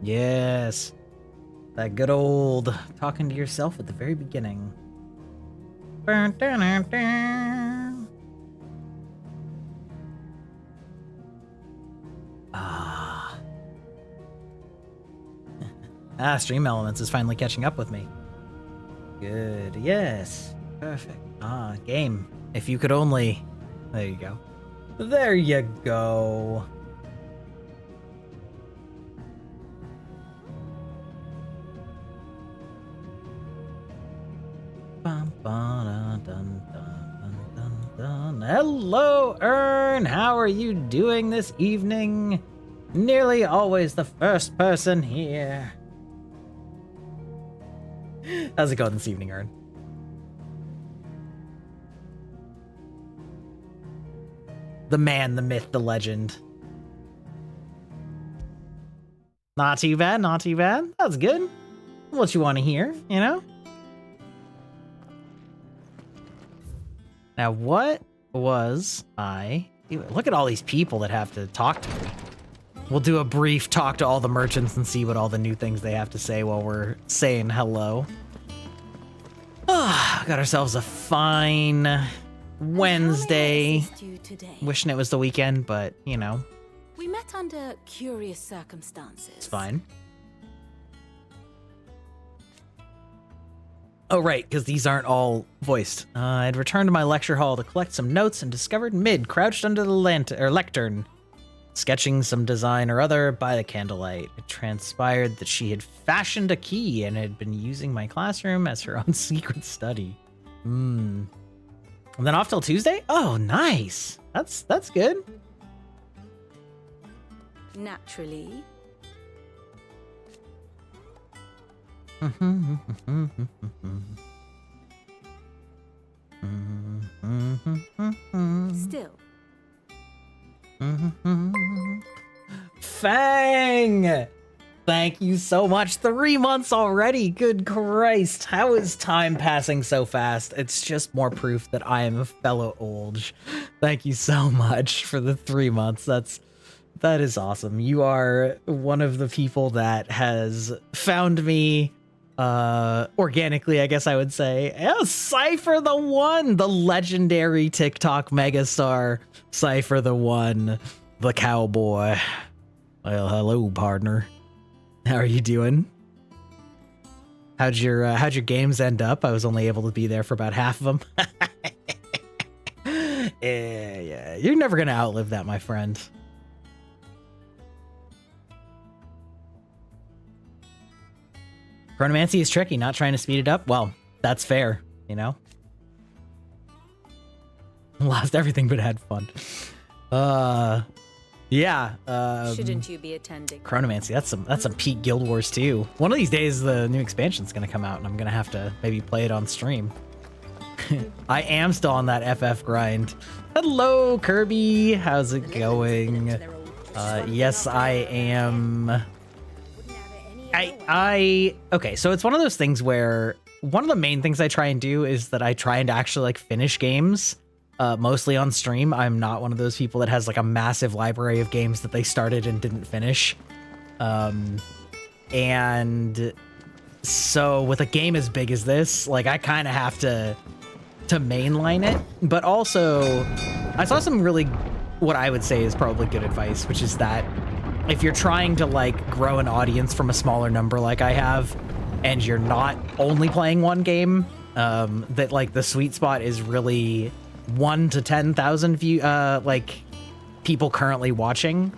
Yes. That good old talking to yourself at the very beginning. Ah. Stream Elements is finally catching up with me. Good. Yes. Perfect. Game. If you could only... There you go. There you go. Hello, Ern. How are you doing this evening? Nearly always the first person here. How's it going this evening, Ern? The man, the myth, the legend. Not too bad, not too bad. That's good. What you want to hear, you know? Now, what was I... Look at all these people that have to talk to me. We'll do a brief talk to all the merchants and see what all the new things they have to say while we're saying hello. Got ourselves a fine Wednesday. Wishing it was the weekend, but, you know. We met under curious circumstances. It's fine. Oh, right, because these aren't all voiced. I'd returned to my lecture hall to collect some notes and discovered Mid crouched under the lectern, sketching some design or other by the candlelight. It transpired that she had fashioned a key and had been using my classroom as her own secret study. And then off till Tuesday? Oh, nice. That's good. Naturally. Still. Fang! Thank you so much. 3 months already. Good Christ. How is time passing so fast? It's just more proof that I am a fellow Olge. Thank you so much for the 3 months. That is awesome. You are one of the people that has found me organically, I guess I would say. Yeah, Cypher the One, the legendary TikTok megastar. Cypher the One, the cowboy. Well, hello, partner. How are you doing? How'd your games end up? I was only able to be there for about half of them. Yeah, you're never gonna outlive that, my friend. Chronomancy is tricky, not trying to speed it up. Well, that's fair, you know? Lost everything but had fun. Yeah. Shouldn't you be attending? Chronomancy, that's some peak Guild Wars too. One of these days the new expansion's gonna come out and I'm gonna have to maybe play it on stream. I am still on that FF grind. Hello, Kirby. How's it going? Yes, I am. Okay, so it's one of those things where one of the main things I try and do is that I try and actually like finish games, mostly on stream. I'm not one of those people that has like a massive library of games that they started and didn't finish. And so with a game as big as this, like I kind of have to mainline it, but also I saw some really, what I would say is probably good advice, which is that if you're trying to like grow an audience from a smaller number like I have, and you're not only playing one game, that like the sweet spot is really 1 to 10,000 like people currently watching.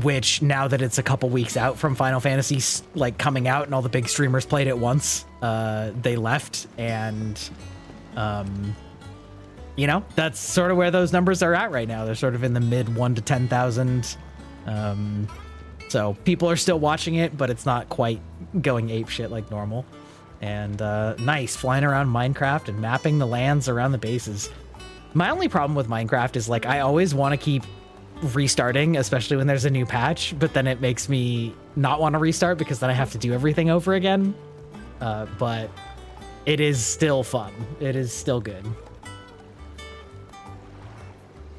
Which now that it's a couple weeks out from Final Fantasy like coming out and all the big streamers played it once, they left, and you know, that's sort of where those numbers are at right now. They're sort of in the mid 1 to 10,000. So people are still watching it, but it's not quite going apeshit like normal. And nice, flying around Minecraft and mapping the lands around the bases. My only problem with Minecraft is like I always want to keep restarting, especially when there's a new patch, but then it makes me not want to restart because then I have to do everything over again. But it is still fun. It is still good.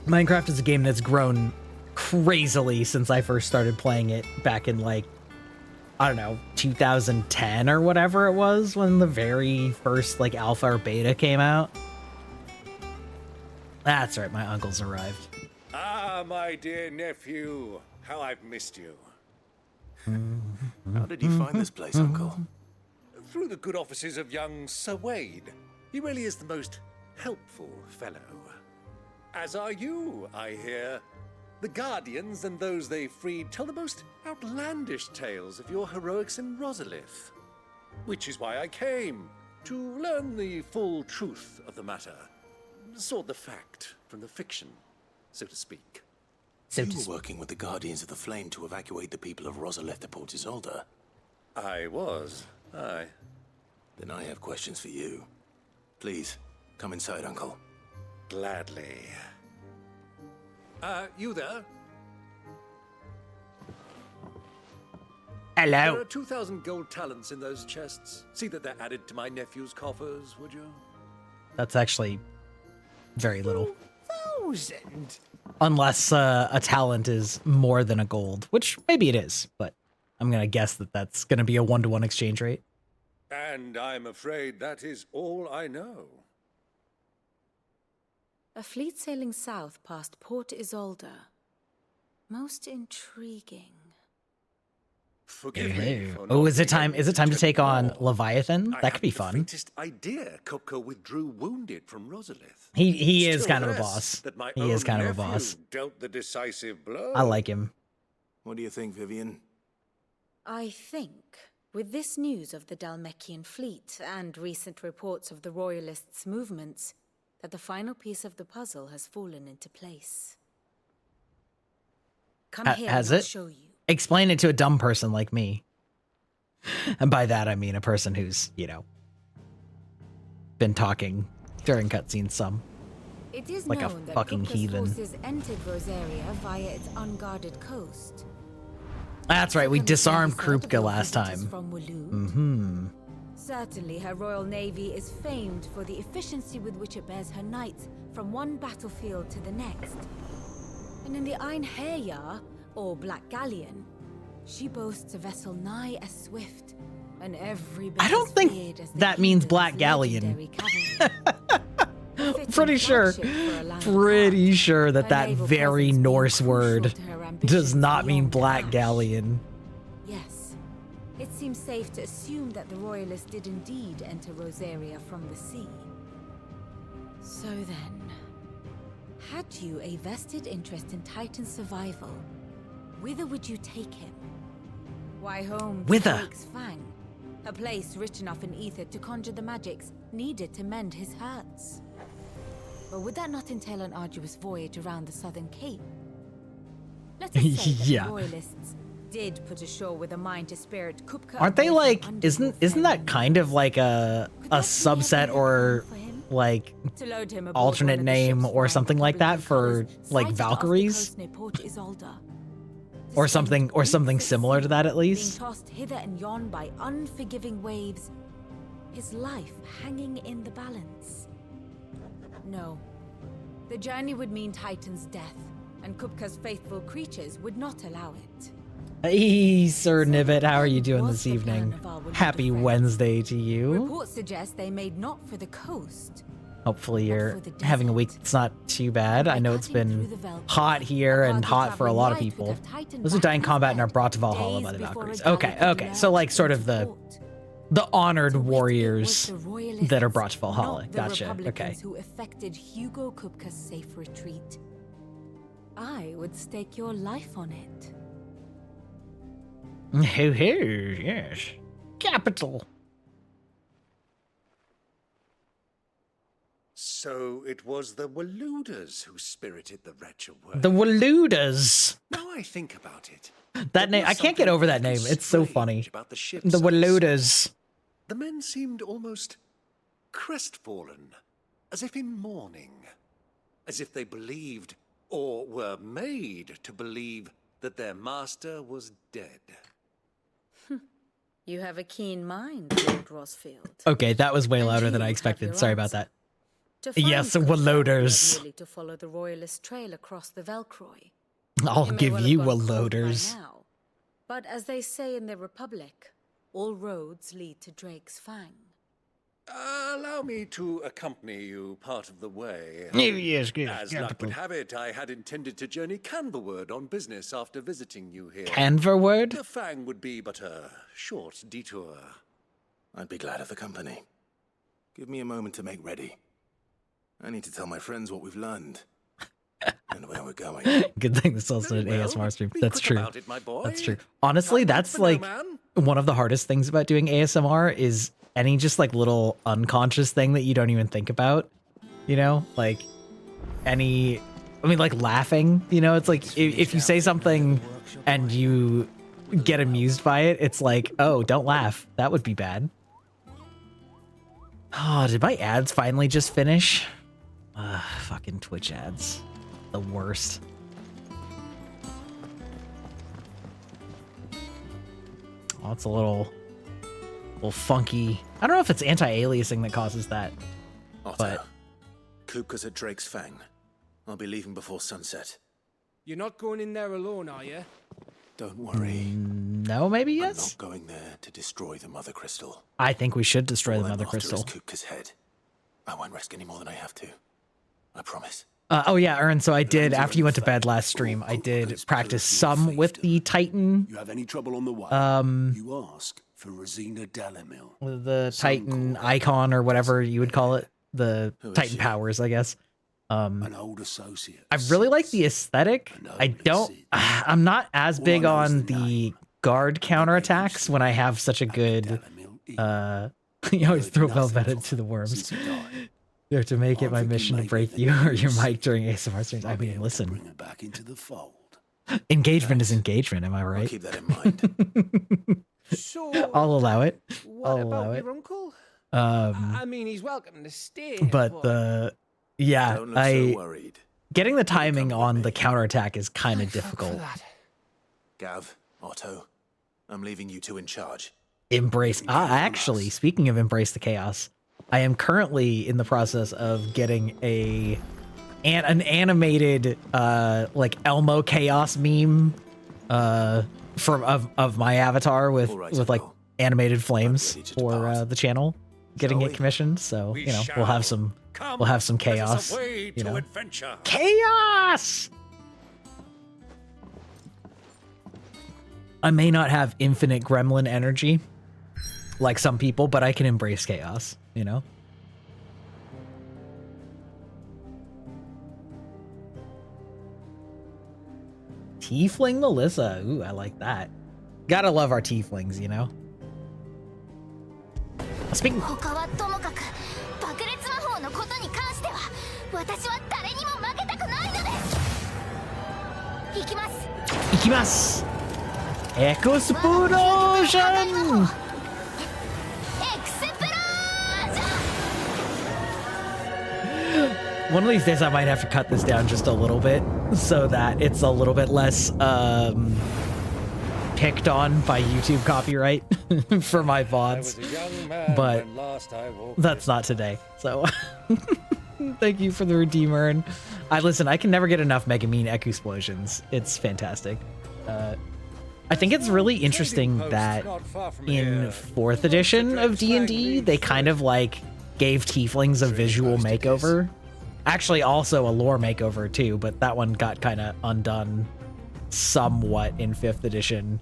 Minecraft is a game that's grown crazily since I first started playing it back in like, I don't know, 2010 or whatever it was when the very first like alpha or beta came out. That's right, my uncle's arrived. Ah, my dear nephew, how I've missed you. How did you find this place, Uncle? Through the good offices of young Sir Wade. He really is the most helpful fellow. As are you, I hear. The Guardians and those they freed tell the most outlandish tales of your heroics in Rosalith. Which is why I came, to learn the full truth of the matter. Sort the fact from the fiction, so to speak. You were working with the Guardians of the Flame to evacuate the people of Rosalith to Pt.8. I was, aye. Then I have questions for you. Please, come inside, Uncle. Gladly. You there? There Hello. are 2,000 gold talents in those chests. See that they're added to my nephew's coffers, would you? That's actually very little. 1,000? Unless a talent is more than a gold, which maybe it is, but I'm going to guess that that's going to be a 1-to-1 exchange rate. And I'm afraid that is all I know. A fleet sailing south past Port Isolde. Most intriguing. Forgive me for Oh, not is it time? being Is it time to able take on more. Leviathan? I That could be hadn't the fun. faintest idea Kupka withdrew wounded from Rosalith. He is Still kind of a less boss. that my He is own kind of a nephew boss. Dealt the decisive blow. I like him. What do you think, Vivian? I think, with this news of the Dalmekian fleet and recent reports of the Royalists' movements, that the final piece of the puzzle has fallen into place. Come here Has and I'll it? show you. Explain it to a dumb person like me. And by that, I mean a person who's, you know, been talking during cutscenes some. It is Like a known that fucking Kupka's heathen. forces entered Rosaria via its unguarded coast. That's right, we Have you disarmed heard of Krupka your last visitors time. From Waloed? Mm-hmm. Certainly, her Royal Navy is famed for the efficiency with which it bears her knights from one battlefield to the next. And in the Einherjar, or Black Galleon, she boasts a vessel nigh as swift, and every bit I don't as think feared as the that means heathen's Black Galleon. legendary cavalry. A fitting Pretty sure flagship for a land Pretty apart, sure that her that naval very presence being Norse crucial word to her does ambitions not mean beyond Black Ash. Galleon. Yes. It seems safe to assume that the Royalists did indeed enter Rosaria from the sea. So then, had you a vested interest in Titan's survival, whither would you take him? Why home to Whither? Drake's Fang, a place rich enough in ether to conjure the magics needed to mend his hurts? Or would that not entail an arduous voyage around the southern cape? Let us say that Yeah. the Royalists did put ashore with a mind to spirit Kupka. Aren't they away like from isn't underworld that fenning. kind of like a Could that be subset a or plan for him? like To load him aboard alternate one of the name ships or flying something like that Republican for colours, like sighted off the Valkyries? coast near Port Isolde? To Or spend something weeks at similar to sea, that at being least? tossed hither and yon by unforgiving waves, his life hanging in the balance. No. The journey would mean Titan's death, and Kupka's faithful creatures would not allow it. Hey, Sir Nibbit, how are you doing Was this the plan evening? of our Waloed Happy friends. Wednesday to you. Reports suggest they made not for the coast. Hopefully you're for the having a week desert. that's not too bad. I By know it's cutting been through the Veldt, hot here a and party hot for a lot of traveling light people. would have Titan Those who back die in in his combat and are bed, brought to Valhalla days by the before a Valkyries. galley Okay, could okay. So lurch like sort of into the port. honored To wit, it was warriors the Royalists, that are brought to Valhalla. not the Gotcha. Okay. Republicans who effected Hugo Kupka's safe retreat. I would stake your life on it. Ho ho, yes. Capital. So it was the Waloeders who spirited the wretch away. The Waloeders. Now I think about it. That there name, was I can't get something over that awfully name. It's so strange funny. About the ship's The size. Waloeders. The men seemed almost crestfallen, as if in mourning, as if they believed, or were made to believe, that their master was dead. You have a keen mind, Lord Rosfield. Okay, that was way And louder you than I have expected. your Sorry about answer. that. To find Yes, Kupka, you have Waloeders. merely to follow the Royalist trail across the Velcroy. I'll It may give well have you gone a cold by loaders. now, but as they say in the Republic, all roads lead to Drake's Fang. Allow me to accompany you part of the way. Yes, As luck would have it, I had intended to journey Canverward on business after visiting you here. Canverward? The Fang would be but a short detour. I'd be glad of the company. Give me a moment to make ready. I need to tell my friends what we've learned. And where we're going. Good thing this is also an Very well. ASMR stream. Be That's quick true. about it, my boy. That's true. Honestly, Can't wait that's for no like man. one of the hardest things about doing ASMR is any just like little unconscious thing that you don't even think about. You know, like like laughing, you know, it's like if you say something and you get amused by it, it's like, oh, don't laugh. That would be bad. Oh, did my ads finally just finish? Fucking Twitch ads. The worst. Oh, it's a little funky. I don't know if it's anti-aliasing that causes that. Otto, But- Kupka's at Drake's Fang. I'll be leaving before sunset. You're not going in there alone, are you? Don't worry. No, maybe I'm yes. not going there to destroy the Mother Crystal. I think we should destroy All the I'm Mother after Crystal. is Kupka's head. I won't risk any more than I have to. I promise. Oh yeah, Ern, so I did, after you went to bed last stream, I did practice some with the Titan, You have any trouble on the way? You ask for Rosina Dalamil. the Titan icon or whatever you would call it, the Who is Titan she? powers, I guess. An old associate. I really like the aesthetic. I don't, I'm not as big All I know is on the the guard counterattacks when I have such a good, you always throw Velvet to the worms. You have to make it my mission to break you or your mic during ASMR streams. I mean, Bring listen, her back into the fold. engagement is engagement, am I I'll right? keep that in mind. So, I'll allow it. what I'll about allow it. your uncle? Um, I mean, he's welcome to stay. but yeah, Don't look so worried. getting the timing come with on me. the counterattack is kind of Thank fuck for difficult. that. Gav, Otto, I'm leaving you two in charge. Embrace. Actually, speaking of embrace the chaos, I am currently in the process of getting an animated like Elmo chaos meme of my avatar with All right, like Uncle. animated flames ready to for depart. the channel, getting Shall it we? commissioned. So We you know we'll have shall. some Come, we'll have some let us chaos. away You to know, adventure. chaos. I may not have infinite gremlin energy like some people, but I can embrace chaos, you know? Tiefling Melissa. Ooh, I like that. Gotta love our tieflings, you know? Speaking 他はともかく爆裂魔法のことに関しては私は誰にも負けたくないのです行きます Ikimasu! Explosion! エクスプロージョン One of these days I might have to cut this down just a little bit so that it's a little bit less picked on by YouTube copyright for my I VODs. was a young man But when last I walked That's not today. So thank you for the redeemer. And I can never get enough Mega Mean Echo Explosions. It's fantastic. I think it's really interesting that in 4th edition of D&D, they kind of like gave tieflings a visual makeover. Actually, also a lore makeover too, but that one got kind of undone somewhat in 5th edition.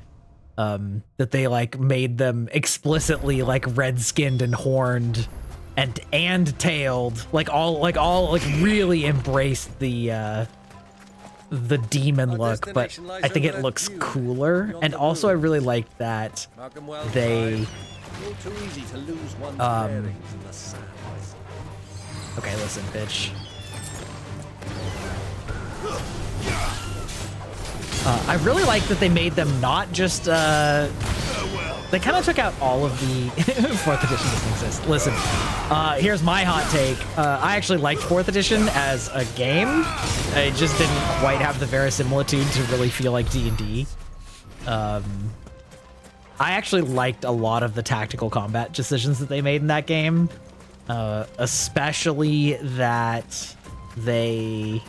That they like made them explicitly like red-skinned and horned and tailed, like all really embraced the demon look, but I think it looks cooler. And also I really like that they okay, listen, bitch. I really like that they made them not just they kind of took out all of the 4th edition doesn't exist. Listen, here's my hot take. I actually liked 4th edition as a game. It just didn't quite have the verisimilitude to really feel like D&D. I actually liked a lot of the tactical combat decisions that they made in that game. Especially that they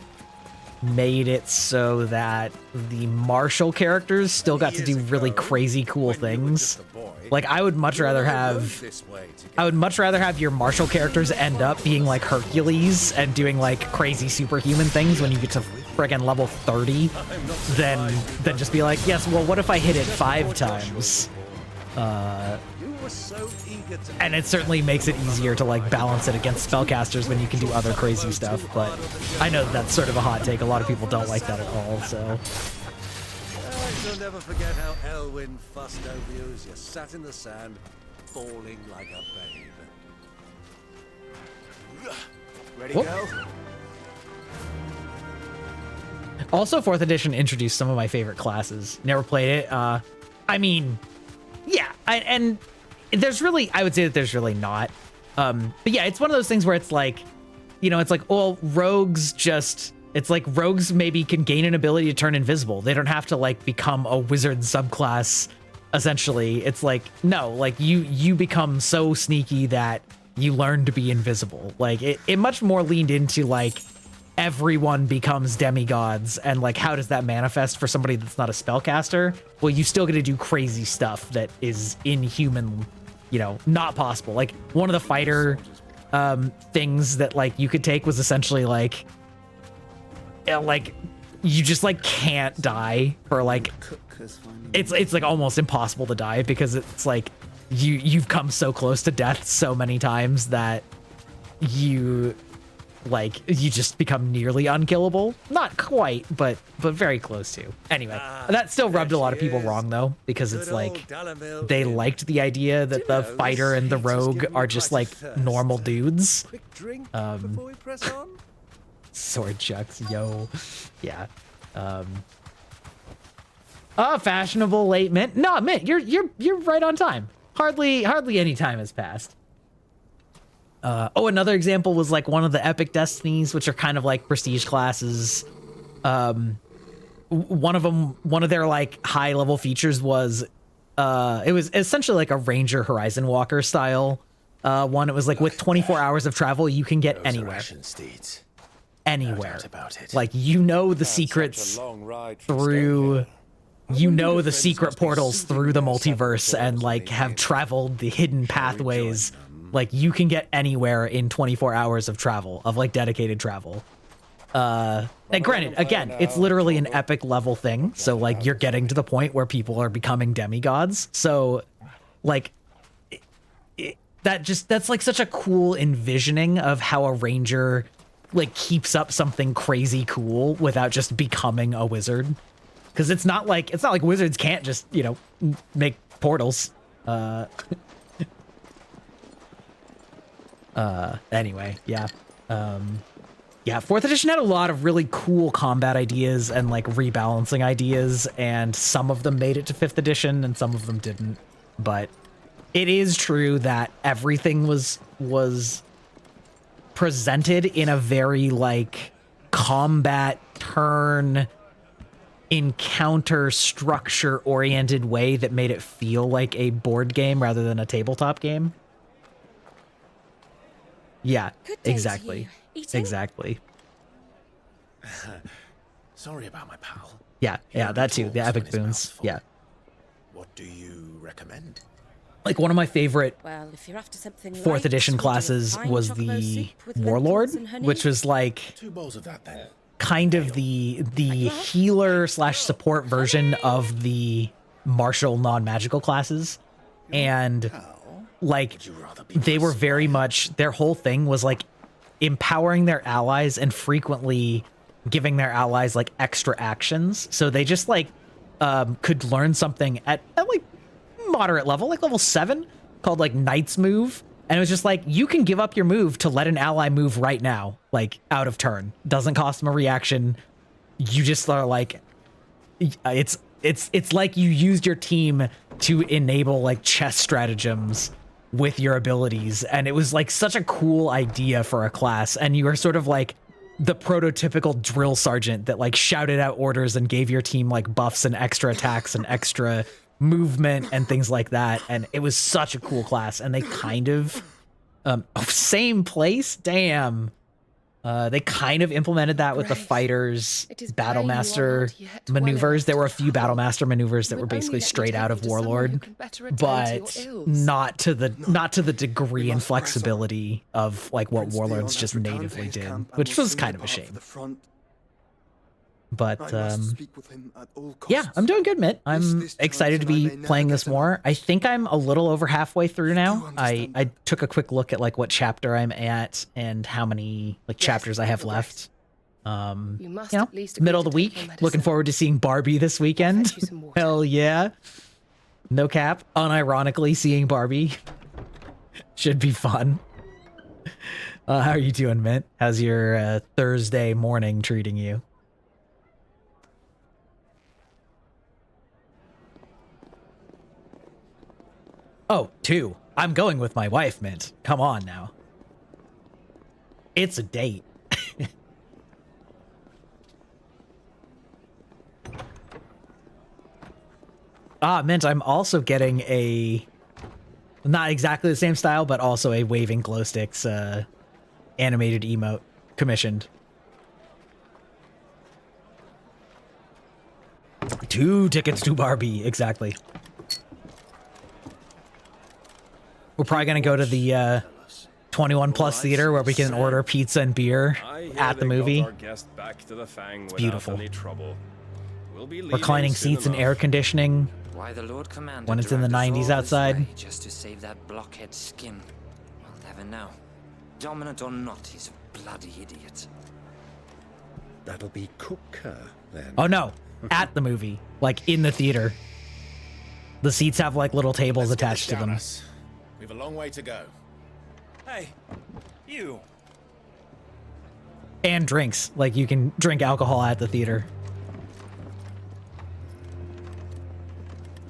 made it so that the martial characters still got to do really crazy cool things. Like I would much rather have your martial characters end up being like Hercules and doing like crazy superhuman things when you get to friggin' level 30 than just be like, yes, well, what if I hit it 5 times? And it certainly makes it easier to like balance it against spellcasters when you can do other crazy stuff, but I know that's sort of a hot take. A lot of people don't like that at all, so. You'll never forget how Elwyn fussed over you as you sat in the sand, bawling like a babe. Ready, Whoop. go? Also, 4th edition introduced some of my favorite classes. Never played it. I mean, yeah, and there's really, I would say that there's really not. But yeah, it's one of those things where it's like, you know, it's like, well, rogues just, it's like rogues maybe can gain an ability to turn invisible. They don't have to like become a wizard subclass. Essentially, it's like, no, like you become so sneaky that you learn to be invisible. Like it much more leaned into like everyone becomes demigods, and like how does that manifest for somebody that's not a spellcaster? Well, you still get to do crazy stuff that is inhuman, you know, not possible. Like one of the fighter things that like you could take was essentially like you just like can't die for like it's like almost impossible to die because it's like you've come so close to death so many times that you just become nearly unkillable. Not quite, but very close to. Anyway, that still rubbed a lot of people wrong though, because it's like they liked the idea that the fighter and the rogue are just like normal dudes. Sword chucks, yo. Yeah. Fashionable late mint. No, mint, you're right on time. Hardly any time has passed. Another example was like one of the epic destinies, which are kind of like prestige classes. One of their like high level features was it was essentially like a ranger horizon walker style one. It was like with 24 hours of travel you can get anywhere. Anywhere. Like you know the secrets through the secret portals through the multiverse and like have traveled the hidden pathways. Like you can get anywhere in 24 hours of travel, of like dedicated travel. And granted, again, it's literally an epic level thing. So like you're getting to the point where people are becoming demigods. So like that's like such a cool envisioning of how a ranger like keeps up something crazy cool without just becoming a wizard. Cause it's not like wizards can't just, you know, make portals. Anyway, yeah. Yeah, 4th edition had a lot of really cool combat ideas and like rebalancing ideas, and some of them made it to 5th edition and some of them didn't. But it is true that everything was presented in a very like combat turn encounter structure oriented way that made it feel like a board game rather than a tabletop game. Yeah, exactly. Exactly. Sorry about my pal. Yeah, that too. The epic boons. Yeah. What do you recommend? Like one of my favorite Well, if you're after something 4th edition classes was the Warlord, which was like 2 bowls of that then. kind of the healer / support version of the martial non-magical classes. And like they were very much, their whole thing was like empowering their allies and frequently giving their allies like extra actions. So they just like could learn something at like moderate level, like level 7, called like Knight's Move. And it was just like, you can give up your move to let an ally move right now, like out of turn. Doesn't cost them a reaction. You just are like, it's like you used your team to enable like chess stratagems with your abilities. And it was like such a cool idea for a class. And you were sort of like the prototypical drill sergeant that like shouted out orders and gave your team like buffs and extra attacks and extra movement and things like that. And it was such a cool class. And they kind of same place. Damn. They kind of implemented that with the Great. fighters It is battle plain you are master not yet well maneuvers. enough There were a to few battle travel. master maneuvers that You were would only basically let me straight take out you of to someone who Warlord, can better attend to your but ills. not to the degree We and must press on. flexibility of like what Prince Warlords Dion just has returned to natively his did, camp and which will was soon kind of a depart for shame. the front. But I must speak with him at all costs. yeah, I'm doing good, Mitt. I'm this excited to chance, and I be may never playing get this more. I think I'm a little over halfway through now. understand I that. took a quick look at like what chapter I'm at and how many like Yes, chapters I have you're right. left. You must You know, at least it's middle of agree the to take week. your Looking medicine. forward to seeing Barbie this weekend. fetch you some water. Hell yeah. No cap. Unironically seeing Barbie. Should be fun. How are you doing, Mint? How's your Thursday morning treating you? Oh, 2. I'm going with my wife, Mint. Come on now. It's a date. Mint, I'm also getting a... Not exactly the same style, but also a waving glow sticks animated emote commissioned. 2 tickets to Barbie, exactly. We're probably gonna go to the 21 plus theater where we can order pizza and beer at the movie. It's beautiful. Reclining seats and air conditioning. Why the Lord Commander When it's in the dragged us 90s all outside. this way just to save that blockhead skin. We'll never know. Dominant or not, he's a bloody idiot. That'll be Cooker, then. Oh no, at the movie, like in the theater. The seats have like little tables Let's get attached to this down them. us. We've a long way to go. Hey, you. And drinks, like you can drink alcohol at the theater.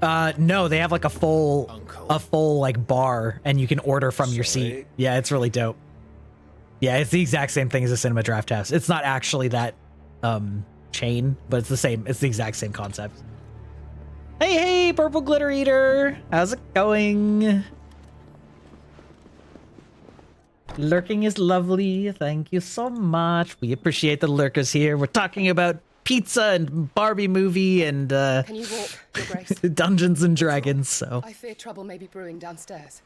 No, they have like a full like bar and you can order from your seat. Yeah, it's really dope. Yeah, it's the exact same thing as a cinema draft house. It's not actually that chain, but it's the same. It's the exact same concept. Hey, Purple Glitter Eater. How's it going? Lurking is lovely. Thank you so much. We appreciate the lurkers here. We're talking about pizza and Barbie movie and Can you walk, Your Grace? Dungeons and Dragons, so. I fear trouble may be brewing downstairs.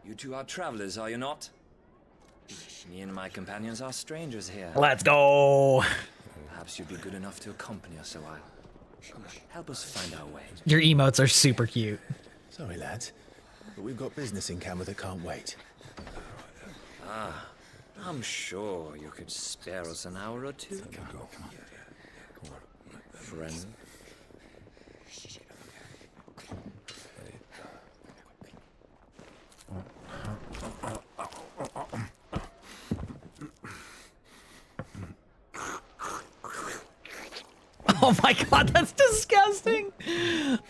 You two are travelers, are you not? Me and my companions are strangers here. Let's go. Perhaps you'd be good enough to accompany us a while. Help us find our way. Your emotes are super cute. Sorry, lads, but we've got business in camera that can't wait. I'm sure you could spare us an hour or two. Friend. Oh my god, that's disgusting.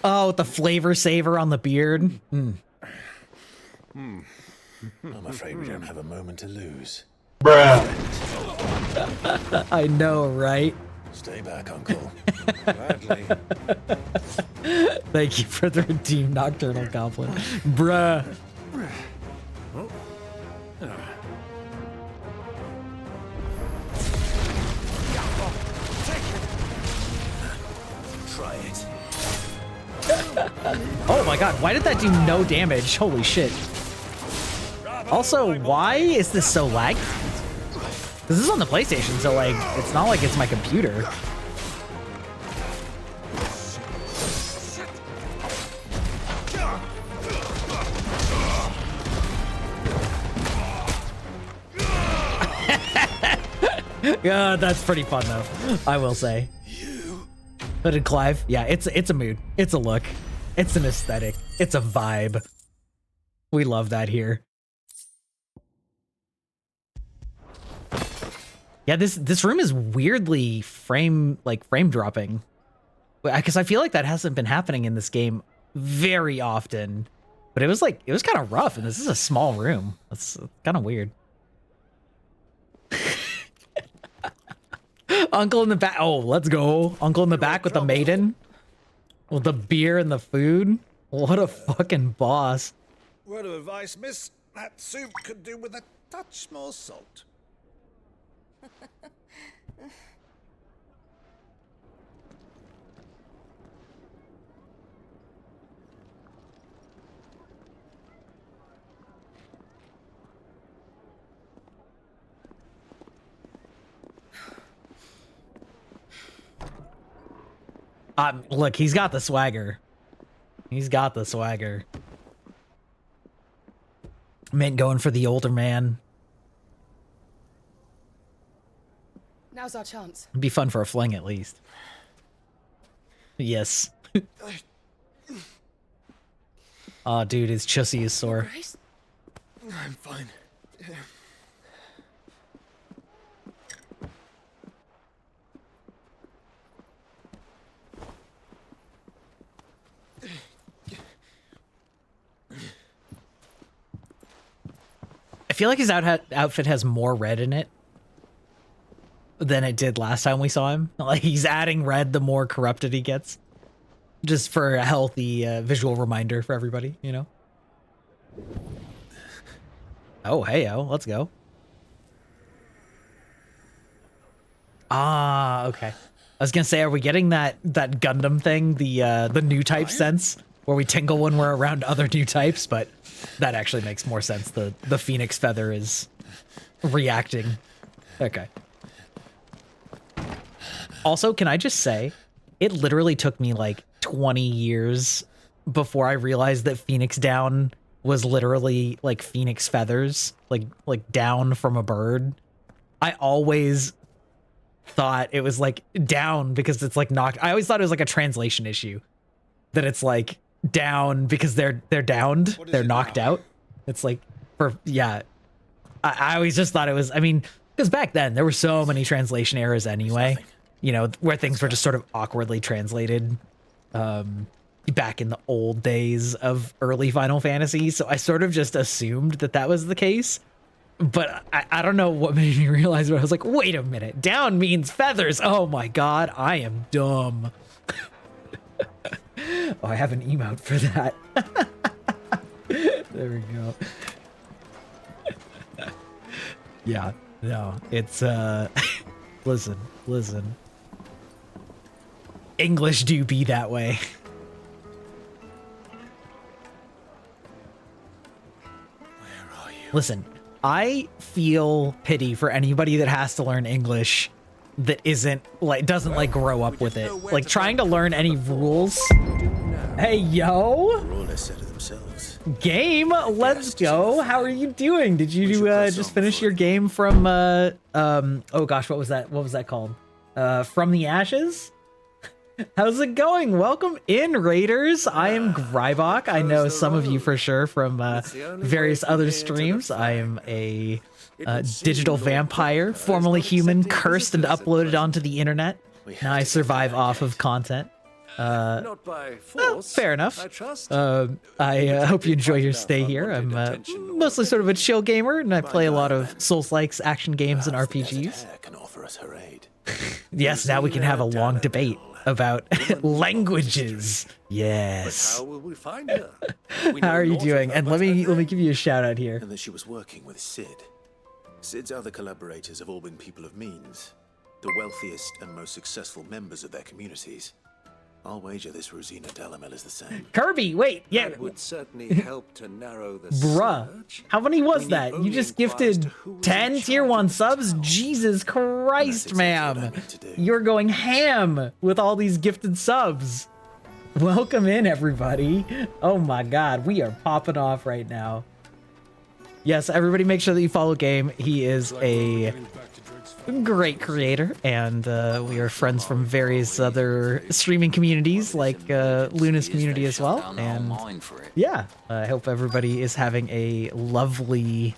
Oh, with the flavor saver on the beard. I'm afraid we don't have a moment to lose. I know, right? Stay back, Uncle. Gladly. Thank you for the redeemed nocturnal goblin. Bruh. Try it. Oh my god, why did that do no damage? Holy shit. Also, why is this so laggy? This is on the PlayStation, so like, it's not like it's my computer. Yeah, that's pretty fun though, I will say. Hooded Clive, yeah, it's a mood, it's a look, it's an aesthetic, it's a vibe. We love that here. Yeah, this room is weirdly frame dropping, because I feel like that hasn't been happening in this game very often. But it was kind of rough, and this is a small room. That's kind of weird. Uncle in the back. Oh, let's go. Uncle in the back with the maiden. With the beer and the food. What a fucking boss. Word of advice, miss. That soup could do with a touch more salt. Look, he's got the swagger. He's got the swagger. Mint going for the older man. Now's our chance. It'd be fun for a fling at least. Yes. Oh, dude, his chussy is sore. I'm fine. I feel like his outfit has more red in it than it did last time we saw him. Like, he's adding red the more corrupted he gets. Just for a healthy visual reminder for everybody, you know? Oh, hey-o, let's go. Ah, okay. I was gonna say, are we getting that Gundam thing, the new type sense, where we tingle when we're around other new types? But that actually makes more sense. The phoenix feather is reacting. Okay. Also, can I just say, it literally took me like 20 years before I realized that phoenix down was literally like phoenix feathers, like down from a bird. I always thought it was like down because it's like knocked. I always thought it was like a translation issue, that it's like down because they're downed, they're knocked out. It's like, yeah. I always just thought it was, I mean, because back then there were so many translation errors anyway, you know, where things were just sort of awkwardly translated back in the old days of early Final Fantasy. So I sort of just assumed that was the case. But I don't know what made me realize, but I was like, wait a minute, down means feathers. Oh my god, I am dumb. Oh, I have an emote for that. There we go. Yeah, no, it's, listen. English do be that way. Where are you? Listen, I feel pity for anybody that has to learn English that doesn't like grow up with it. Like trying to learn any rules. Hey, yo. They're all a set of themselves. Game, let's go. How are you doing? Did you just finish your game from oh gosh, what was that called? From the Ashes? How's it going? Welcome in, Raiders. I am Grybach. I know some of you for sure from various other streams. I am a digital vampire, formerly human, cursed and uploaded onto the internet. Now I survive off of content. Not by force, fair enough. I trust. I hope you enjoy your stay here. I'm mostly sort of a chill gamer, and I play a lot of Souls-likes, action games, and RPGs. Can offer us her aid. Yes, now we can have a long debate about languages. Yes. How will we find her? How are you doing? And let me give you a shout out here. And that she was working with Sid. Sid's other collaborators have all been people of means, the wealthiest and most successful members of their communities. I'll wager this Rosina Delamel is the same. Kirby, wait, yeah. That would certainly help to narrow the Bruh, search. how many was that? You just gifted 10 tier 1 subs? Jesus Christ, ma'am. You're going ham with all these gifted subs. Welcome in, everybody. Oh my god, we are popping off right now. Yes, everybody make sure that you follow Game. He is a great creator, and we are friends from various other streaming communities, like Luna's community as well. And yeah, I hope everybody is having a lovely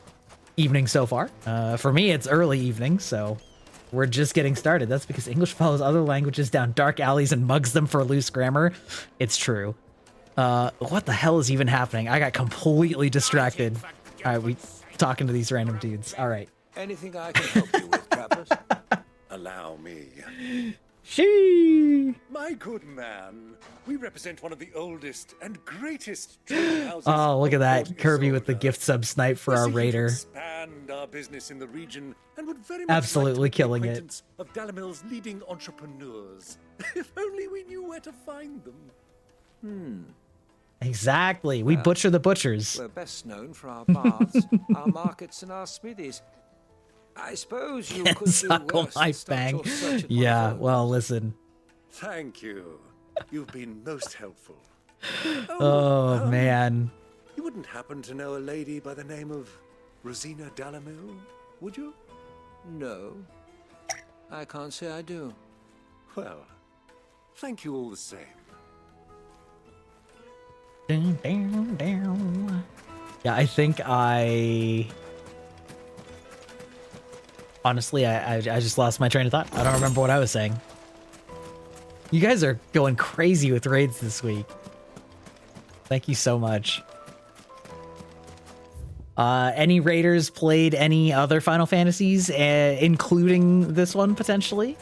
evening so far. For me, it's early evening, so we're just getting started. That's because English follows other languages down dark alleys and mugs them for loose grammar. It's true. What the hell is even happening? I got completely distracted. All right, we talking to these random dudes. All right. Anything I can help you with, Trappers? allow me. She. My good man, we represent one of the oldest and greatest trading houses. Oh, look at of that. Port Kirby with the Isolde. gift sub snipe for We're our seeking to raider. expand our business in the region and would very much Absolutely like to killing make it. the acquaintance of Dalamil's leading entrepreneurs. If only we knew where to find them. Exactly. We butcher the butchers. We're best known for our baths, our markets, and our smithies. I suppose you could do Suckle worse my than start fang. your search at Yeah, my phone. well, listen. Thank you. You've been most helpful. Oh, man. You wouldn't happen to know a lady by the name of Rosina Dalamil, would you? No, I can't say I do. Well, thank you all the same. Down, down, down. Yeah, I think honestly, I just lost my train of thought. I don't remember what I was saying. You guys are going crazy with raids this week. Thank you so much. Any raiders played any other Final Fantasies, including this one potentially?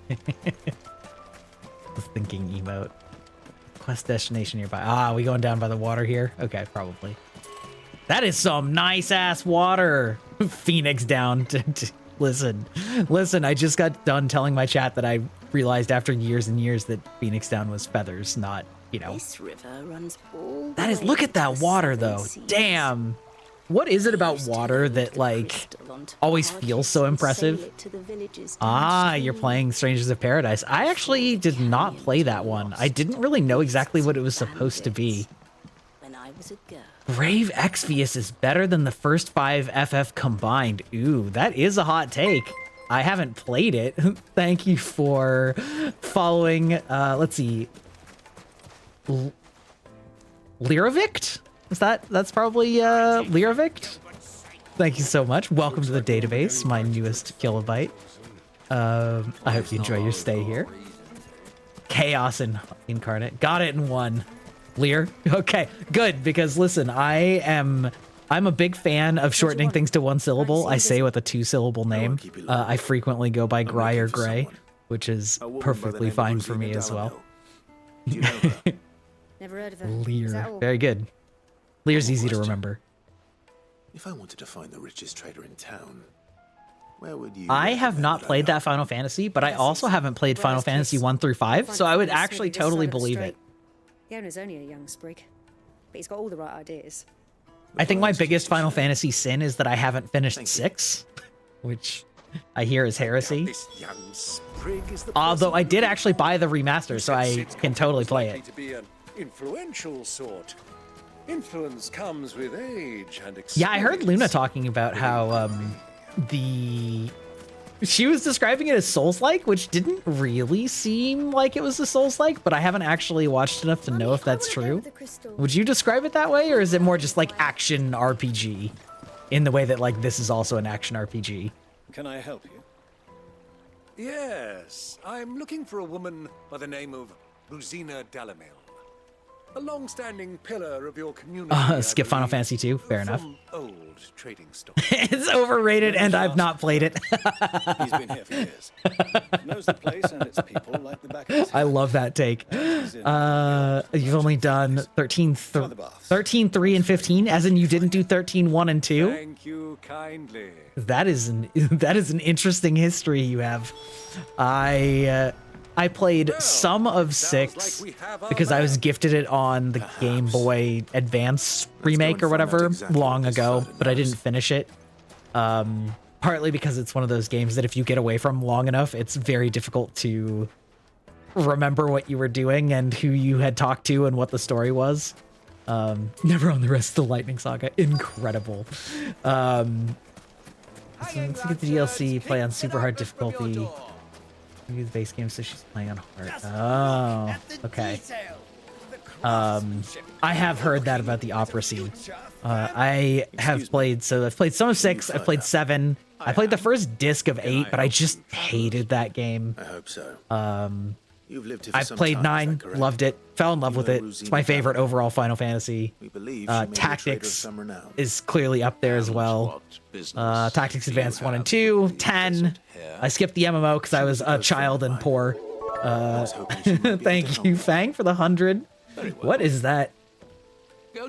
The thinking emote. Quest destination nearby. Ah, we going down by the water here? Okay, probably. That is some nice ass water. Phoenix down. Listen, I just got done telling my chat that I realized after years and years that Phoenix down was feathers, not, you know. This river runs all That is, look at that water though. Damn. What is it about water that like always feels so impressive? Ah, you're playing Strangers of Paradise. I actually did not play that one. I didn't really know exactly what it was supposed to be. Brave Exvius is better than the first 5 FF combined. Ooh, that is a hot take. I haven't played it. Thank you for following, let's see. Lyravict? That's probably Lyravict? Thank you so much. Welcome to the database, my newest kilobyte. I hope you enjoy your stay here. Chaos incarnate. Got it in one. Lear? Okay, good, because listen, I'm a big fan of shortening things to one syllable. I say with a 2-syllable name. I frequently go by Gry or Gray, which is perfectly fine for me as well. Do you know her? Never heard of her. Lear. Very good. Lear's easy to remember. If I wanted to find the richest trader in town, where would you? I have not played that Final Fantasy, but I also haven't played Final Fantasy 1 through 5, so I would actually totally believe it. The owner's only a young sprig, but he's got all the right ideas. I think my biggest Final Fantasy sin is that I haven't finished 6, which I hear is heresy. This young sprig is the Although I person did who actually buy the remaster, so I Sid's can totally was play likely it. to be an influential sort. Influence comes with age and experience. Yeah, I heard Luna talking about how she was describing it as Souls-like, which didn't really seem like it was a Souls-like, but I haven't actually watched enough to know if that's true. Would you describe it that way, or is it more just like action RPG in the way that like this is also an action RPG? Can I help you? Yes, I'm looking for a woman by the name of Rosina Dalamil. A long-standing pillar of your community. Skip Final Fantasy 2, fair enough. From old trading stock. It's overrated and I've not played it. He's been here for years. Knows the place and its people like the back of his I hand. love that take. You've only done 13, 3, and 15, as in you didn't do 13, 1, and 2? Thank you kindly. That is an interesting history you have. I played some of 6 because I was gifted it on the Game Boy Advance remake or whatever long ago, but I didn't finish it. Partly because it's one of those games that if you get away from long enough, it's very difficult to remember what you were doing and who you had talked to and what the story was. Never on the rest of the Lightning Saga. Incredible. So let's get the DLC, play on super hard difficulty. Maybe the base game, so she's playing on hard. Oh, okay. I have heard that about the opera scene. I have played, so I've played some of 6, I've played 7. I played the first disc of 8, but I just hated that game. I hope so. You've lived here for I've some played time, 9, is that correct? loved it, fell in love You with know it. It's my Rosina favorite Valley? overall Final Fantasy. We believe she may be a trader of Tactics some renown. is clearly up there as well. Tactics Advanced 1 and 2, 10. I skipped the MMO because I was a child and poor. Thank you, Fang, for the 100. What is that?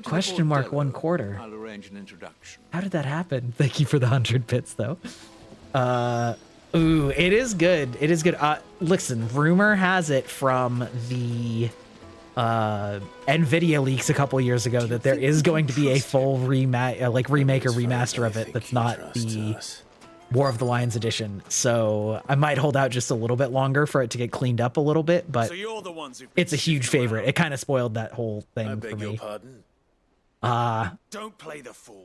Question mark 1 quarter. I'll arrange an introduction. How did that happen? Thank you for the 100 bits, though. Ooh, it is good. It is good. Listen, rumor has it from the NVIDIA leaks a couple years ago that there is going to be a full remake or remaster of it that's not the War of the Lions edition. So I might hold out just a little bit longer for it to get cleaned up a little bit, but it's a huge favorite. It kind of spoiled that whole thing I for beg your me. pardon. Don't play the fool.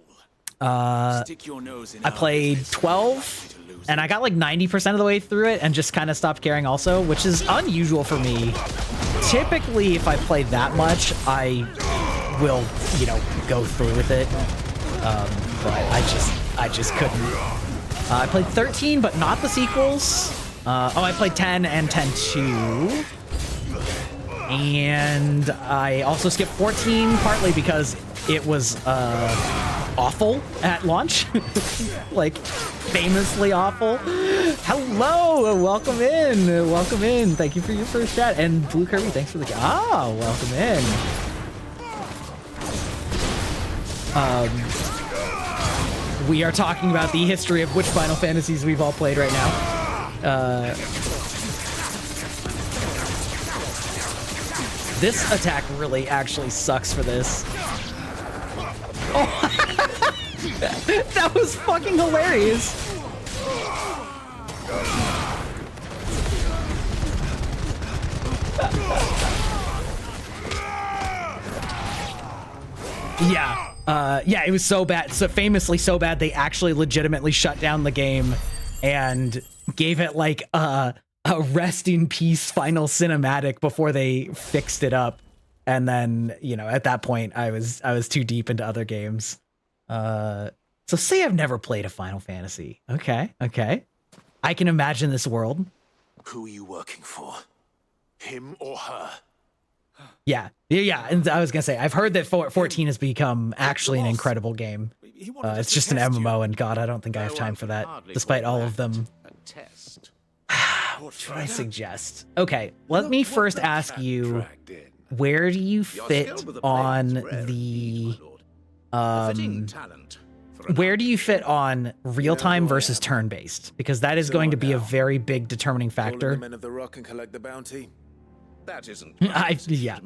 Stick your nose in I our played business. 12 and I got like 90% of the way through it and just kind of stopped caring also, which is unusual for me. Typically, if I play that much, I will, you know, go through with it. But I just couldn't. I played 13, but not the sequels. I played 10 and 10-2. And I also skipped 14, partly because it was awful at launch. Like, famously awful. Hello, welcome in. Welcome in. Thank you for your first chat. And Blue Kirby, thanks for the... welcome in. We are talking about the history of which Final Fantasies we've all played right now. This attack really actually sucks for this. Oh, that was fucking hilarious. Yeah, it was so bad. So famously so bad, they actually legitimately shut down the game and gave it like a rest in peace final cinematic before they fixed it up. And then, you know, at that point I was too deep into other games. So say I've never played a Final Fantasy. Okay. I can imagine this world. Who are you working for? Him or her? Yeah. And I was gonna say, I've heard that 14 has become actually an incredible game. It's just an MMO, and God, I don't think I have time for that, despite all of them. What should I suggest? Okay, let me first ask you, where do you fit on the where do you fit on real-time versus turn-based? Because that is going to be a very big determining factor. Men of the Rock and collect the bounty. That isn't Yeah.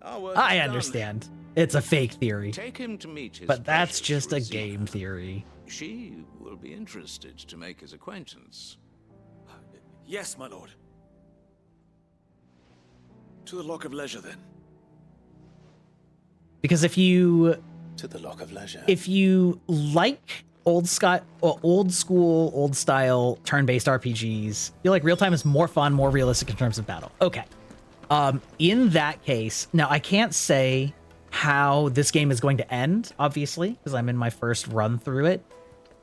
I understand. It's a fake theory. Take him to meet his But that's precious just a Rosina. game theory. She will be interested to make his acquaintance. Yes, my lord. To the Lock of Leisure, then. Because if you To the Lock of Leisure. like old school, old style turn-based RPGs, feel like real-time is more fun, more realistic in terms of battle. Okay. In that case, now I can't say how this game is going to end, obviously, because I'm in my first run through it.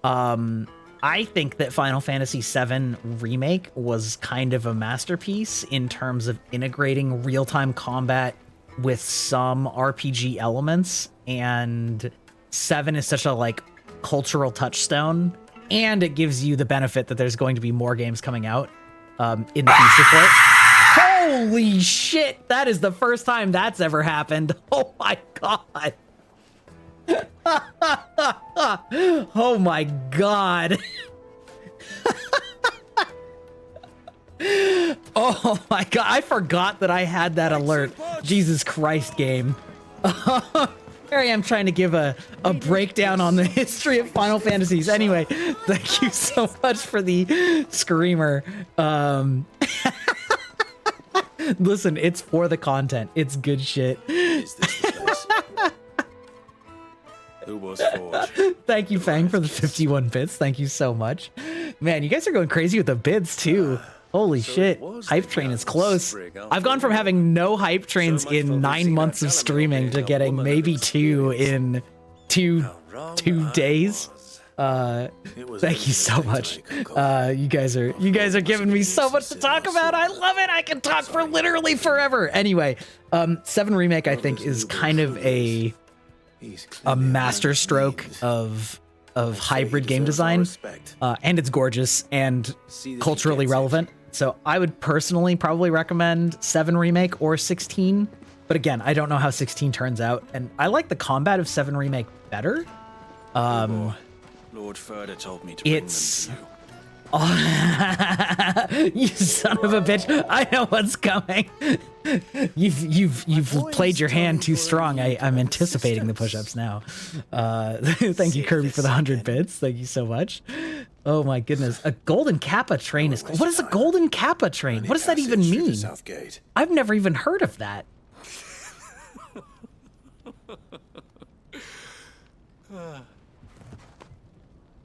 I think that Final Fantasy VII Remake was kind of a masterpiece in terms of integrating real-time combat with some RPG elements, and 7 is such a like cultural touchstone, and it gives you the benefit that there's going to be more games coming out in the future for it. Holy shit, that is the first time that's ever happened. Oh my god. Oh my god. Oh my god, I forgot that I had that alert. Jesus Christ, game. Here I am trying to give a breakdown on the history of Final Fantasies. Anyway, thank you so much for the screamer. Listen, it's for the content. It's good shit. Is this the place? Who was Forge? Thank you, Fang, for the 51 bits. Thank you so much. Man, you guys are going crazy with the bids, too. Holy shit. Hype train is close. I've gone from having no hype trains in 9 months of streaming to getting maybe 2 in two days. Thank you so much. You guys are giving me so much to talk about. I love it. I can talk for literally forever. Anyway, 7 Remake I think is kind of a masterstroke of hybrid game design, and it's gorgeous and culturally relevant. So I would personally probably recommend 7 Remake or 16. But again, I don't know how 16 turns out, and I like the combat of 7 Remake better. Lord Furder told me to bring them to you. Oh, you son of a bitch! I know what's coming. You've played your hand too strong. I'm anticipating the push-ups now. Thank you, Kirby, for the 100 bits. Thank you so much. Oh my goodness, a golden kappa train is. What is a golden kappa train? What does that even mean? I've never even heard of that.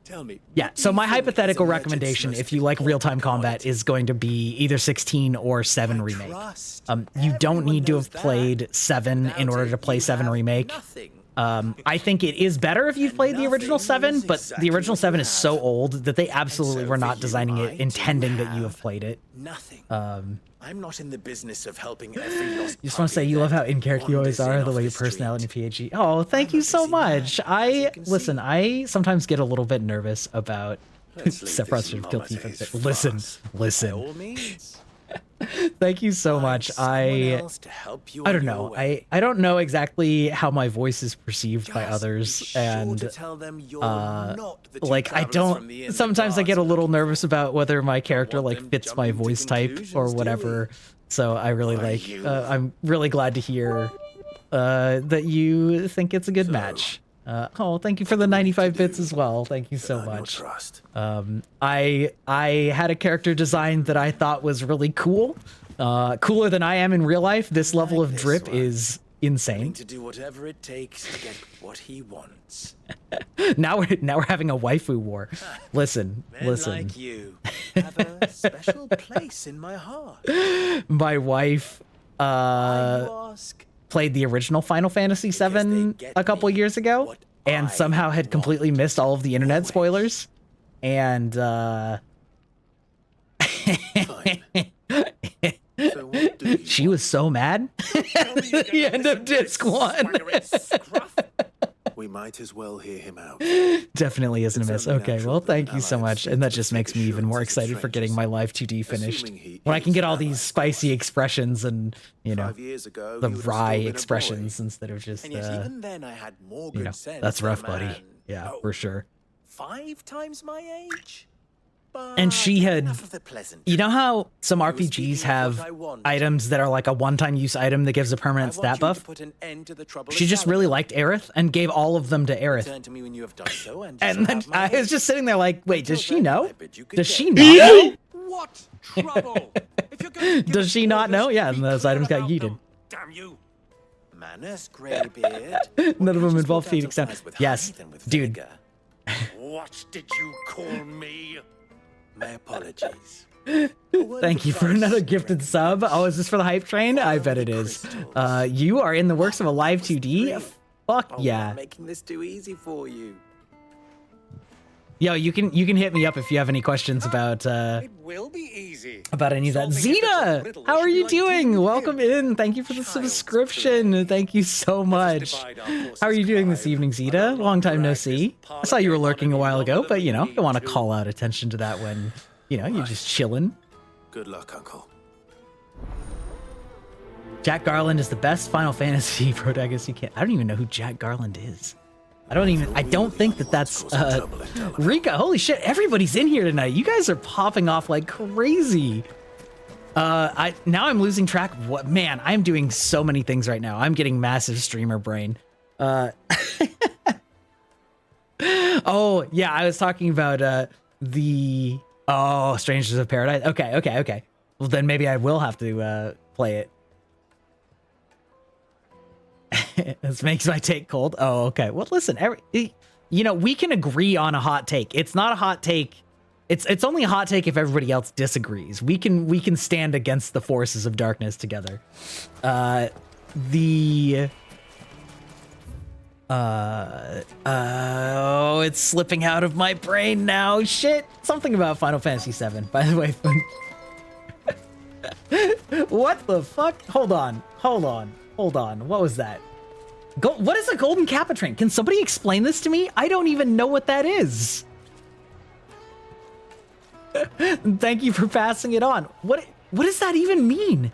Tell me. Yeah, so my hypothetical recommendation, if you like real-time combat, is going to be either 16 or 7 Remake. You don't need to have played 7 in order to play 7 Remake. I think it is better if you've played the original 7, but the original 7 is so old that they absolutely were not designing it intending that you have played it. Nothing. I'm not in the business of helping every lost. You just want to say you love how in character you always are, the way your personality and PhD. Oh, thank you so much. Listen, I sometimes get a little bit nervous about separation of guilty. Listen. By all means. Thank you so much. I don't know. I don't know exactly how my voice is perceived by others, and like I don't. Sometimes I get a little nervous about whether my character like fits my voice type or whatever. So I really like. I'm really glad to hear that you think it's a good match. Oh, thank you for the 95 bits as well. Thank you so much. I had a character design that I thought was really cool. Cooler than I am in real life. This level of drip is insane. To do whatever it takes to get what he wants. Now we're having a waifu war. Listen. Like you have a special place in my heart. My wife played the original Final Fantasy VII a couple years ago, and somehow had completely missed all of the internet spoilers. And she was so mad at the end of disc 1. We might as well hear him out. Definitely isn't a miss. Okay, well, thank you so much. And that just makes me even more excited for getting my Live 2D finished. When I can get all these spicy expressions and, you know, the wry expressions instead of just, you know, that's rough, buddy. Yeah, for sure. 5 times my age? And she had, you know how some RPGs have items that are like a one-time use item that gives a permanent stat buff? She just really liked Aerith and gave all of them to Aerith. And then I was just sitting there like, wait, does she know? Does she not know? What trouble? Does she not know? Yeah, and those items got yeeted. Damn you. Manners, Greybeard. None of them involve Phoenix Down. Yes, dude. What did you call me? My apologies. Thank you for another gifted sub. Oh, is this for the hype train? I bet it is. You are in the works of a Live 2D? Fuck yeah. Making this too easy for you. Yo, you can hit me up if you have any questions about It will be easy. About any of that. Zena, how are you doing? Welcome in. Thank you for the subscription. Thank you so much. How are you doing this evening, Zeta? Long time no see. I saw you were lurking a while ago, but you know, you want to call out attention to that when, you know, you're just chilling. Good luck, Uncle. Jack Garland is the best Final Fantasy protagonist you can. I don't even know who Jack Garland is. I don't think that's Rika. Holy shit, everybody's in here tonight. You guys are popping off like crazy. Now I'm losing track of what, man, I'm doing so many things right now. I'm getting massive streamer brain. Oh yeah, I was talking about Strangers of Paradise. Okay. Well then maybe I will have to play it. This makes my take cold. Oh, okay. Well, listen, you know, we can agree on a hot take. It's not a hot take. It's only a hot take if everybody else disagrees. We can stand against the forces of darkness together. Oh, it's slipping out of my brain now. Shit. Something about Final Fantasy VII, by the way. What the fuck? Hold on. What was that? What is a golden kappa train? Can somebody explain this to me? I don't even know what that is. Thank you for passing it on. What does that even mean?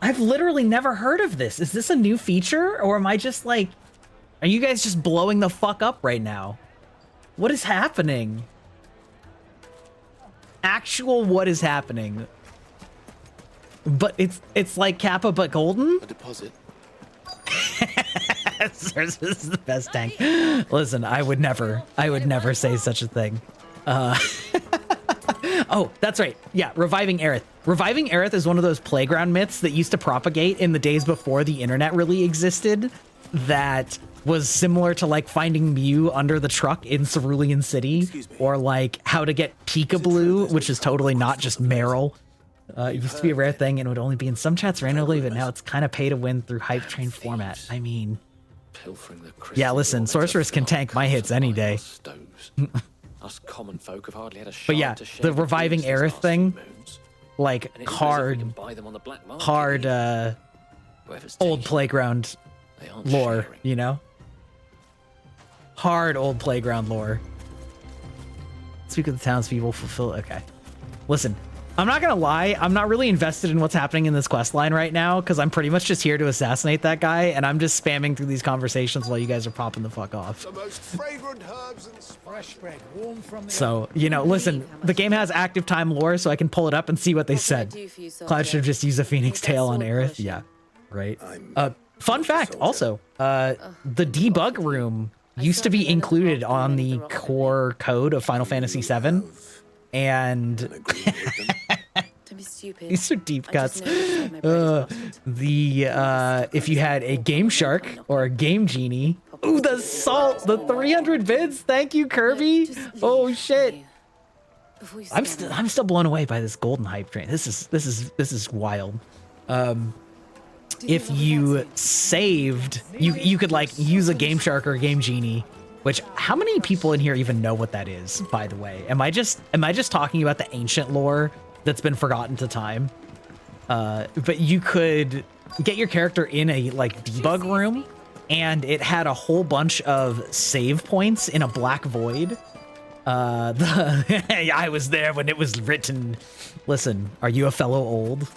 I've literally never heard of this. Is this a new feature, or am I just like, are you guys just blowing the fuck up right now? What is happening? What is happening? But it's like Kappa but golden? A deposit. This is the best tank. Listen, I would never say such a thing. Oh, that's right. Yeah, reviving Aerith. Reviving Aerith is one of those playground myths that used to propagate in the days before the internet really existed, that was similar to like finding Mew under the truck in Cerulean City, or like how to get Peekaboo, which is totally not just Meryl. It used to be a rare thing and would only be in some chats randomly, but now it's kind of pay to win through hype train format. I mean, yeah, listen, Sorceress can tank my hits any day. Us common folk have hardly had a But yeah, the reviving Aerith thing, like hard old playground lore, you know? Hard old playground lore. Speak of the townspeople, fulfill. Okay. Listen, I'm not gonna lie, I'm not really invested in what's happening in this quest line right now, because I'm pretty much just here to assassinate that guy, and I'm just spamming through these conversations while you guys are popping the fuck off. The most fragrant herbs and fresh bread, warm from the So, you know, listen, the game has active time lore, so I can pull it up and see what they said. Cloud should have just used a Phoenix Tail on Aerith. Yeah, right. Fun fact, also, the debug room used to be included on the core code of Final Fantasy VII. And these are deep cuts. If you had a Game Shark or a Game Genie, ooh, the salt, the 300 bids. Thank you, Kirby. Oh shit. I'm still blown away by this golden hype train. This is wild. If you saved, you could like use a Game Shark or a Game Genie. Which, how many people in here even know what that is, by the way? Am I just talking about the ancient lore that's been forgotten to time? But you could get your character in a like debug room, and it had a whole bunch of save points in a black void. I was there when it was written. Listen, are you a fellow old?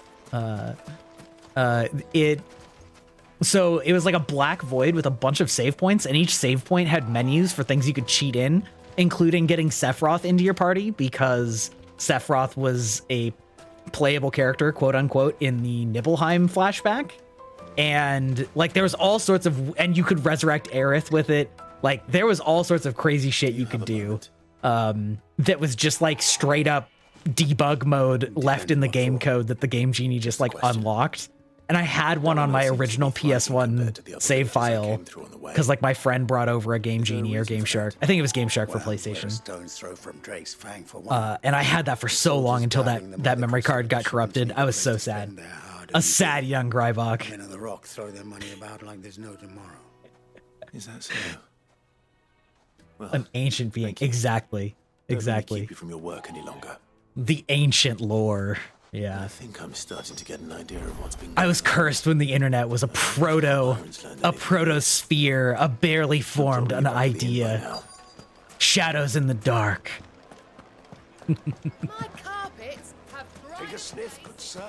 So it was like a black void with a bunch of save points, and each save point had menus for things you could cheat in, including getting Sephiroth into your party, because Sephiroth was a playable character, quote unquote, in the Nibelheim flashback. And like there was all sorts of, and you could resurrect Aerith with it. Like there was all sorts of crazy shit you could do that was just like straight up debug mode left in the game code that the Game Genie just like unlocked. And I had one on my original PS1 save file because like my friend brought over a Game Genie or Game Shark. I think it was Game Shark for PlayStation. And I had that for so long until that memory card got corrupted. I was so sad. A sad young Grybach. Men of the Rock throw their money about like there's no tomorrow. Is that so? Well, an ancient being. Exactly. Exactly. Keep you from your work any longer. The ancient lore. Yeah. I think I'm starting to get an idea of what's been. I was cursed when the internet was a protosphere, a barely formed an idea. Shadows in the dark. My carpets have Take a sniff, good sir.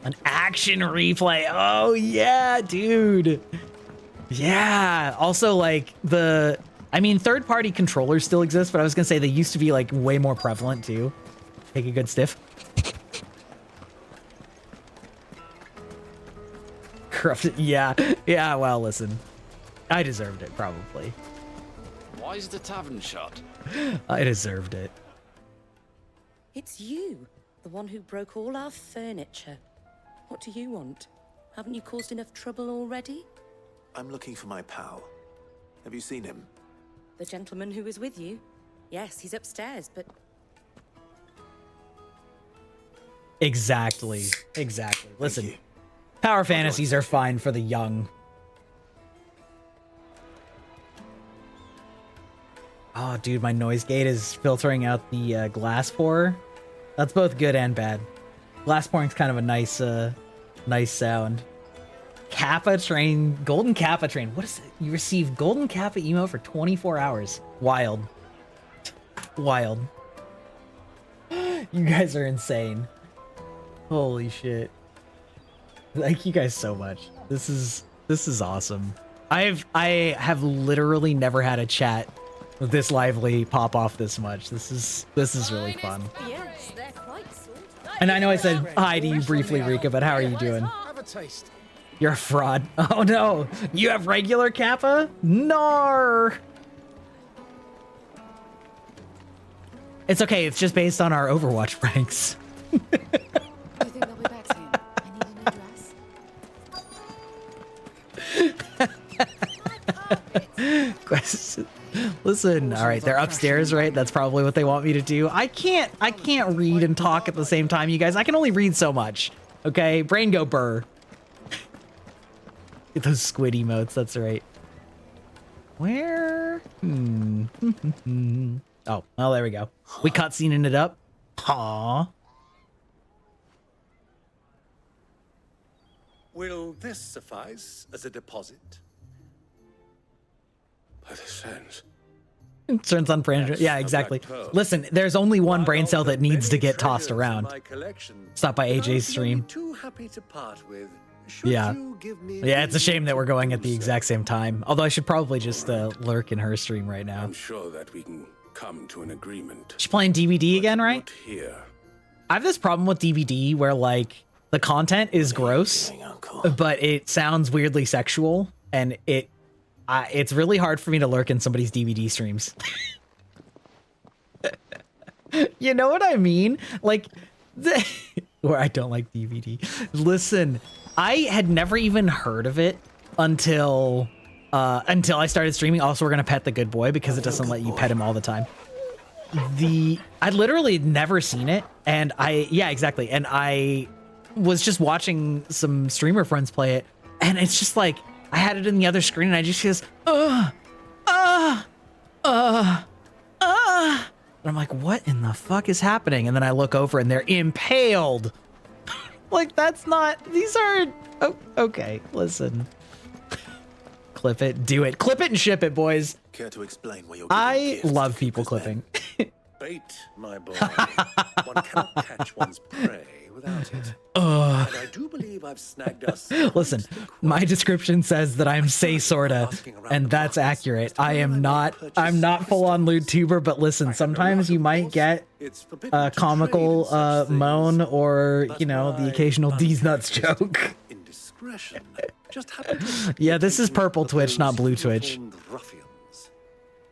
An action replay. Oh yeah, dude. Yeah. Also, like third-party controllers still exist, but I was gonna say they used to be like way more prevalent too. Take a good stiff. Corrupted. Yeah. Well, listen, I deserved it probably. Why is the tavern shut? I deserved it. It's you, the one who broke all our furniture. What do you want? Haven't you caused enough trouble already? I'm looking for my pal. Have you seen him? The gentleman who was with you? Yes, he's upstairs, but... Exactly. Listen, power fantasies are fine for the young. Oh, dude, my noise gate is filtering out the glass pour. That's both good and bad. Glass pouring's kind of a nice, nice sound. Kappa train, golden Kappa train. What is it? You receive golden Kappa emote for 24 hours. Wild. Wild. You guys are insane. Holy shit. Thank you guys so much. This is awesome. I have literally never had a chat this lively pop off this much. This is really fun. Yes, they're quite sort. And I know I said hi to you briefly, Rika, but how are you doing? Have a taste. You're a fraud. Oh no, you have regular Kappa? Nar. It's okay, it's just based on our Overwatch ranks. Do you think they'll be back soon? I need a new dress. Listen, all right, they're upstairs, right? That's probably what they want me to do. I can't read and talk at the same time, you guys. I can only read so much. Okay, brain go burr. Get those squid emotes, that's right. Where? Oh, well, there we go. We cutscening it up. Aww. Will this suffice as a deposit? By the sense. Turns on brain. Yeah, exactly. Listen, there's only one brain cell that needs to get tossed around. Stop by AJ's stream. Too happy to part with. Yeah. Yeah, it's a shame that we're going at the exact same time. Although I should probably just lurk in her stream right now. I'm sure that we can come to an agreement. She's playing DVD again, right? Here. I have this problem with DVD where like the content is gross, but it sounds weirdly sexual, and it's really hard for me to lurk in somebody's DVD streams. You know what I mean? Like, where I don't like DVD. Listen, I had never even heard of it until I started streaming. Also, we're gonna pet the good boy because it doesn't let you pet him all the time. I'd literally never seen it, and yeah, exactly. And I was just watching some streamer friends play it, and it's just like I had it in the other screen, and I just goes, and I'm like, what in the fuck is happening? And then I look over, and they're impaled. Like, that's not. These are. Oh, okay, listen. Clip it, do it, clip it, and ship it, boys. Care to explain where you're I love people clipping. Bait, my boy. One cannot catch one's prey without it. And I do believe I've snagged us. Listen, my description says that I'm say sorta, and that's accurate. I'm not full on lewd tuber, but listen, sometimes you might get a comical moan or, you know, the occasional D's nuts joke. Yeah, this is purple Twitch, not blue Twitch.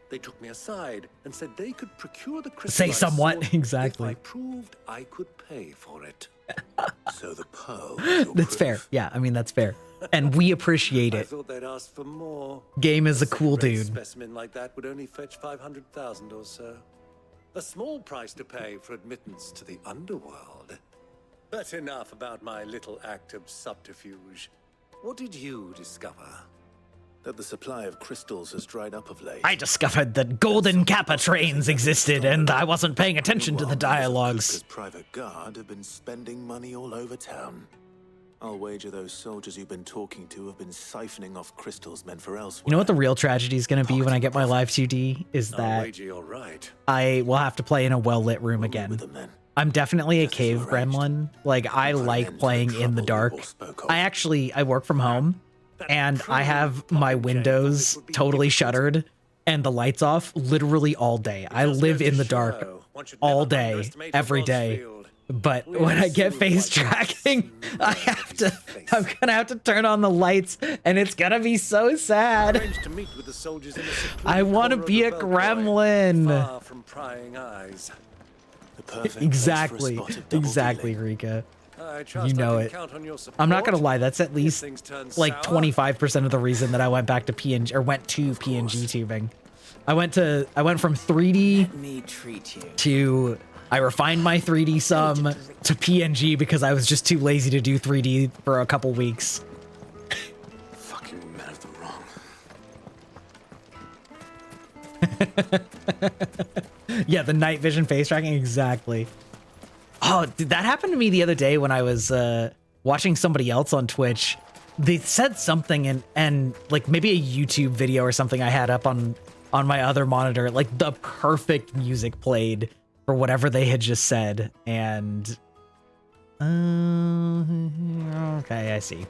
They took me aside and said they could procure the crystal. Say somewhat, exactly. If I proved I could pay for it. So the pearl. That's fair. Yeah, I mean, that's fair. And we appreciate it. I thought they'd ask for more. Game is a cool dude. A specimen like that would only fetch 500,000 or so. A small price to pay for admittance to the underworld. But enough about my little act of subterfuge. What did you discover? That the supply of crystals has dried up of late. I discovered that golden Kappa trains existed, and I wasn't paying attention to the dialogues. Private guard have been spending money all over town. I'll wager those soldiers you've been talking to have been siphoning off crystals meant for elsewhere. You know what the real tragedy is going to be when I get my live 2D? Is that I will have to play in a well-lit room again. I'm definitely a cave gremlin. Like, I like playing in the dark. I work from home, and I have my windows totally shuttered and the lights off literally all day. I live in the dark all day, every day. But when I get face tracking, I'm gonna have to turn on the lights, and it's gonna be so sad. I want to be a gremlin. Exactly, Rika. You know it. I'm not gonna lie, that's at least like 25% of the reason that I went back to PNG, or went to PNG tubing. I went from 3D to I refined my 3D some to PNG because I was just too lazy to do 3D for a couple weeks. Fucking men of the wrong. Yeah, the night vision face tracking, exactly. Oh, did that happen to me the other day when I was watching somebody else on Twitch? They said something and like maybe a YouTube video or something I had up on my other monitor, like the perfect music played for whatever they had just said. And okay, I see.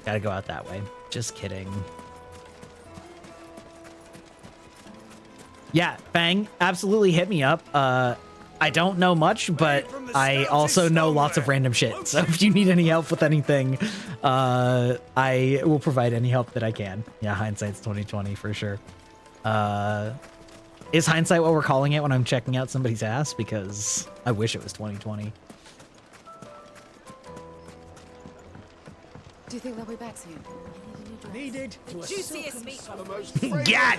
Gotta go out that way. Just kidding. Yeah, Fang, absolutely hit me up. I don't know much, but I also know lots of random shit. So if you need any help with anything, I will provide any help that I can. Yeah, hindsight's 2020 for sure. Is hindsight what we're calling it when I'm checking out somebody's ass? Because I wish it was 2020. Do you think they'll be back soon? Needed to The juiciest meat. Yeah.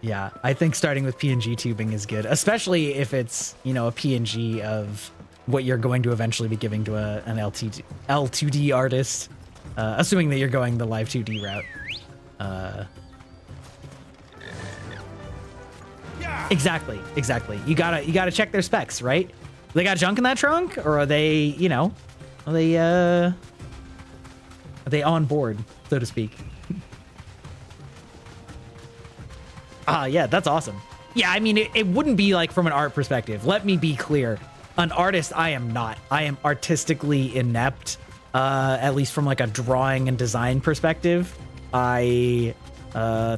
Yeah, I think starting with PNG tubing is good, especially if it's, you know, a PNG of what you're going to eventually be giving to an L2D artist, assuming that you're going the live 2D route. Exactly. You gotta check their specs, right? They got junk in that trunk, or are they, you know, are they on board, so to speak? Yeah, that's awesome. Yeah, I mean, it wouldn't be like from an art perspective. Let me be clear. An artist, I am not. I am artistically inept, at least from like a drawing and design perspective. The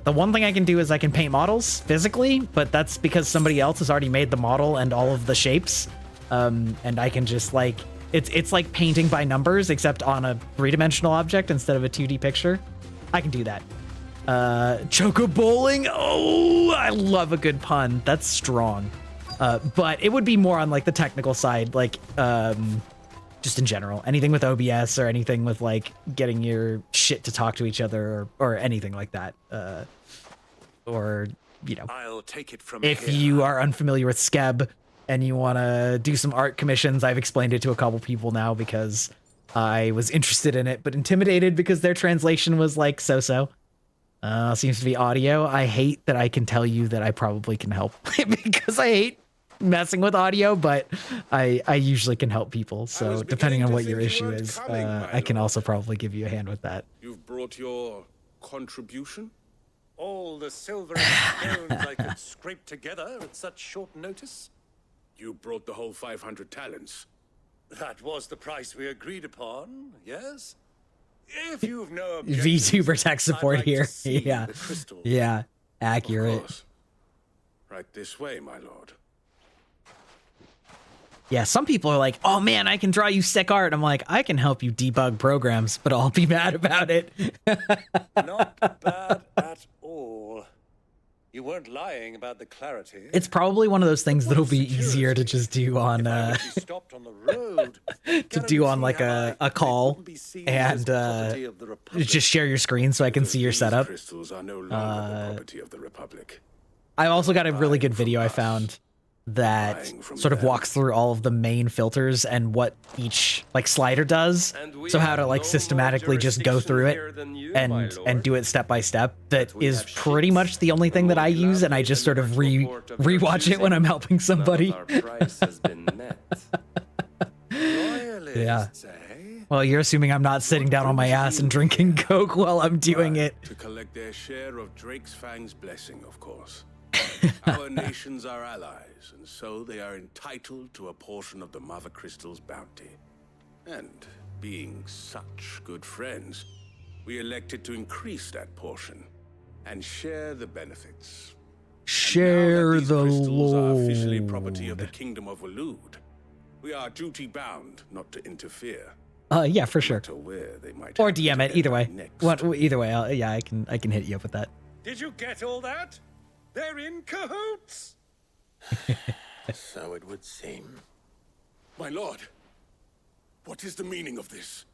one thing I can do is I can paint models physically, but that's because somebody else has already made the model and all of the shapes. And I can just like, it's like painting by numbers, except on a 3-dimensional object instead of a 2D picture. I can do that. Choco bowling. Oh, I love a good pun. That's strong. But it would be more on like the technical side, like, just in general, anything with OBS or anything with like getting your shit to talk to each other or anything like that. Or, you know, I'll take it from if here. you are unfamiliar with Skeb and you want to do some art commissions, I've explained it to a couple people now because I was interested in it, but intimidated because their translation was like so-so. Seems to be audio. I hate that I can tell you that I probably can help because I hate messing with audio, but I usually can help people. So depending on what your issue is, I can also probably give you a hand with that. You've brought your contribution? All the silver and stones I could scrape together at such short notice. You brought the whole 500 talents. That was the price we agreed upon, yes? If you've no VTuber tech support here. Yeah. Yeah. Accurate. Of course. Right this way, my lord. Yeah, some people are like, oh man, I can draw you sick art. I'm like, I can help you debug programs, but I'll be mad about it. Not bad at all. You weren't lying about the clarity. It's probably one of those things that'll be easier to just do on Stopped on the road, to do on like a call and just share your screen so I can see your setup. Crystals are no longer the property of the Republic. I also got a really good video I found that sort of walks through all of the main filters and what each like slider does. So how to like systematically just go through it and do it step by step. That is pretty much the only thing that I use, and I just sort of rewatch it when I'm helping somebody. Yeah. Well, you're assuming I'm not sitting down on my ass and drinking Coke while I'm doing it. To collect their share of Drake's Fang's blessing, of course. Our nations are allies, and so they are entitled to a portion of the Mother Crystal's bounty. And being such good friends, we elected to increase that portion and share the benefits. Share the crystals are officially load. property of the Kingdom of Waloed. We are duty-bound not to interfere. Yeah, for sure. Where they might Or DM it, either way. Either way, yeah, I can hit you up with that. Did you get all that? They're in cahoots! So it would seem. My lord, what is the meaning of this?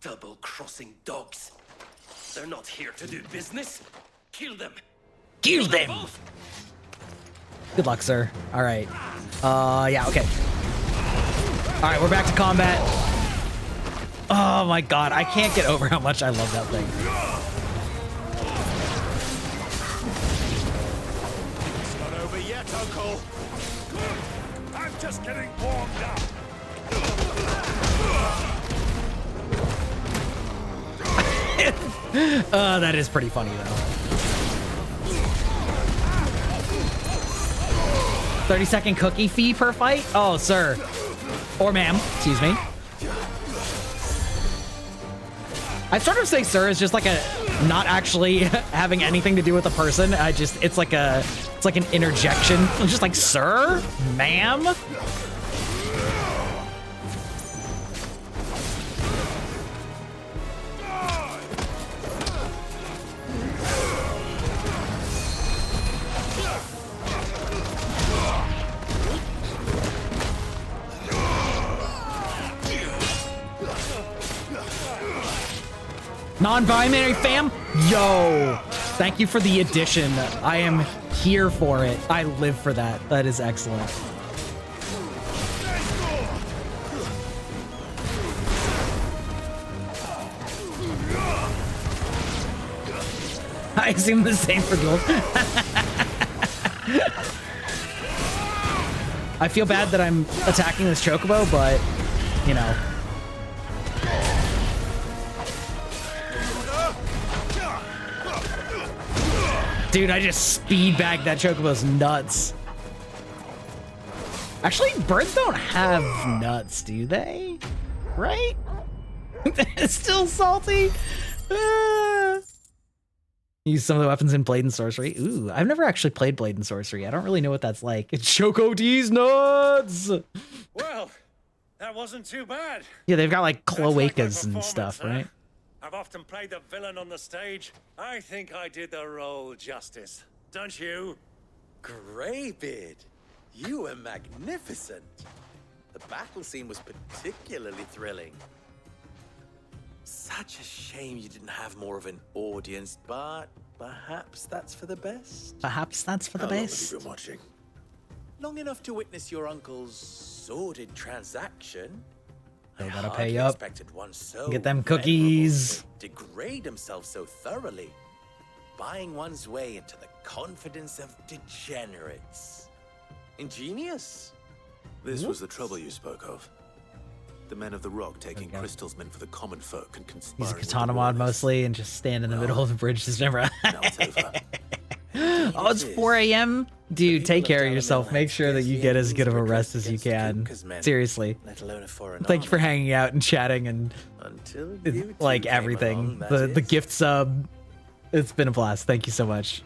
Double-crossing dogs. They're not here to do business. Kill them. Kill them! Good luck, sir. All right. Yeah, okay. All right, we're back to combat. Oh my god, I can't get over how much I love that thing. Just getting warmed up. That is pretty funny though. 30-second cookie fee per fight? Oh, sir. Or ma'am, excuse me. I sort of say sir is just like a not actually having anything to do with the person. It's like an interjection. It's just like, sir, ma'am. Non-binary fam? Yo! Thank you for the addition. I am here for it. I live for that. That is excellent. I assume the same for duels. I feel bad that I'm attacking this chocobo, but, you know. Dude, I just speed bagged that chocobo's nuts. Actually, birds don't have nuts, do they? Right? It's still salty. Use some of the weapons in Blade and Sorcery. Ooh, I've never actually played Blade and Sorcery. I don't really know what that's like. It's Choco D's nuts! Well, that wasn't too bad. Yeah, they've got like cloacas and stuff, right? I've often played the villain on the stage. I think I did the role justice. Don't you? Greybeard, you were magnificent. The battle scene was particularly thrilling. Such a shame you didn't have more of an audience, but perhaps that's for the best. Perhaps that's for the best. How long have you been watching? Long enough to witness your uncle's sordid transaction. They gotta pay up. Expected one so Get them cookies. Degrade himself so thoroughly, buying one's way into the confidence of degenerates. Ingenious. This was the trouble you spoke of. The men of the rock taking crystals meant for the common folk and conspiring. Use a katana mod mostly and just stand in the middle of the bridge. Just never. Oh, it's 4 a.m. Dude, take care of yourself. Make sure that you get as good of a rest as you can. Seriously. Thank you for hanging out and chatting and like everything. The gift sub. It's been a blast. Thank you so much.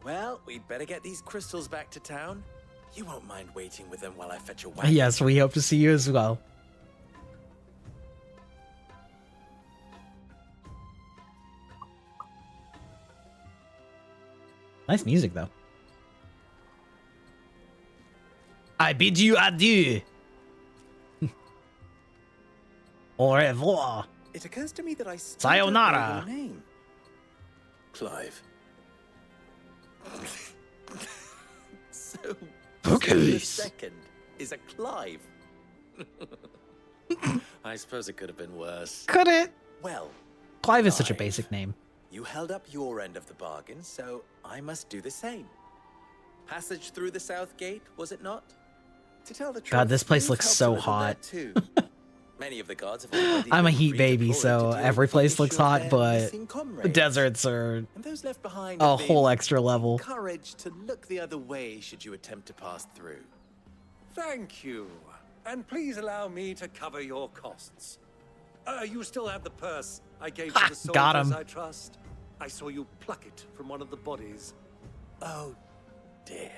Well, we'd better get these crystals back to town. You won't mind waiting with them while I fetch a wagon. Yes, we hope to see you as well. Nice music, though. I bid you adieu. Au revoir. It occurs to me that I still Sayonara. don't know your name. Clive. So, Cookies. the second is a Clive. I suppose it could have been worse. Could it? Well, Clive is such a basic name. you held up your end of the bargain, so I must do the same. Passage through the south gate, was it not? To tell the truth, God, this place you've looks helped so a little hot. there, too. Many of the guards have already I'm a been heat baby, redeployed so to deal every with place the looks issue of hot, their but missing the comrades. deserts are And those left behind a have been whole extra level. encouraged to look the other way should you attempt to pass through. Thank you. And please allow me to cover your costs. You still have the purse I gave to the got soldiers, him. I trust. I saw you pluck it from one of the bodies. Oh, dear.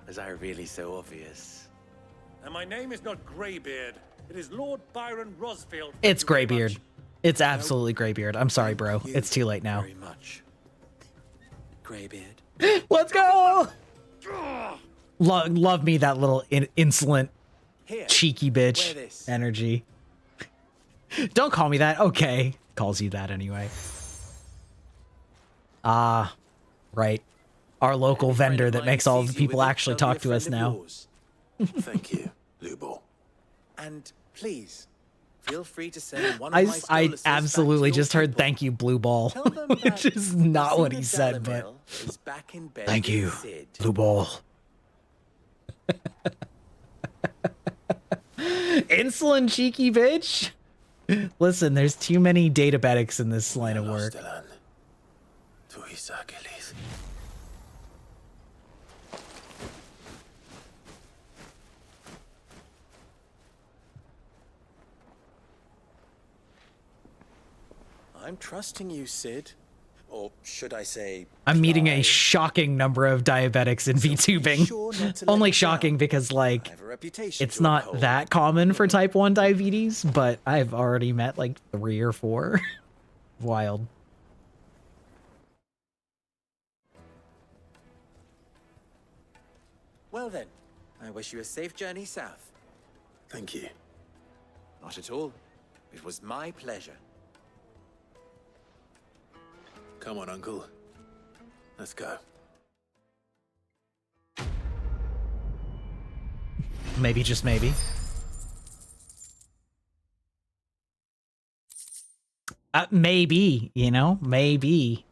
Was I really so obvious? And my name is not Greybeard. It is Lord Byron Rosfield. It's Greybeard. It's absolutely Greybeard. I'm sorry, bro. It's too late now. Very much. Greybeard. Let's go! Love me that little insolent, cheeky bitch energy. Don't call me that. Okay. Calls you that anyway. Ah, right. Our local vendor that makes all the people actually talk to us now. Thank you, Lubo. And please, Feel free to send one of my I Stoluses absolutely back to your just heard people. thank you, Blue Ball, Tell them which that is not what he Rosina said, but Dalamil is back in bed thank with you, Sid. Blue Ball. Insulin cheeky bitch. Listen, there's too many databetics in this line of work. I'm trusting you, Sid. Or should I say, I'm meeting a shocking number of diabetics in VTubing. Only shocking because, like, it's not that common for type 1 diabetes, but I've already met like 3 or 4. Wild. Well then, I wish you a safe journey south. Thank you. Not at all. It was my pleasure. Come on, Uncle. Let's go. Maybe, just maybe. Maybe, you know, maybe.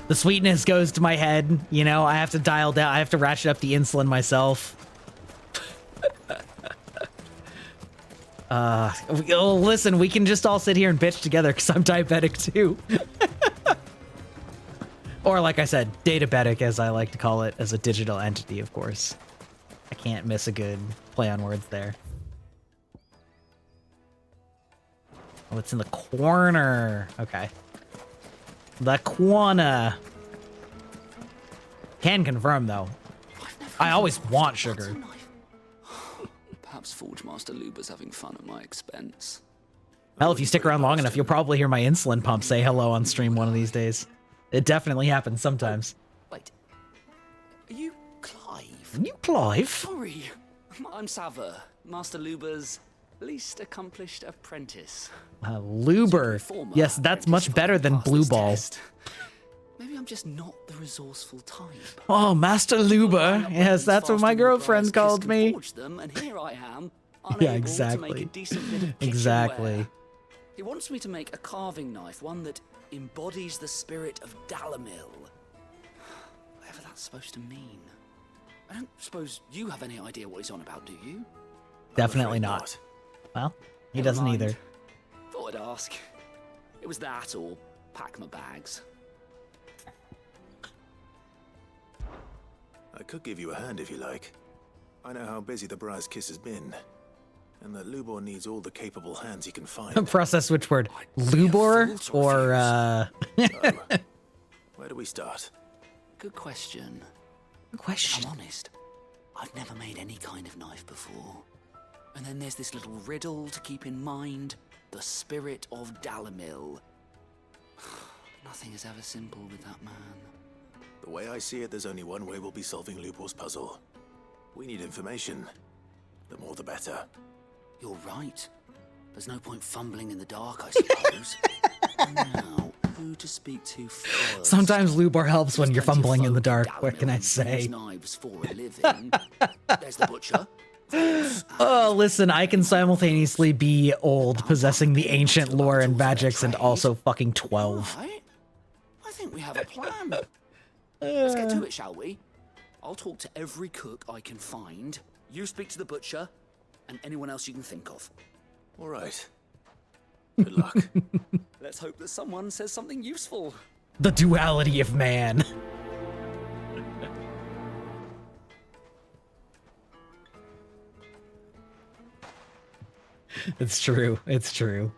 The sweetness goes to my head, you know, I have to dial down, I have to ratchet up the insulin myself. Oh, listen, we can just all sit here and bitch together because I'm diabetic too. Or like I said, databetic, as I like to call it, as a digital entity, of course. I can't miss a good play on words there. Oh, it's in the corner. Okay. The corner. Can confirm, though. I always want sugar. Perhaps Forge Master Luber's having fun at my expense. Hell, if you stick around long enough, you'll probably hear my insulin pump say hello on stream one of these days. It definitely happens sometimes. Wait. Are you Clive? Are you Clive? Sorry. I'm Sava, Master Luber's least accomplished apprentice. Luber. Yes, that's much better than Blue Ball. Maybe I'm just not the resourceful type. Oh, Master Luber. Yes, that's what my girlfriend called me. Them, and here I am, Yeah, unable exactly. to make a decent bit of Exactly. kitchenware. He wants me to make a carving knife, one that embodies the spirit of Dalamil. Whatever that's supposed to mean. I don't suppose you have any idea what he's on about, do you? Definitely not. Well, he doesn't either. Thought I'd ask. It was that or pack my bags. I could give you a hand if you like. I know how busy the Briar's Kiss has been, and that Lubor needs all the capable hands he can find. Process which word? Lubor or So, where do we start? Good question. Good question. If I'm honest, I've never made any kind of knife before. And then there's this little riddle to keep in mind. The spirit of Dalamil. Nothing is ever simple with that man. The way I see it, there's only one way we'll be solving Lubor's puzzle. We need information. The more the better. You're right. There's no point fumbling in the dark, I suppose. Now, who to speak to first? Sometimes Lubor helps when you're fumbling in the dark. What can I say? Knives for a living. There's the butcher. Oh, listen, I can simultaneously be old, possessing the ancient lore and magics, and also fucking 12. Right. I think we have a plan. Let's get to it, shall we? I'll talk to every cook I can find. You speak to the butcher, and anyone else you can think of. All right. Good luck. Let's hope that someone says something useful. The duality of man. It's true. It's true.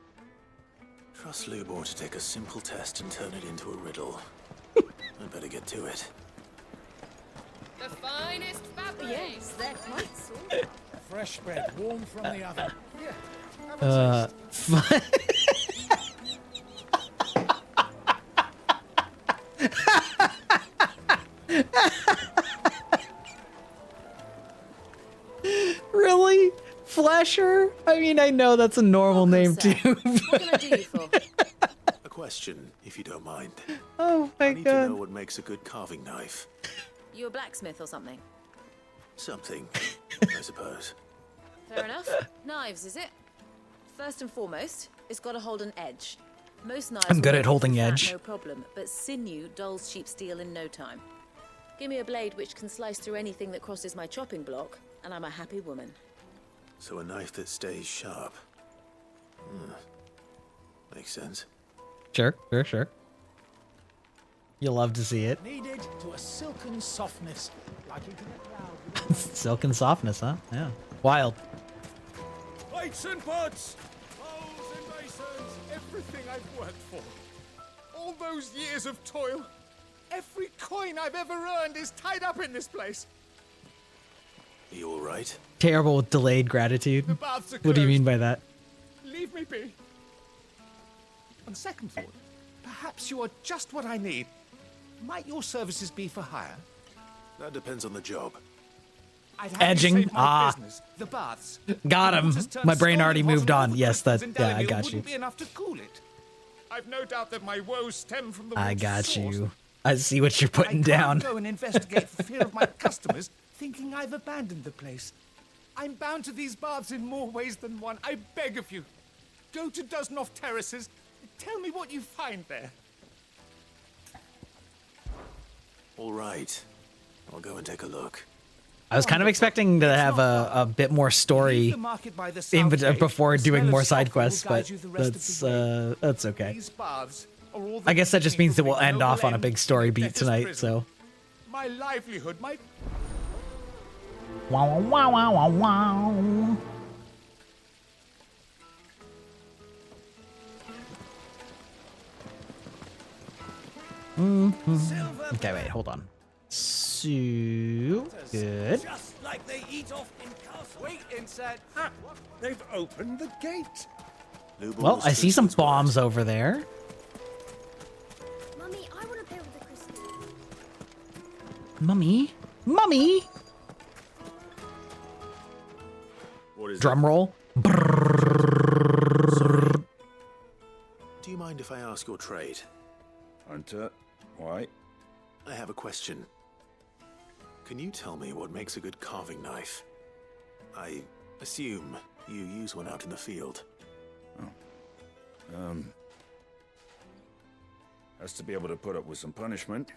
Trust Lubor to take a simple test and turn it into a riddle. I'd better get to it. The finest fabric. Yes, they're quite sweet. Fresh bread, warm from the oven. Here, have a Really? Flesher? I mean, I know that's a normal name too. What can I do you for? A question, if you don't mind. Oh my I need to know god. what makes a good carving knife. You a blacksmith or something? Something, I suppose. Fair enough. Knives, is it? First and foremost, it's got to hold an edge. Most knives I'm good will at go holding through fat, edge. no problem, but sinew dulls cheap steel in no time. Give me a blade which can slice through anything that crosses my chopping block, and I'm a happy woman. So a knife that stays sharp. Makes sense. Sure. You'll love to see it. Needed to a silken softness, like you can get loud. Silken softness, huh? Yeah. Wild. Plates and pots, bowls and basins, everything I've worked for. All those years of toil, every coin I've ever earned is tied up in this place. Are you all right? Terrible with delayed gratitude. The baths are What do you closed. mean by that? Leave me be. On second thought, perhaps you are just what I need. Might your services be for hire? That depends on the job. I'd have Edging. You save my Ah. business, the baths. Got The him. water's turned My brain scalding already hot moved and all on. the Yes, crystals that. in Yeah, I Dalimil got you. wouldn't be enough to cool it. I've no doubt that my woes stem from the I water's got source. you. I see what you're putting I down. can't go and investigate for fear of my customers thinking I've abandoned the place. I'm bound to these baths in more ways than one. I beg of you, go to Dusnoff Terraces. Tell me what you find there. All right. I'll go and take a look. I was kind of expecting to have a bit more story The market by the south gate, before the doing smell more of side sulphur will quests, guide but you the rest of the that's okay. These baths are all the I guess that just means that we'll beginning end of a off on a noble big story end in a beat debtor's tonight. prison. So. My livelihood, my Wow! Wow! Wow! Wow! Wow! Okay, wait, hold on. So good. Just like they eat off in castle. Wait inside. Ah, they've opened the gate. Well, I see some bombs over there. Mummy, I want to play with the crystal. Mummy, mummy. What is Drum roll. Do you mind if I ask your trade? Hunter, why? I have a question. Can you tell me what makes a good carving knife? I assume you use one out in the field. Has to be able to put up with some punishment.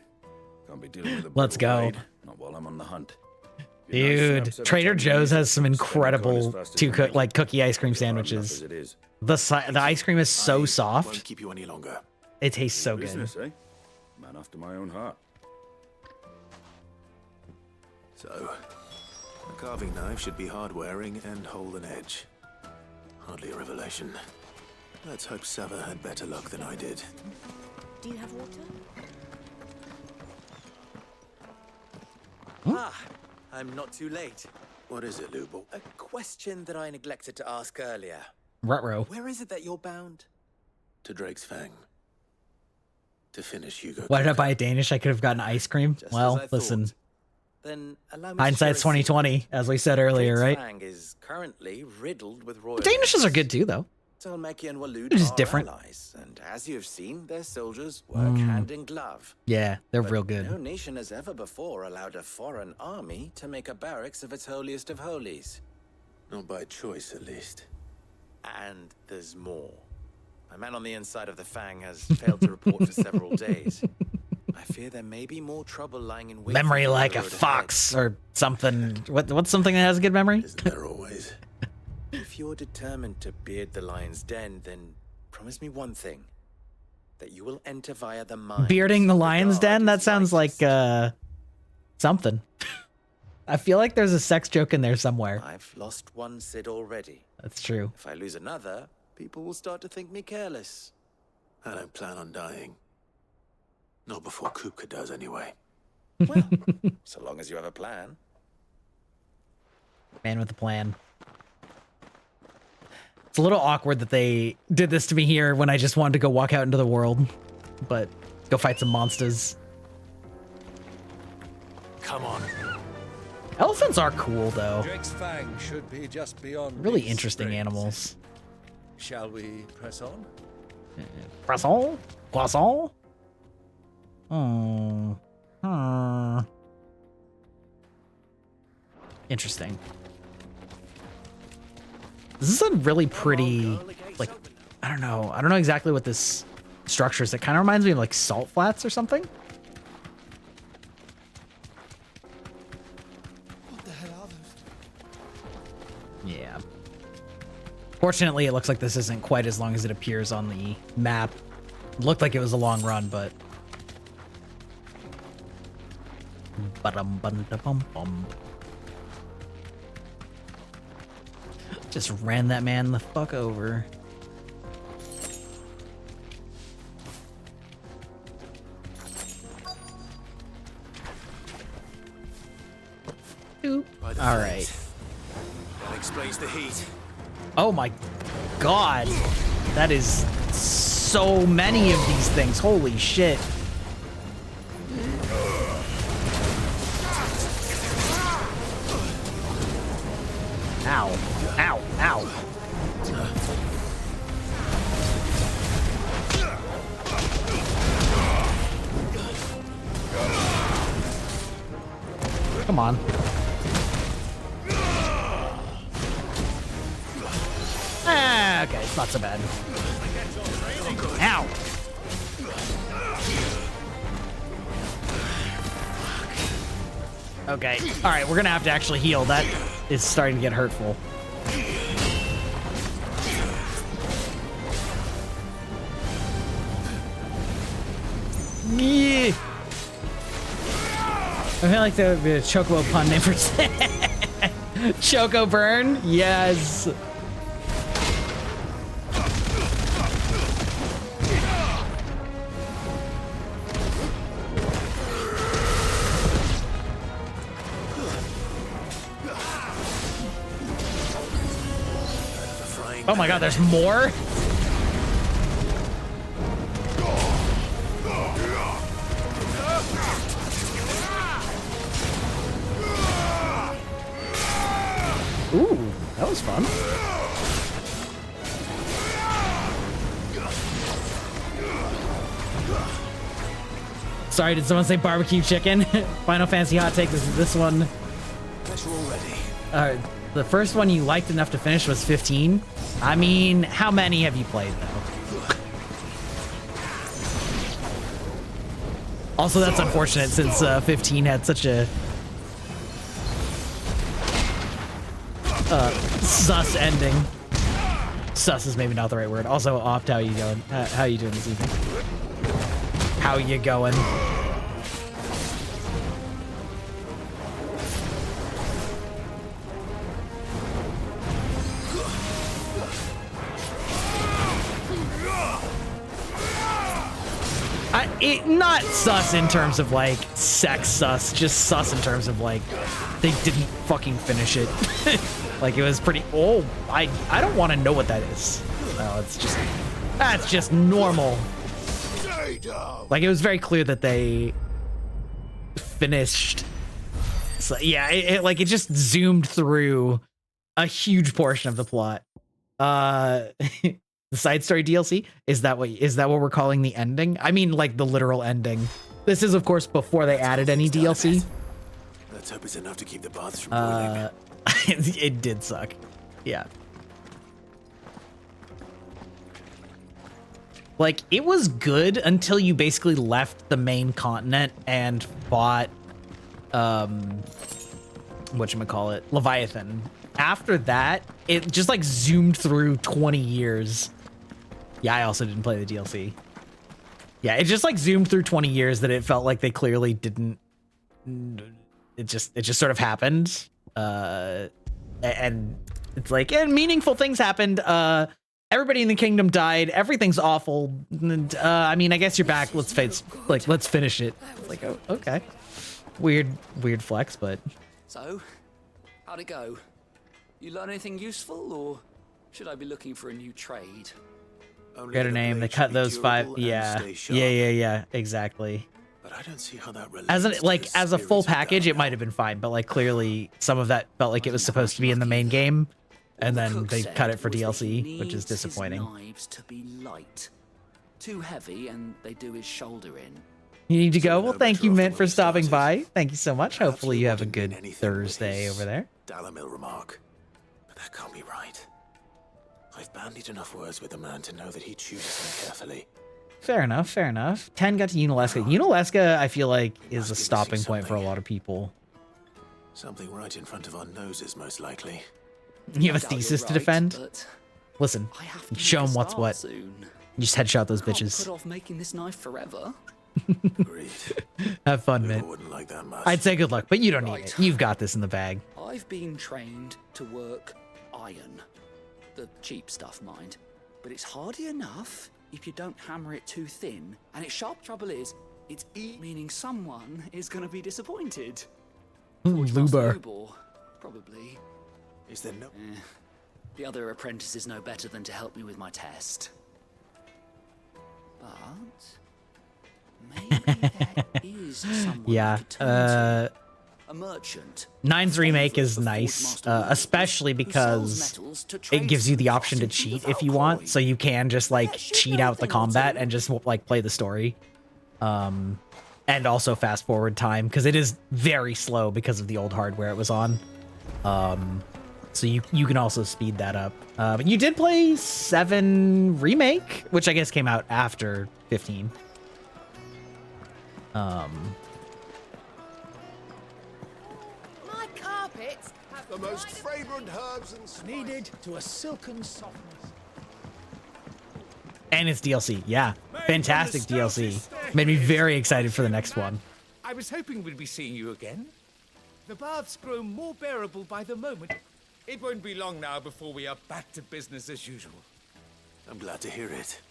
Can't be dealing with a Let's brutal go. raid, not while I'm on the hunt. Be nice snaps Dude, every Trader time you Joe's use has it. some Spend the coin as incredible fast as you make it. like cookie ice cream Hard enough sandwiches. as it is. The ice cream is so Won't soft. keep you any longer. It tastes so good. Business, eh? Man after my own heart. So, a carving knife should be hard-wearing and hold an edge. Hardly a revelation. Let's hope Sava had better luck than I did. Do you have water? Ah, I'm not too late. What is it, Lubo? A question that I neglected to ask earlier. Ruh-roh. Where is it that you're bound? To Drake's Fang. To finish Hugo. Why did I Kuka. buy a Danish? I could have gotten ice cream. Just Well, as I listen. thought. Then allow me to Hindsight's share a secret. 2020, as we said earlier, Drake's right? Fang is currently riddled with The royal. Danishes are good too, though. Tolmeki and Walud They're just are different. allies, and as you have seen, their soldiers work hand in glove. Yeah, they're But real good. No nation has ever before allowed a foreign army to make a barracks of its holiest of holies. Not by choice, at least. And there's more. My man on the inside of the Fang has failed to report for several days. I fear there may be more trouble lying in wait. Memory for you on like the a road ahead. fox or something. What's something that has a good memory? Isn't there always? If you're determined to beard the lion's den, then promise me one thing. That you will enter via the mines. Bearding the lion's guard den? That is sounds like lightest. something. I feel like there's a sex joke in there somewhere. I've lost one Cid already. That's true. If I lose another, people will start to think me careless. I don't plan on dying. Not before Kupka does, anyway. Well, so long as you have a plan. Man with a plan. It's a little awkward that they did this to me here when I just wanted to go walk out into the world. But go fight some monsters. Come on. Elephants are cool, though. Drake's Fang should be just beyond. Really these interesting springs. animals. Shall we press on? Croissant? Croissant? Oh. Hmm. Interesting. This is a really pretty, like, I don't know exactly what this structure is. It kind of reminds me of like salt flats or something. What the hell are those? Yeah. Fortunately, it looks like this isn't quite as long as it appears on the map. It looked like it was a long run, but... Ba-dum-bum-da-bum-bum. Just ran that man the fuck over. All right. That explains the heat. Oh my god. That is so many of these things. Holy shit. Ow. Ow. Ow. Come on. Ah, okay, it's not so bad. Ow. Okay, all right, we're gonna have to actually heal. That is starting to get hurtful. Yeah. I feel like there would be a Chocobo pun name for Choco Burn. Yes. Oh my god, there's more? Ooh, that was fun. Sorry, did someone say barbecue chicken? Final Fantasy hot take is this one. The first one you liked enough to finish was 15. I mean, how many have you played though? Also, that's unfortunate since 15 had such a sus ending. Sus is maybe not the right word. Also, Opt, how you going? How you doing this evening? How you going? Not sus in terms of like sex sus, just sus in terms of like they didn't fucking finish it. Like it was pretty. Oh, I don't want to know what that is. No, it's just that's just normal. Like it was very clear that they finished. So yeah, it just zoomed through a huge portion of the plot. The side story DLC, is that what we're calling the ending? I mean, like the literal ending. This is, of course, before they added any DLC. Let's hope it's enough to keep the baths from boiling. It did suck. Yeah. Like, it was good until you basically left the main continent and fought, whatchamacallit, Leviathan. After that, it just like zoomed through 20 years. Yeah, I also didn't play the DLC. Yeah, it just like zoomed through 20 years that it felt like they clearly didn't. It just sort of happened. And it's like, and meaningful things happened. Everybody in the kingdom died. Everything's awful. And, I mean, I guess you're back. Let's finish it. It's like, oh, okay. Weird flex, but. So, how'd it go? You learn anything useful, or should I be looking for a new trade? Get a name. They cut those 5. Yeah. Yeah. Exactly. But I don't see how that relates as a full package, it might have been fine, but like clearly some of that felt like it was supposed to be in the main game, and then they cut it for DLC, which is disappointing. Knives to be light, too heavy, and they do his shoulder in. You need to go. Well, thank you, Mint, for stopping by. Thank you so much. Hopefully, you have a good Thursday over there. Dalamil remark. But that can't be right. I've bandied enough words with the man to know that he chooses them carefully. Fair enough, fair enough. 10 got to Unalesca. Unalesca, I feel like, is a stopping point for a lot of people. Something right in front of our noses, most likely. You have a thesis to defend? Listen, show them what's what. Soon. You just headshot those bitches. Put off making this knife forever. Agreed. Have fun, man. Wouldn't like that much. I'd say good luck, but you don't need it. You've got this in the bag. I've been trained to work iron. The cheap stuff, mind. But it's hardy enough if you don't hammer it too thin. And its sharp trouble is, it's meaning someone is going to be disappointed. Luber. Probably. Is there no... The other apprentices know better than to help me with my test. But... maybe there is someone Yeah, a merchant. 9's remake is nice, especially because it gives you the option to cheat if you want, so you can just like cheat out the combat and just like play the story, and also fast forward time because it is very slow because of the old hardware it was on, so you can also speed that up. But you did play 7 remake, which I guess came out after 15. My carpets have the most fragrant herbs and needed to a silken softness. And it's DLC, yeah. Fantastic DLC. Made me very excited for the next one. I was hoping we'd be seeing you again. The baths grow more bearable by the moment. It won't be long now before we are back to business as usual. I'm glad to hear it.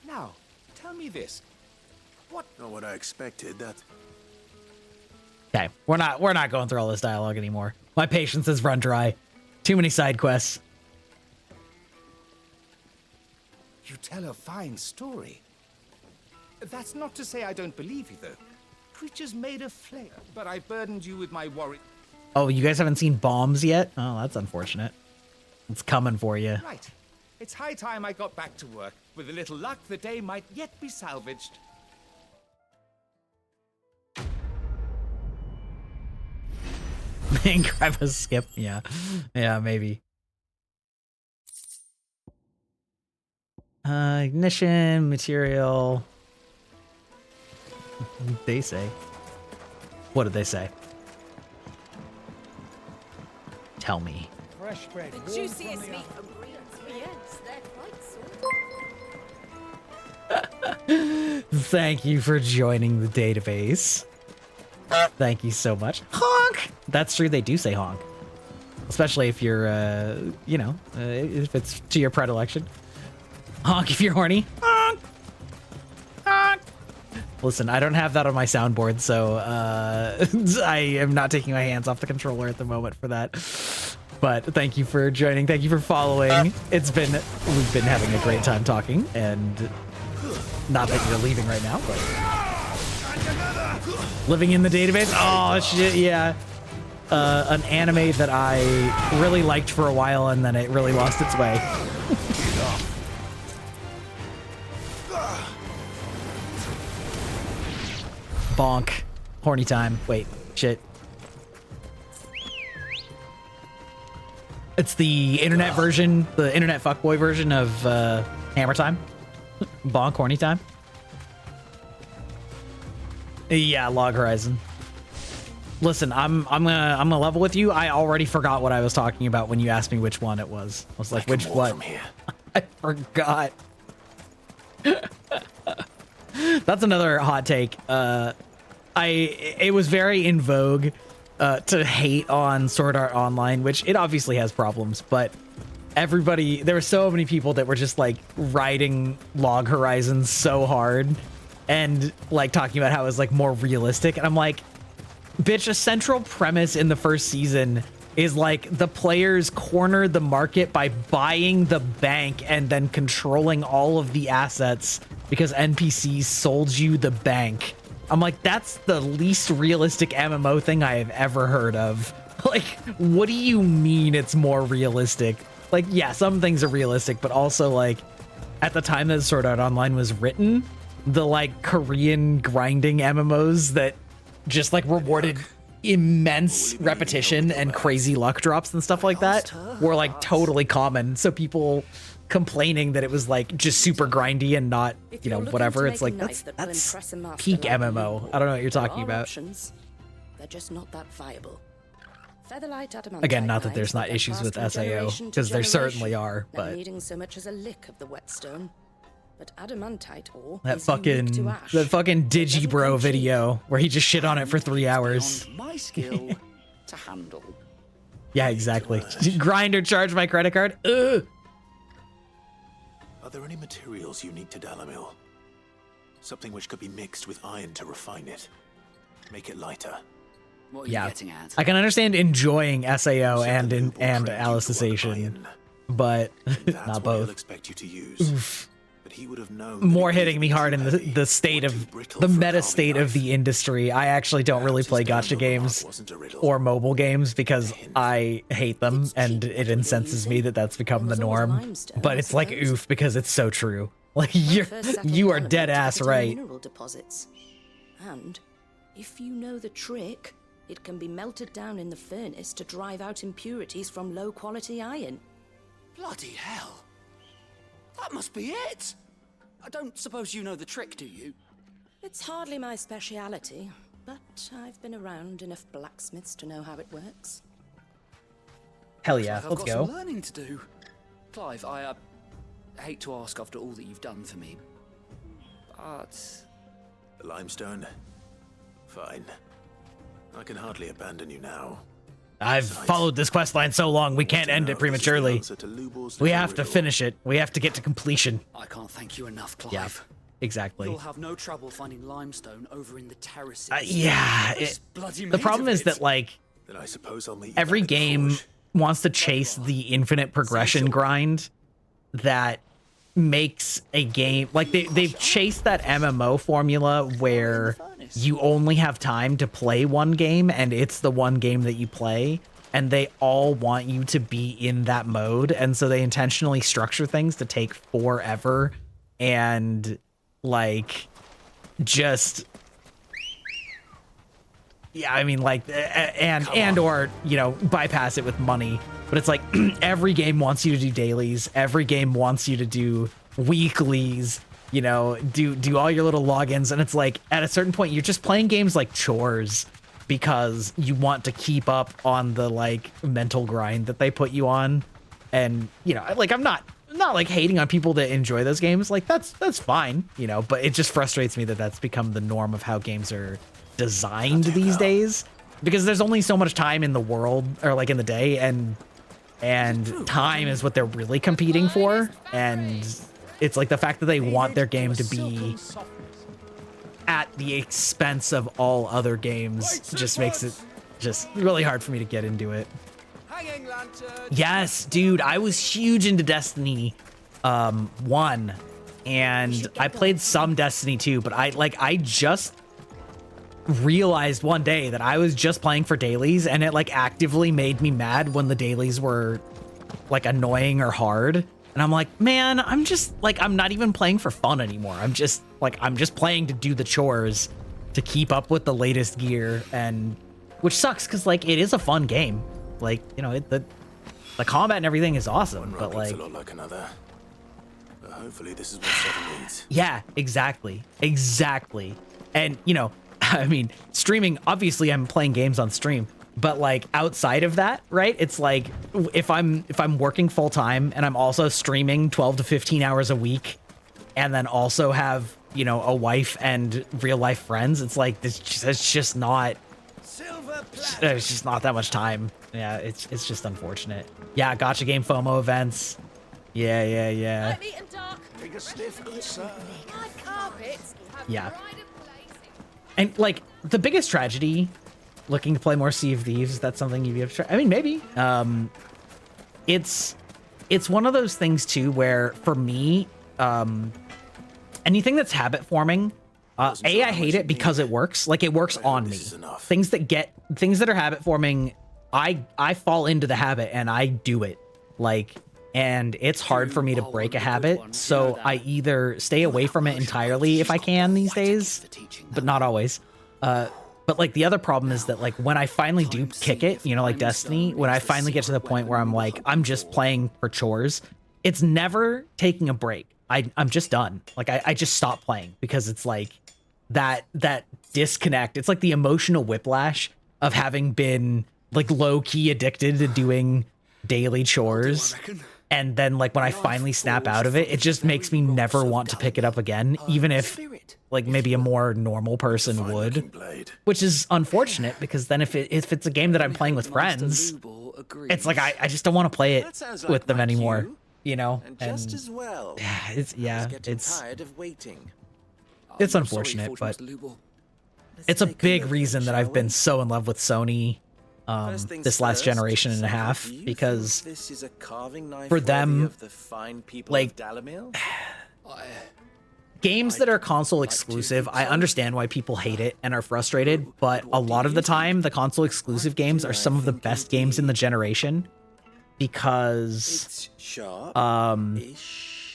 Now, tell me this. What? Not what I expected, that... Okay, we're not going through all this dialogue anymore. My patience has run dry. Too many side quests. You tell a fine story. That's not to say I don't believe you, though. Creatures made of flame, but I burdened you with my worry. Oh, you guys haven't seen Bombs yet? Oh, that's unfortunate. It's coming for you. Right. It's high time I got back to work. With a little luck, the day might yet be salvaged. Grab a skip. Yeah. Yeah, maybe. Ignition, material. What did they say? What did they say? Tell me. Fresh bread. The juiciest meat from Greece. Yes, they're quite sweet. Thank you for joining the database. Thank you so much. Honk! That's true, they do say honk. Especially if you're, you know, if it's to your predilection. Honk if you're horny. Honk! Honk! Listen, I don't have that on my soundboard, so I am not taking my hands off the controller at the moment for that. But thank you for joining. Thank you for following. We've been having a great time talking, and not that you're leaving right now, but living in the database. Oh shit, yeah. An anime that I really liked for a while, and then it really lost its way. Bonk. Horny time. Wait, shit. It's the internet version, the internet fuckboy version of Hammer Time. Bonk, horny time. Yeah, Log Horizon. Listen, I'm gonna level with you. I already forgot what I was talking about when you asked me which one it was. I was like, which what? I forgot. That's another hot take. It was very in vogue to hate on Sword Art Online, which it obviously has problems, but there were so many people that were just like riding Log Horizon so hard and like talking about how it was like more realistic. And I'm like, bitch, a central premise in the first season is like the players corner the market by buying the bank and then controlling all of the assets because NPCs sold you the bank. I'm like, that's the least realistic MMO thing I have ever heard of. Like, what do you mean it's more realistic? Like, yeah, some things are realistic, but also like at the time that Sword Art Online was written, the like Korean grinding MMOs that just like rewarded immense repetition and crazy luck drops and stuff like that were like totally common. So people complaining that it was like just super grindy and not, you know, whatever. It's like that's peak MMO. I don't know what you're talking about. They're just not that viable. Again, not that there's not issues with SAO, because there certainly are, but needing so much as a lick of the whetstone. But adamantite ore that fucking Digibro video where he just shit on it for 3 hours. My skill to handle. Yeah, exactly. Grinder charge my credit card. Ugh. Are there any materials unique to Dalamil? Something which could be mixed with iron to refine it, make it lighter. What are you getting at? I can understand enjoying SAO and alicization, but not both. Expect you to use. Oof. But he would have known More hitting me hard in the state of the meta state of the industry. I actually don't really play gacha games or mobile games because I hate them, and it incenses me that that's become the norm. But it's like oof, because it's so true. Like you are dead ass right. Mineral deposits. And if you know the trick, it can be melted down in the furnace to drive out impurities from low quality iron. Bloody hell. That must be it! I don't suppose you know the trick, do you? It's hardly my speciality, but I've been around enough blacksmiths to know how it works. Hell yeah, I've let's got go. some learning to do. Clive, I hate to ask after all that you've done for me, but... The limestone? Fine. I can hardly abandon you now. I've followed this quest line so long, we can't end it prematurely. We have to finish it. We have to get to completion. I can't thank you enough, Clive. Yeah, exactly. You'll have no trouble finding limestone over in the terraces. Yeah, the problem is that, like, then I suppose I'll meet every game wants to chase the infinite progression grind that makes a game... Like, they've chased that MMO formula where you only have time to play one game, and it's the one game that you play, and they all want you to be in that mode, and so they intentionally structure things to take forever and, like, just... Yeah, I mean, like, and or, you know, bypass it with money. But it's like, every game wants you to do dailies. Every game wants you to do weeklies, you know, do all your little logins. And it's like, at a certain point, you're just playing games like chores because you want to keep up on the, like, mental grind that they put you on. And, you know, like, I'm not like hating on people that enjoy those games. Like, that's fine, you know, but it just frustrates me that that's become the norm of how games are designed these days, because there's only so much time in the world, or like in the day, and time is what they're really competing for. And it's like the fact that they want their game to be at the expense of all other games just makes it just really hard for me to get into it. Yes, dude, I was huge into Destiny 1, and I played some Destiny 2, but I just realized one day that I was just playing for dailies, and it like actively made me mad when the dailies were like annoying or hard. And I'm like, man, I'm just like, I'm not even playing for fun anymore. I'm just playing to do the chores, to keep up with the latest gear, and which sucks because like it is a fun game. Like, you know, the combat and everything is awesome, but like, a lot like another. But hopefully this is what Seven needs. Yeah, exactly. And you know, I mean, streaming, obviously I'm playing games on stream, but like outside of that, right? It's like if I'm working full time and I'm also streaming 12 to 15 hours a week, and then also have, you know, a wife and real life friends, it's like it's just not there's just not that much time. Yeah, it's just unfortunate. Yeah, gacha game FOMO events. Yeah. Take a sniff, good sir. Yeah. And like the biggest tragedy, looking to play more Sea of Thieves, is that something you'd be able to try? I mean, maybe. It's one of those things too where for me, anything that's habit forming, I hate it because it works. Like it works on me. Things that are habit forming, I fall into the habit and I do it. Like, and it's hard for me to break a habit, so I either stay away from it entirely if I can these days, but not always, But like the other problem is that like when I finally do kick it, you know, like Destiny, when I finally get to the point where I'm like, I'm just playing for chores, it's never taking a break. I'm just done. Like I just stop playing because it's like that disconnect. It's like the emotional whiplash of having been like low key addicted to doing daily chores. And then like when I finally snap out of it, it just makes me never want to pick it up again, even if like maybe a more normal person would, which is unfortunate because then if it's a game that I'm playing with friends, it's like I just don't want to play it with them anymore, you know? And just as well. It's Tired of waiting. it's unfortunate, but it's a big reason that I've been so in love with Sony this last generation and a half, because this is a carving knife for them, of the fine people like of Dalamil? games that are console exclusive, I understand why people hate it and are frustrated, but a lot of the time the console exclusive games are some of the best games in the generation because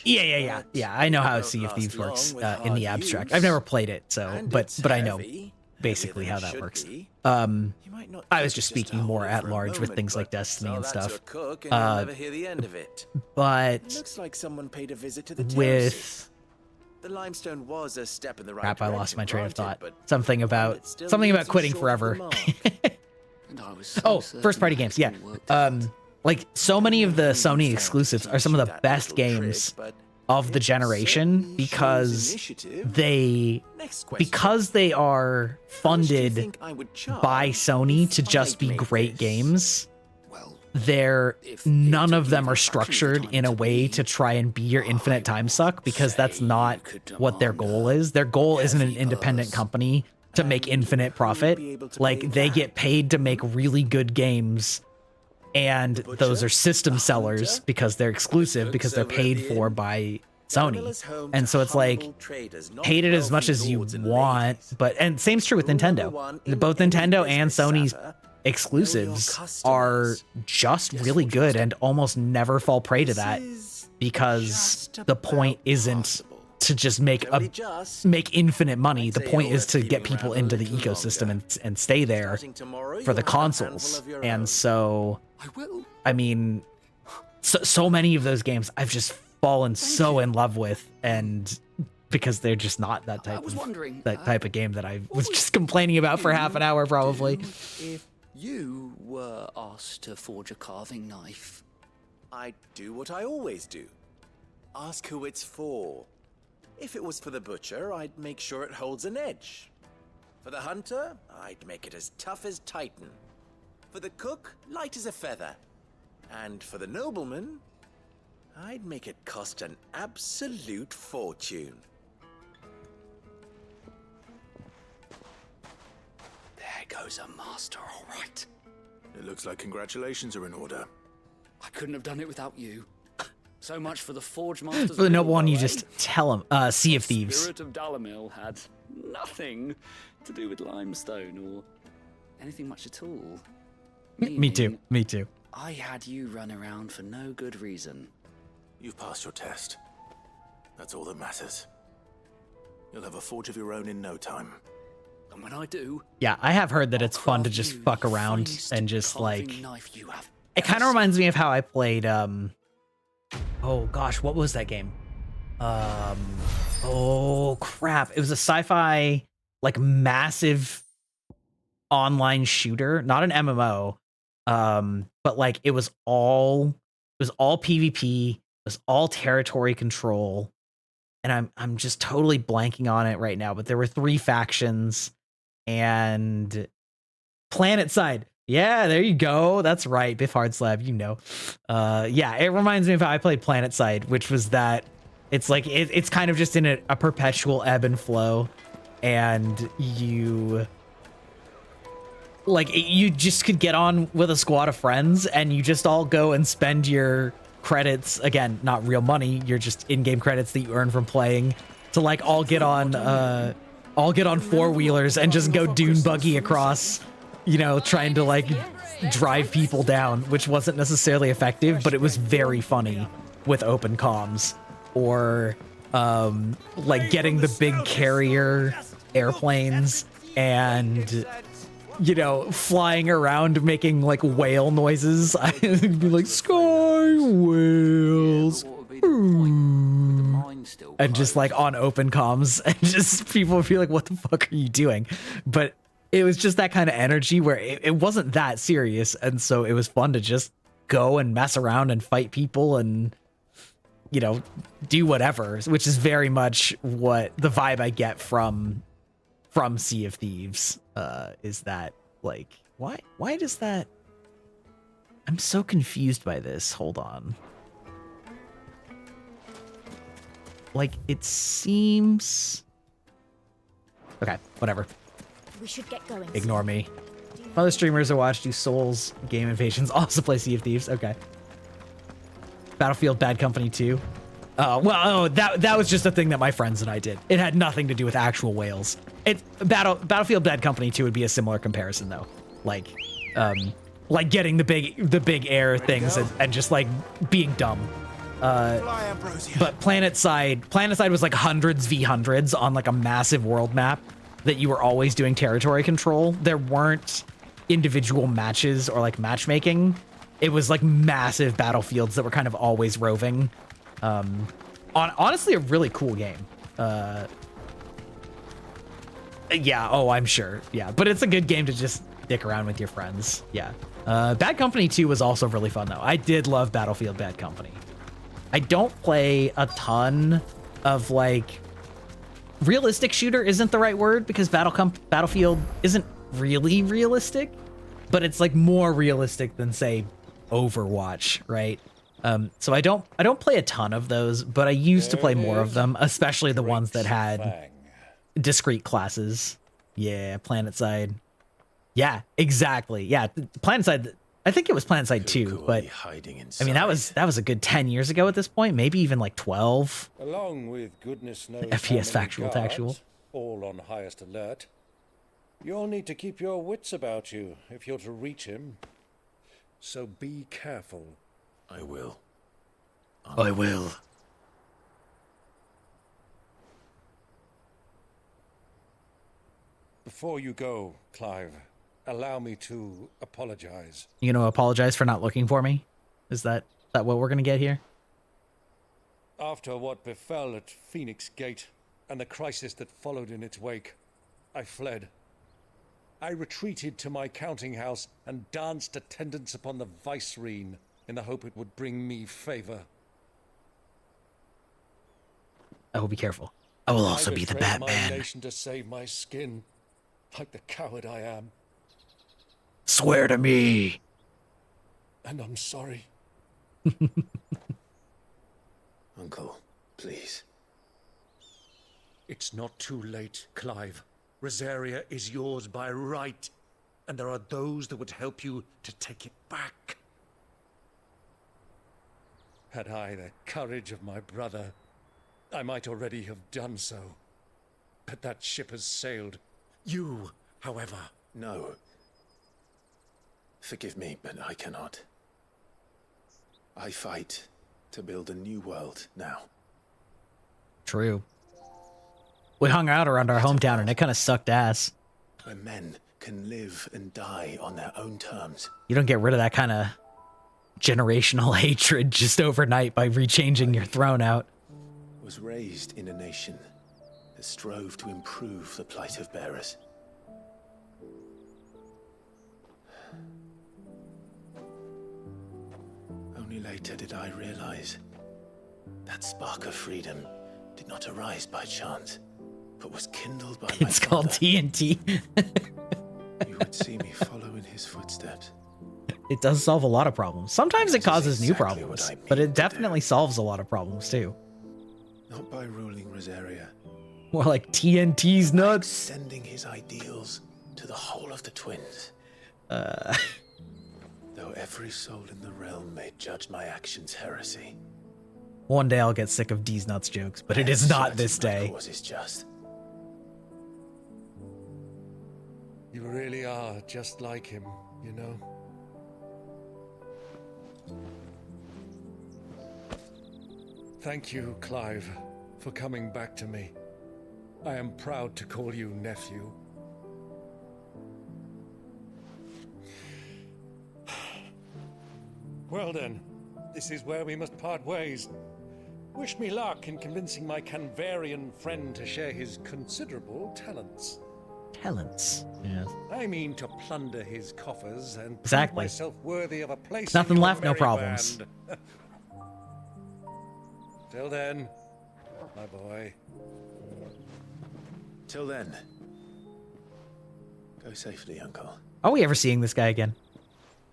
yeah, I know how Sea of Thieves works in the abstract. I've never played it, so but I know basically how that works. I was just speaking more at large with things like Destiny and stuff. But looks like someone paid a visit to the with the limestone was a step in the right crap, I lost my train of direction, thought. Something about quitting forever. Oh, first party games, yeah. Like so many of the Sony exclusives are some of the best games of the generation because they are funded by Sony to just be great games. None of them are structured in a way to try and be your infinite time suck, because that's not what their goal is. Their goal isn't an independent company to make infinite profit. Like they get paid to make really good games, and those are system sellers because they're exclusive, because they're paid for by Sony. And so it's like, hate it as much as you want, and same's true with Nintendo. Both Nintendo and Sony's exclusives are just really good and almost never fall prey to that, because the point isn't to just make infinite money. The point is to get people into the ecosystem and stay there for the consoles. And so, I mean, so many of those games I've just fallen so in love with, and because they're just not that type of game that I was just complaining about for half an hour probably. If you were asked to forge a carving knife, I'd do what I always do. Ask who it's for. If it was for the butcher, I'd make sure it holds an edge. For the hunter, I'd make it as tough as Titan. For the cook, light as a feather. And for the nobleman, I'd make it cost an absolute fortune. there goes a master, all right. It looks like congratulations are in order. I couldn't have done it without you. So much for the Forge Masters. For the noble one, you just tell him. Sea of Thieves. The spirit of Dalamil had nothing to do with limestone or anything much at all. Me too. Me too. I had you run around for no good reason. You've passed your test. That's all that matters. You'll have a forge of your own in no time. And when I do... Yeah, I have heard that it's fun to just fuck around and just like... It kind of reminds me of how I played, oh gosh, what was that game? Oh crap. It was a sci-fi, like massive online shooter, not an MMO. But like it was all PvP, it was all territory control. And I'm just totally blanking on it right now, but there were 3 factions and Planet Side. Yeah, there you go. That's right. Biff Hardslab, you know. Yeah, it reminds me of how I played Planet Side, which was that it's like it's kind of just in a perpetual ebb and flow, and you just could get on with a squad of friends and you just all go and spend your credits, again, not real money, you're just in-game credits that you earn from playing, to like all get on four-wheelers and just go dune buggy across, you know, trying to like drive people down, which wasn't necessarily effective, but it was very funny with open comms. Or like getting the big carrier airplanes and, you know, flying around making like whale noises. I'd be like, sky whales. And just like on open comms, and just people would be like, what the fuck are you doing? But it was just that kind of energy where it wasn't that serious. And so it was fun to just go and mess around and fight people and, you know, do whatever, which is very much what the vibe I get from Sea of Thieves, is that like, why does that, I'm so confused by this. Hold on. Like, it seems, okay, whatever. We should get going. Ignore me. Other streamers I watch do Souls, Game Invasions, also play Sea of Thieves. Okay. Battlefield Bad Company 2. That was just a thing that my friends and I did. It had nothing to do with actual whales. Battlefield Bad Company 2 would be a similar comparison though. Like getting the big air things and just like being dumb. But PlanetSide was like hundreds v hundreds on like a massive world map that you were always doing territory control. There weren't individual matches or like matchmaking. It was like massive battlefields that were kind of always roving. Honestly, a really cool game. Yeah, oh, I'm sure. Yeah, but it's a good game to just dick around with your friends. Yeah. Bad Company 2 was also really fun though. I did love Battlefield Bad Company. I don't play a ton of like, realistic shooter isn't the right word because Battlefield isn't really realistic, but it's like more realistic than say Overwatch, right? So I don't play a ton of those, but I used to play more of them, especially the ones that had discrete classes. Yeah, PlanetSide. Yeah, exactly. Yeah, PlanetSide. I think it was PlanetSide 2, but I mean that was a good 10 years ago at this point, maybe even like 12. Along with goodness knows FPS factual to actual. All on highest alert. You'll need to keep your wits about you if you're to reach him. So be careful. I will. I will. Before you go, Clive, allow me to apologize. You gonna apologize for not looking for me? Is that what we're gonna get here? After what befell at Phoenix Gate and the crisis that followed in its wake, I fled. I retreated to my counting house and danced attendance upon the vicereine in the hope it would bring me favor. I will be careful. I will also be the betrayed Batman. my nation to save my skin, like the coward I am. Swear to me. And I'm sorry. Uncle, please. It's not too late, Clive. Rosaria is yours by right, and there are those that would help you to take it back. Had I the courage of my brother, I might already have done so. But that ship has sailed. You, however... No. Forgive me, but I cannot. I fight to build a new world now. True. We hung out around our hometown and it kind of sucked ass. Where men can live and die on their own terms. You don't get rid of that kind of generational hatred just overnight by rechanging your throne out. Was raised in a nation that strove to improve the plight of bearers. Only later did I realize that spark of freedom did not arise by chance, but was kindled by my It's called TNT. You would see me follow in his footsteps. It does solve a lot of problems. Sometimes it causes new exactly problems, what I but mean it definitely solves a lot of problems too. Not by ruling Rosaria. More like TNT's nuts. Sending his ideals to the whole of the twins. Though every soul in the realm may judge my actions heresy. One day I'll get sick of D's nuts jokes, but it is not this day. Cause is just. You really are just like him, you know? Thank you, Clive, for coming back to me. I am proud to call you nephew. Well then, this is where we must part ways. Wish me luck in convincing my Canvarian friend to share his considerable talents. Talents. Yes. I mean to plunder his coffers and prove Exactly. myself worthy of a place. Nothing in your left, no merry problems. band. Till then, my boy. Till then. Go safely, Uncle. Are we ever seeing this guy again?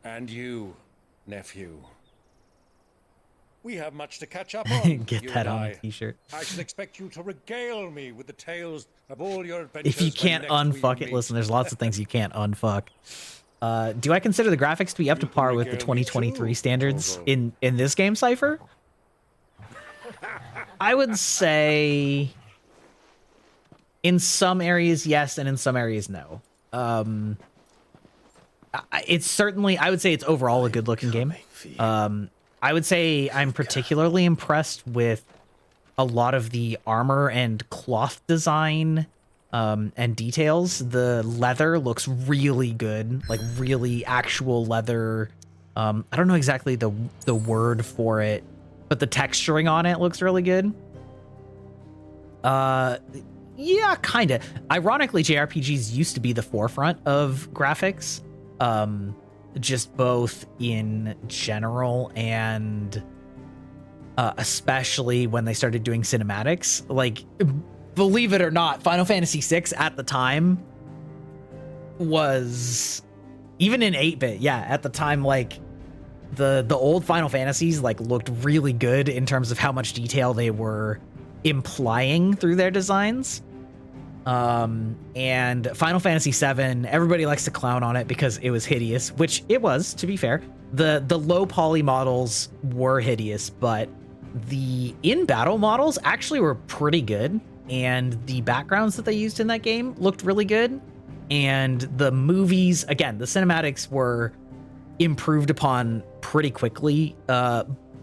And you, nephew. We have much to catch up on. Get you that and on I. a t-shirt. I shall expect you to regale me with the tales of all your adventures. If you can't when next unfuck we it, meet. listen, there's lots of things you can't unfuck. Do I consider the graphics to be up to par with the 2023 standards in this game, Cypher? I would say in some areas yes, and in some areas no. It's certainly, I would say it's overall a good looking game. I would say I'm particularly impressed with a lot of the armor and cloth design and details. The leather looks really good, like really actual leather. I don't know exactly the word for it, but the texturing on it looks really good. Yeah, kind of. Ironically, JRPGs used to be the forefront of graphics, just both in general and especially when they started doing cinematics. Like, believe it or not, Final Fantasy VI at the time was, even in 8-bit, yeah, at the time, like, the old Final Fantasies, like, looked really good in terms of how much detail they were implying through their designs. And Final Fantasy VII, everybody likes to clown on it because it was hideous, which it was, to be fair. The low poly models were hideous, but the in-battle models actually were pretty good, and the backgrounds that they used in that game looked really good. And the movies, again, the cinematics were improved upon pretty quickly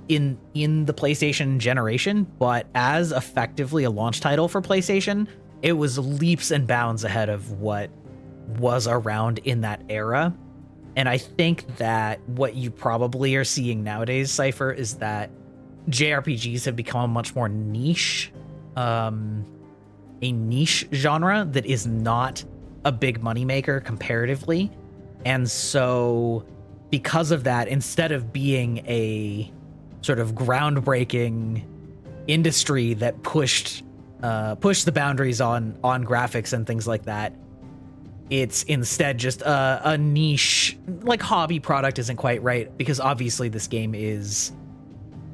in the PlayStation generation, but as effectively a launch title for PlayStation, it was leaps and bounds ahead of what was around in that era. And I think that what you probably are seeing nowadays, Cypher, is that JRPGs have become a much more niche, a niche genre that is not a big moneymaker comparatively. And so because of that, instead of being a sort of groundbreaking industry that pushed the boundaries on graphics and things like that, it's instead just a niche, like, hobby product isn't quite right, because obviously this game is,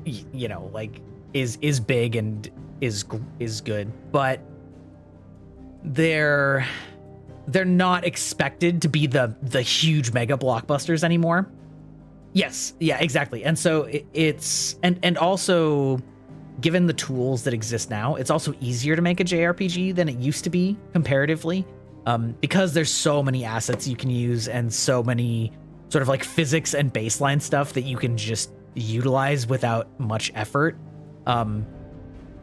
you know, like, is big and is good, but they're not expected to be the huge mega blockbusters anymore. Yes, yeah, exactly. And so it's and also, given the tools that exist now, it's also easier to make a JRPG than it used to be comparatively, because there's so many assets you can use and so many sort of like physics and baseline stuff that you can just utilize without much effort.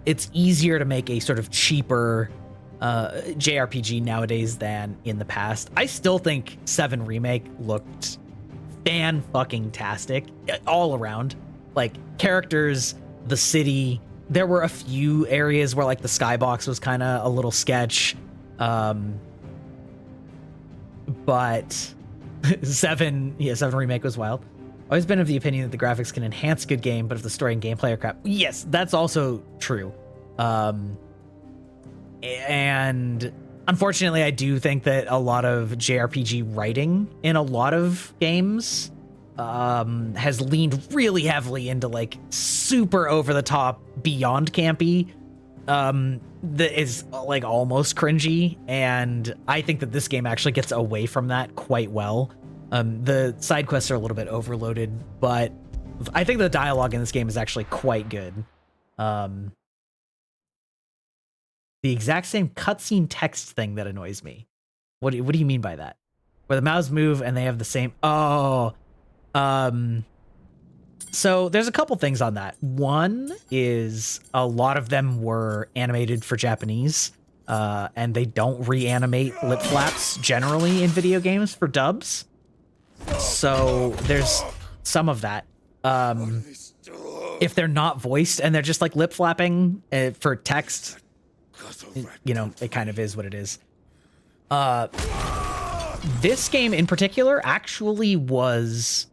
It's easier to make a sort of cheaper JRPG nowadays than in the past. I still think 7 Remake looked fan-fucking-tastic all around. Like, characters, the city, there were a few areas where, like, the skybox was kind of a little sketch, but 7 Remake was wild. Always been of the opinion that the graphics can enhance a good game, but if the story and gameplay are crap, yes, that's also true. And unfortunately, I do think that a lot of JRPG writing in a lot of games has leaned really heavily into, like, super over the top, beyond campy, that is, like, almost cringy. And I think that this game actually gets away from that quite well. The side quests are a little bit overloaded, but I think the dialogue in this game is actually quite good. The exact same cutscene text thing that annoys me. What do you mean by that? Where the mouths move and they have the same... So there's a couple things on that. One is a lot of them were animated for Japanese, and they don't reanimate lip flaps generally in video games for dubs. So there's some of that. if they're not voiced and they're just like lip flapping for text, you know, it kind of is what it is. This game in particular actually was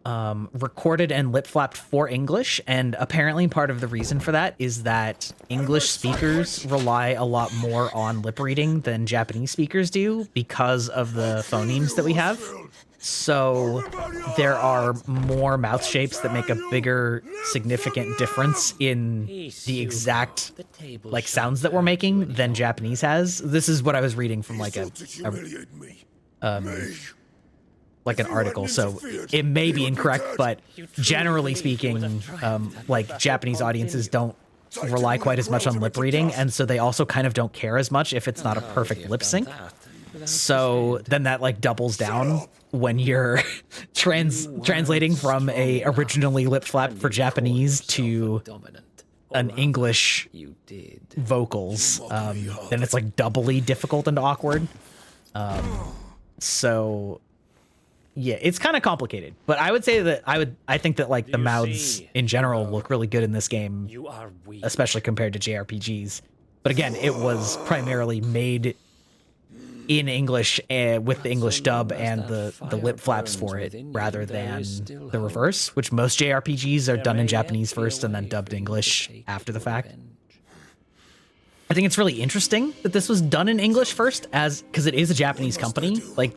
recorded and lip flapped for English, and apparently part of the reason for that is that English speakers rely a lot more on lip reading than Japanese speakers do because of the phonemes that we have. So there are more mouth shapes that make a bigger significant difference in the exact like sounds that we're making than Japanese has. This is what I was reading from like like an article, so it may be incorrect, but generally speaking, like Japanese audiences don't rely quite as much on lip reading, and so they also kind of don't care as much if it's not a perfect lip sync. So then that like doubles down when you're translating from a originally lip flapped for Japanese to an English vocals. Then it's like doubly difficult and awkward. So yeah, it's kind of complicated, but I would say that I think that like the mouths in general look really good in this game, especially compared to JRPGs. But again, it was primarily made in English with the English dub and the lip flaps for it rather than the reverse, which most JRPGs are done in Japanese first and then dubbed English after the fact. I think it's really interesting that this was done in English first, because it is a Japanese company. Like,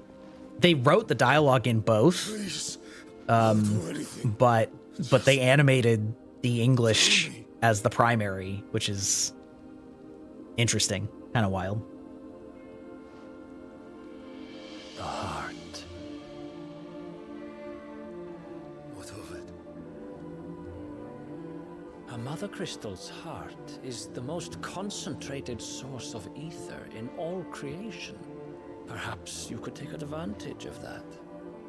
they wrote the dialogue in both, but they animated the English as the primary, which is interesting, kind of wild. The heart. What of it? A Mother Crystal's heart is the most concentrated source of ether in all creation. Perhaps you could take advantage of that.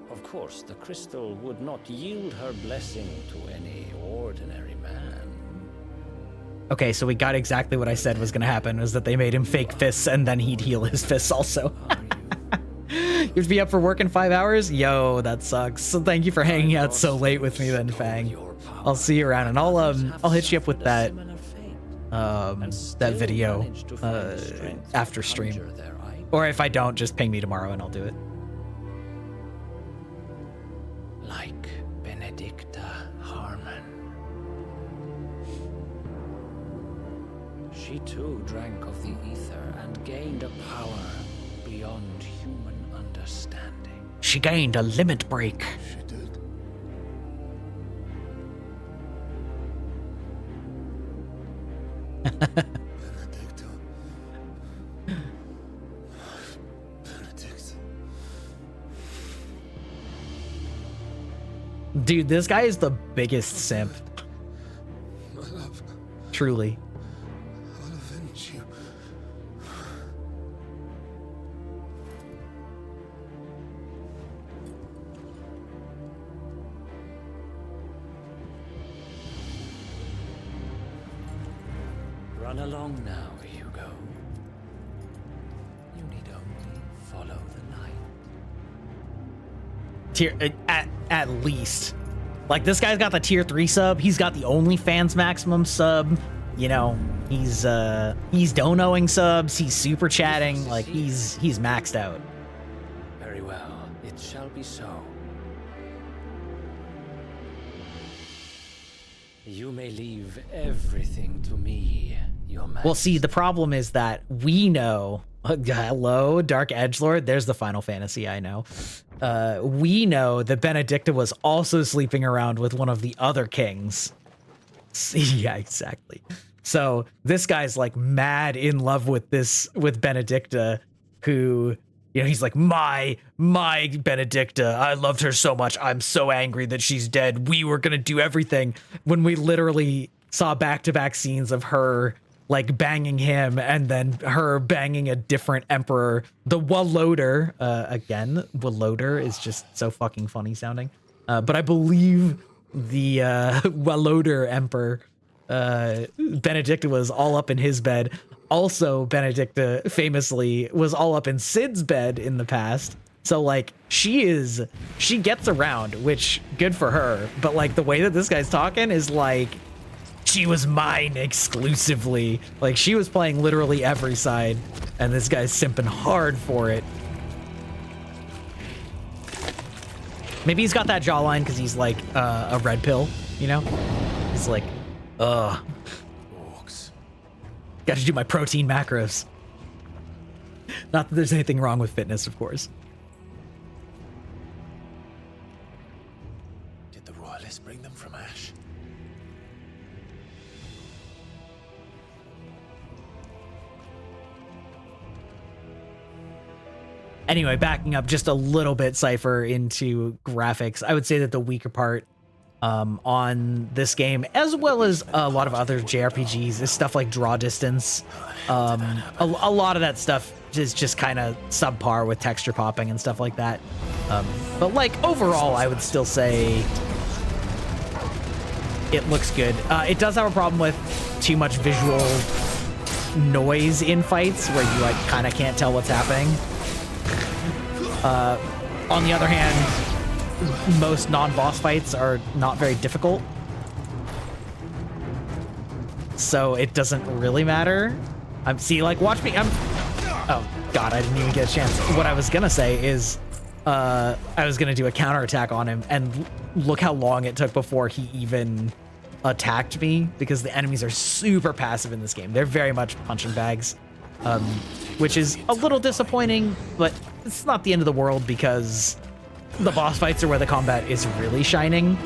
Of course, the crystal would not yield her blessing to any ordinary man. Okay, so we got exactly what I said was going to happen, was that they made him fake fists and then he'd heal his fists also. You have to be up for work in 5 hours? Yo, that sucks. So thank you for hanging out so late with me then, Fang. I'll see you around, and I'll hit you up with that video after stream. Or if I don't, just ping me tomorrow and I'll do it. Like Benedicta Harmon. She too drank of the ether and gained a power beyond human understanding. She gained a limit break. She did. Dude, this guy is the biggest simp. My love, Truly. I'll avenge you. Run along now, Hugo. You need only follow the light. At least. Like, this guy's got the tier 3 sub. He's got the OnlyFans maximum sub. You know, he's donoing subs. He's super chatting. Like, he's maxed out. Very well. It shall be so. You may leave everything to me, Your Majesty. Well, see, the problem is that we know... hello, Dark Edgelord. There's the Final Fantasy I know. We know that Benedicta was also sleeping around with one of the other kings. Yeah, exactly. So this guy's like mad in love with Benedicta, who, you know, he's like, my Benedicta, I loved her so much. I'm so angry that she's dead. We were gonna do everything, when we literally saw back-to-back scenes of her like banging him and then her banging a different emperor, the Waloder. Again, Waloder is just so fucking funny sounding. But I believe the Waloder emperor, Benedicta, was all up in his bed. Also, Benedicta famously was all up in Cid's bed in the past. So like she gets around, which good for her. But like the way that this guy's talking is like she was mine exclusively. Like she was playing literally every side, and this guy's simping hard for it. Maybe he's got that jawline because he's like a red pill, you know? He's like, ugh. Got to do my protein macros. Not that there's anything wrong with fitness, of course. Did the royalists bring them from Ash? Anyway, backing up just a little bit, Cypher, into graphics, I would say that the weaker part on this game, as well as a lot of other JRPGs, is stuff like draw distance. A lot of that stuff is just kind of subpar with texture popping and stuff like that. But like overall, I would still say it looks good. It does have a problem with too much visual noise in fights where you like kind of can't tell what's happening. On the other hand, most non-boss fights are not very difficult, so it doesn't really matter. See, like, watch me. Oh god, I didn't even get a chance. What I was gonna say is I was gonna do a counterattack on him, and look how long it took before he even attacked me, because the enemies are super passive in this game. They're very much punching bags, which is a little disappointing, but it's not the end of the world because the boss fights are where the combat is really shining.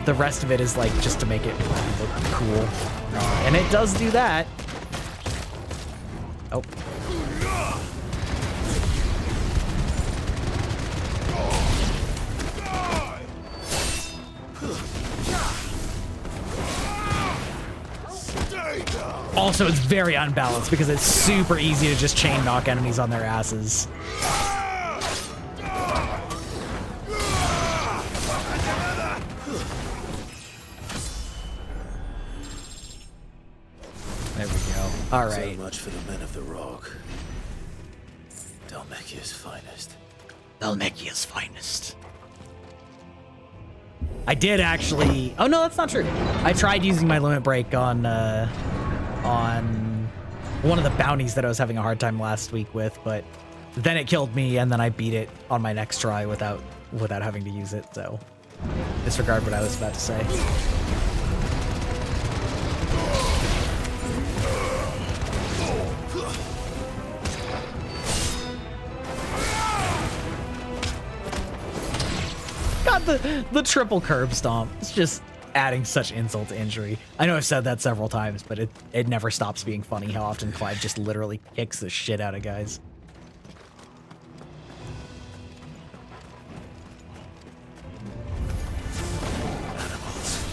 The rest of it is like just to make it look cool, and it does do that. Oh. Also, it's very unbalanced because it's super easy to just chain knock enemies on their asses. There we go. All right. So much for the men of the rock. Dhalmekia's finest. Dhalmekia's finest. I did actually. Oh no, that's not true. I tried using my limit break on one of the bounties that I was having a hard time last week with, but then it killed me, and then I beat it on my next try without having to use it. So disregard what I was about to say. God, the triple curb stomp. It's just adding such insult to injury. I know I've said that several times, but it never stops being funny how often Clive just literally kicks the shit out of guys. Animals.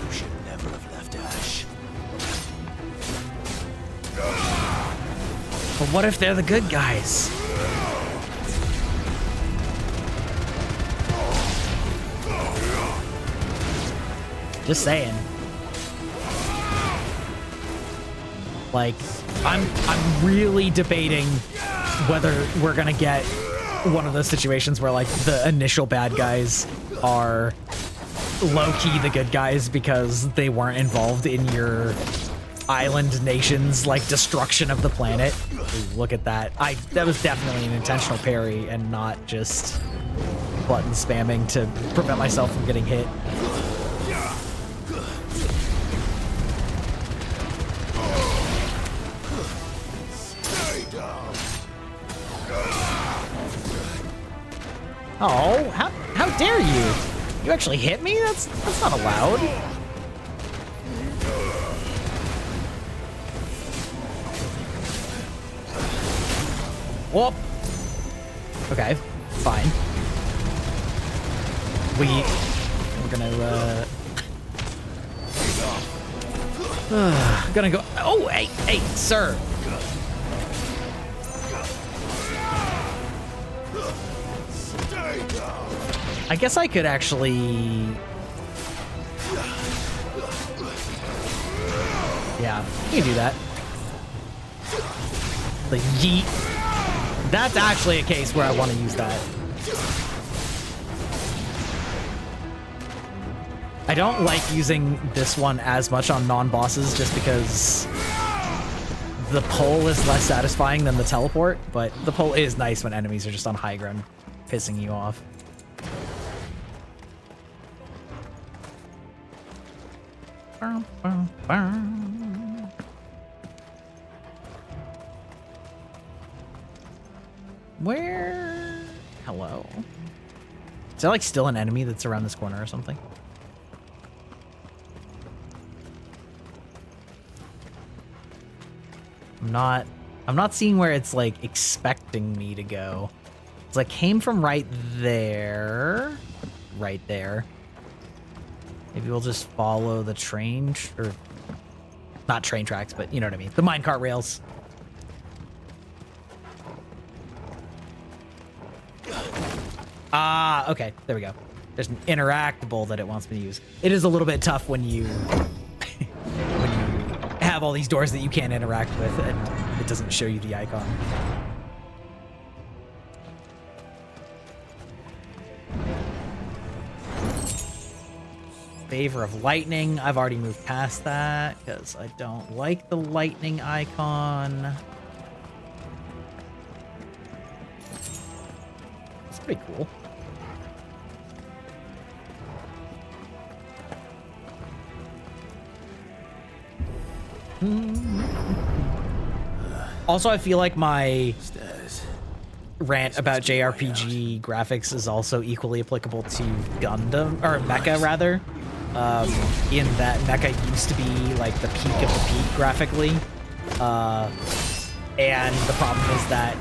You should never have left Ash. But what if they're the good guys? Just saying. Like, I'm really debating whether we're gonna get one of those situations where like the initial bad guys are low-key the good guys because they weren't involved in your island nation's like destruction of the planet. Ooh, look at that. That was definitely an intentional parry and not just button spamming to prevent myself from getting hit. Oh, how dare you? You actually hit me? That's not allowed. Whoop. Okay, fine. We're gonna go. Oh, hey, sir. I guess I could actually... Yeah, you can do that. The yeet. That's actually a case where I want to use that. I don't like using this one as much on non-bosses just because the pull is less satisfying than the teleport, but the pull is nice when enemies are just on high ground, pissing you off. Where? Hello? Is there like still an enemy that's around this corner or something? I'm not seeing where it's like expecting me to go. It's like came from right there. Right there. Maybe we'll just follow the train or not train tracks, but you know what I mean. The minecart rails. Ah, okay. There we go. There's an interactable that it wants me to use. It is a little bit tough when you when you have all these doors that you can't interact with and it doesn't show you the icon. Favor of lightning. I've already moved past that because I don't like the lightning icon. It's pretty cool. Also, I feel like my rant about JRPG graphics is also equally applicable to Gundam, or Mecha rather, in that Mecha used to be like the peak of the peak graphically, and the problem is that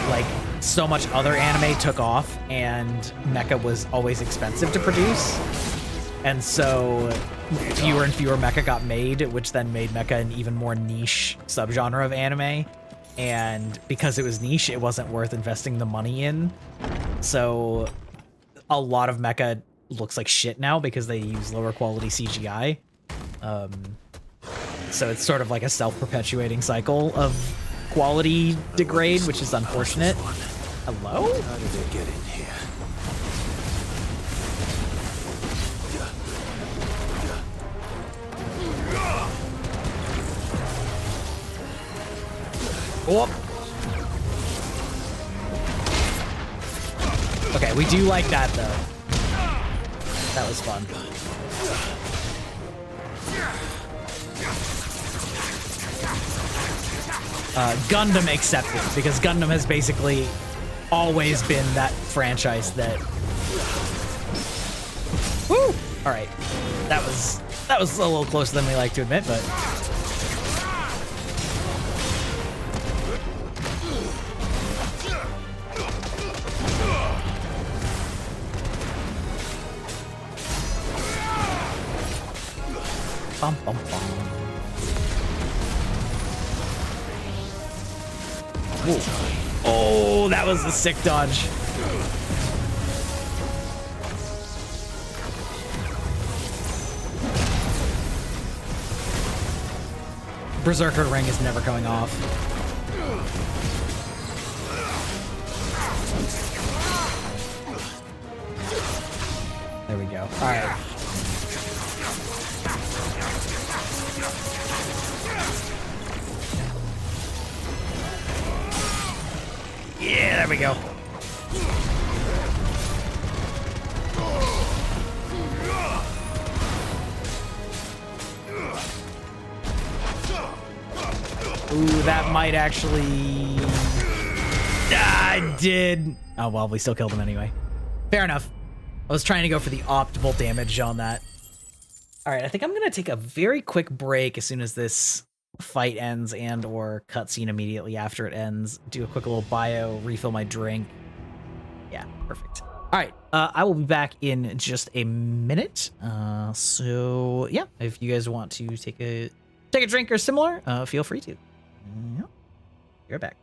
like so much other anime took off and Mecha was always expensive to produce, and so fewer and fewer mecha got made, which then made mecha an even more niche subgenre of anime. And because it was niche, it wasn't worth investing the money in. So a lot of mecha looks like shit now because they use lower quality CGI. So it's sort of like a self-perpetuating cycle of quality degrade, which is unfortunate. Hello? How did they get in here? Oh. Okay, we do like that though. That was fun. Gundam accepted, because Gundam has basically always been that franchise that. Woo! All right, that was a little closer than we like to admit, but. Bum, bum, bum. Ooh. Oh, that was a sick dodge. Berserker ring is never coming off. There we go. All right. Yeah, there we go. Ooh, that might actually... I did. Oh, well, we still killed him anyway. Fair enough. I was trying to go for the optimal damage on that. All right, I think I'm going to take a very quick break as soon as this fight ends and or cutscene immediately after it ends. Do a quick little bio, refill my drink. Yeah, perfect. All right, I will be back in just a minute. So yeah, if you guys want to take a drink or similar, feel free to. Yeah. You're back.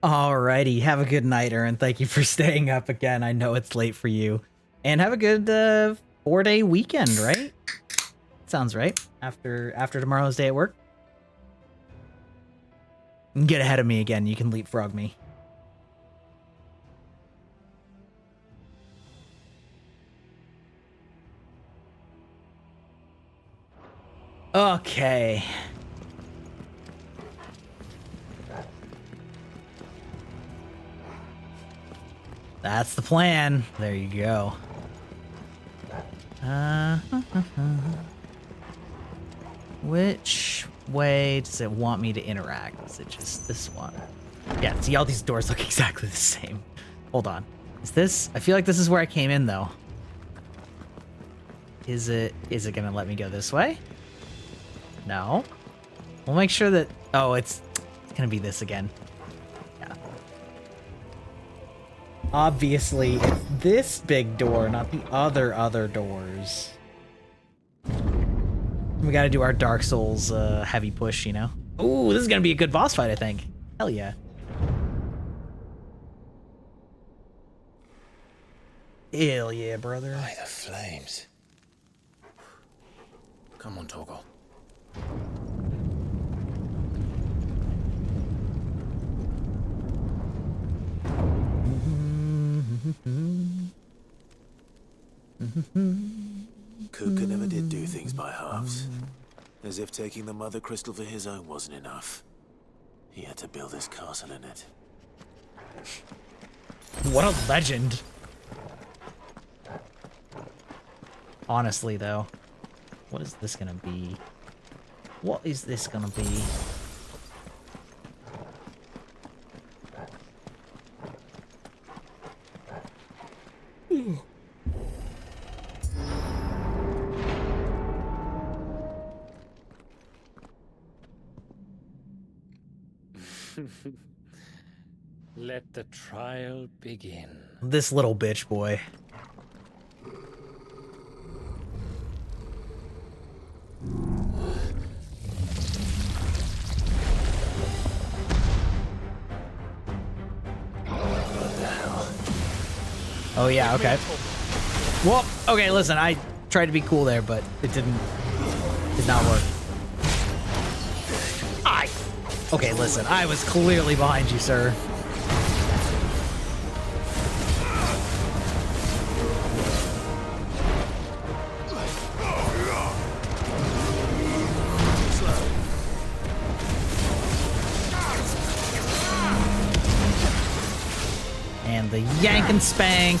Alrighty, have a good night, Aaron. Thank you for staying up again. I know it's late for you. And have a good 4-day weekend, right? Sounds right. After tomorrow's day at work. Get ahead of me again. You can leapfrog me. Okay. That's the plan. There you go. Which way does it want me to interact? Is it just this one? Yeah, see, all these doors look exactly the same. Hold on. Is this? I feel like this is where I came in, though. Is it gonna let me go this way? No. We'll make sure that... Oh, it's gonna be this again. Yeah. Obviously, it's this big door, not the other doors. We gotta do our Dark Souls heavy push, you know? Ooh, this is gonna be a good boss fight, I think. Hell yeah. Hell yeah, brother. By the flames. Come on, Torgal. Kuka never did do things by halves. As if taking the Mother Crystal for his own wasn't enough. He had to build his castle in it. What a legend. Honestly, though. What is this gonna be? What is this gonna be? Let the trial begin. This little bitch boy. Oh yeah, okay. Well, okay, listen, I tried to be cool there, but it did not work. Okay, listen, I was clearly behind you, sir. And the yank and spank.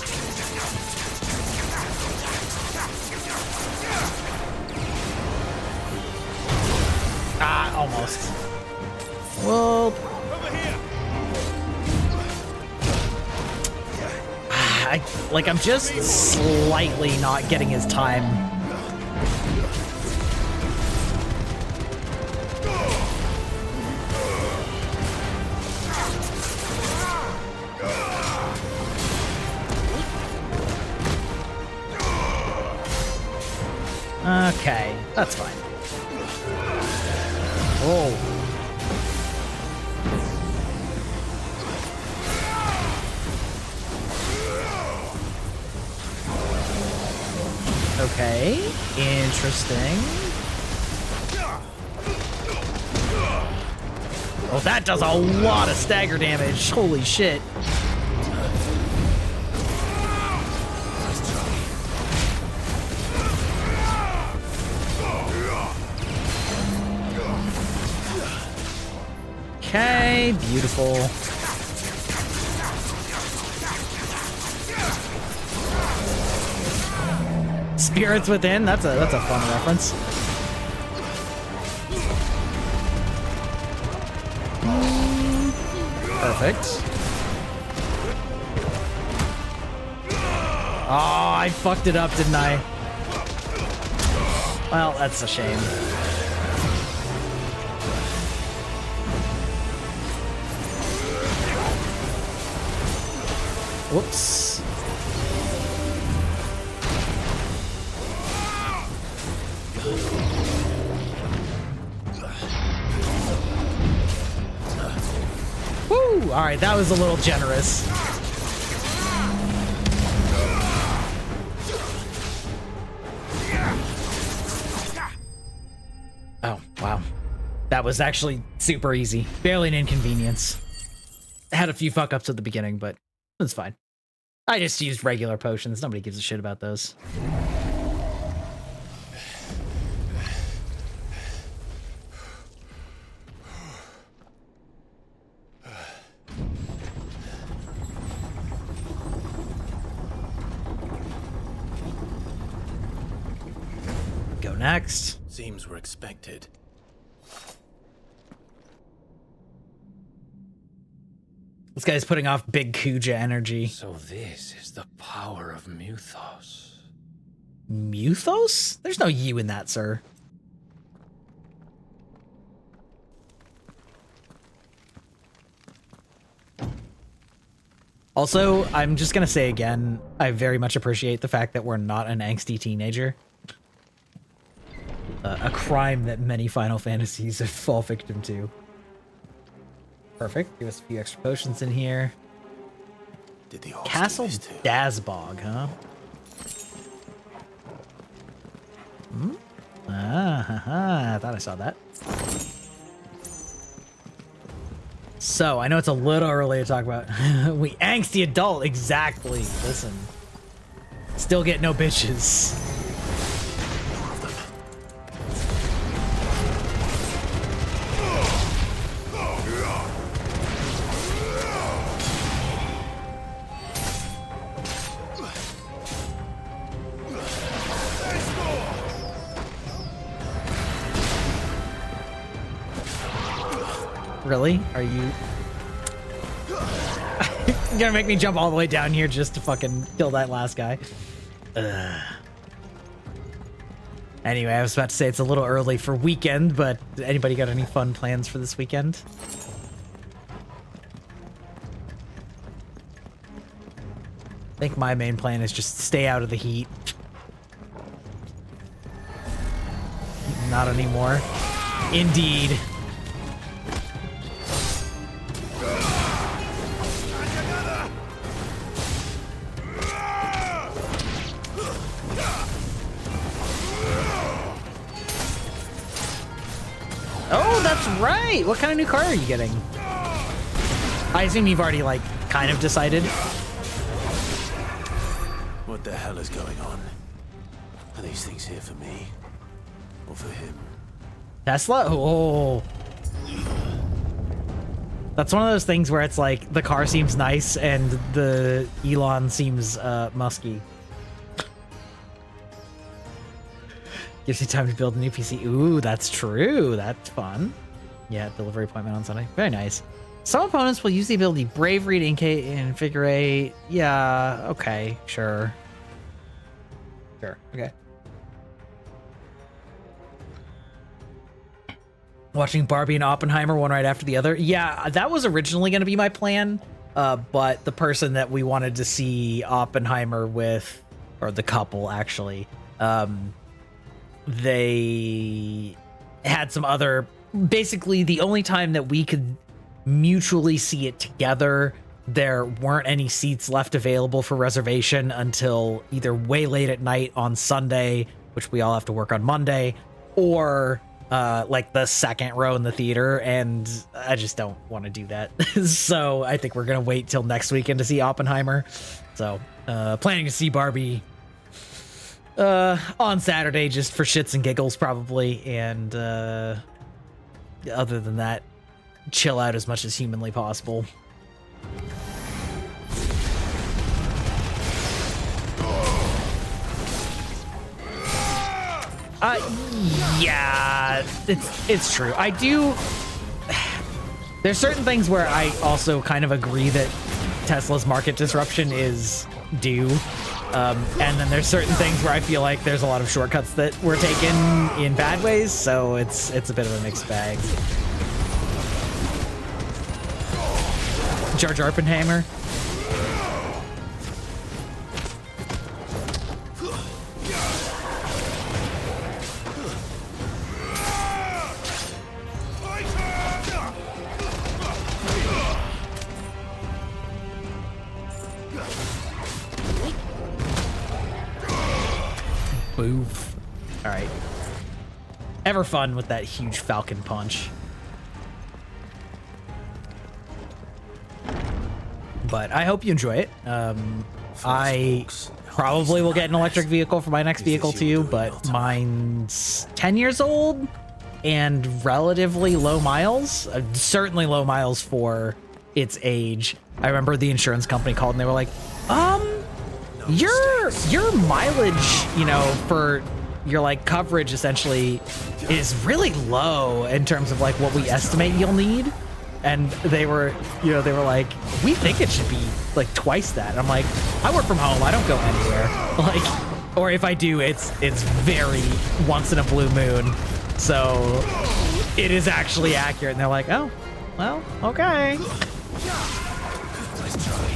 Ah, almost. Well, I'm just slightly not getting his time. Okay, that's fine. Oh. Okay, interesting. Oh, that does a lot of stagger damage. Holy shit. Okay, beautiful. Spirits Within, that's a fun reference. Perfect. Oh, I fucked it up, didn't I? Well, that's a shame. Whoops. Woo! Ooh, all right, that was a little generous. Oh, wow. That was actually super easy. Barely an inconvenience. Had a few fuck ups at the beginning, but it's fine. I just used regular potions. Nobody gives a shit about those. Go next. Seems we're expected. This guy's putting off big Kuja energy. So this is the power of Muthos. Muthos? There's no U in that, sir. Also, I'm just gonna say again, I very much appreciate the fact that we're not an angsty teenager. A crime that many Final Fantasies have fall victim to. Perfect. Give us a few extra potions in here. Did the Castle Dazbog, huh? Hmm? Ah, haha. I thought I saw that. So, I know it's a little early to talk about. We angsty adult, exactly. Listen. Still get no bitches. Really? Are you... You're gonna make me jump all the way down here just to fucking kill that last guy? Ugh. Anyway, I was about to say it's a little early for weekend, but anybody got any fun plans for this weekend? I think my main plan is just stay out of the heat. Not anymore. Indeed. Oh, that's right! What kind of new car are you getting? I assume you've already, like, kind of decided. What the hell is going on? Are these things here for me? Or for him? Tesla? Oh. That's one of those things where it's like, the car seems nice and the Elon seems, musky. Gives you time to build a new PC. Ooh, that's true. That's fun. Yeah, delivery appointment on Sunday. Very nice. Some opponents will use the ability Bravery to invigorate. Yeah, okay, sure. Sure, okay. Watching Barbie and Oppenheimer one right after the other. Yeah, that was originally going to be my plan, but the person that we wanted to see Oppenheimer with, or the couple actually, they had some other... Basically, the only time that we could mutually see it together, there weren't any seats left available for reservation until either way late at night on Sunday, which we all have to work on Monday, or like the second row in the theater, and I just don't want to do that. So I think we're gonna wait till next weekend to see Oppenheimer. So planning to see Barbie on Saturday just for shits and giggles probably, and other than that, chill out as much as humanly possible. Yeah, it's true. I do... There's certain things where I also kind of agree that Tesla's market disruption is due. And then there's certain things where I feel like there's a lot of shortcuts that were taken in bad ways, so it's a bit of a mixed bag. Jar Jar Oppenheimer. Boof. All right. Ever fun with that huge falcon punch. But I hope you enjoy it. I probably will get an electric vehicle for my next vehicle too, but mine's 10 years old and relatively low miles. Certainly low miles for its age. I remember the insurance company called and they were like, your mileage, you know, for your like coverage essentially is really low in terms of like what we estimate you'll need. And they were, you know, they were like, we think it should be like twice that. And I'm like, I work from home. I don't go anywhere. Like, or if I do, it's very once in a blue moon. So it is actually accurate. And they're like, oh, well, okay. Let's try.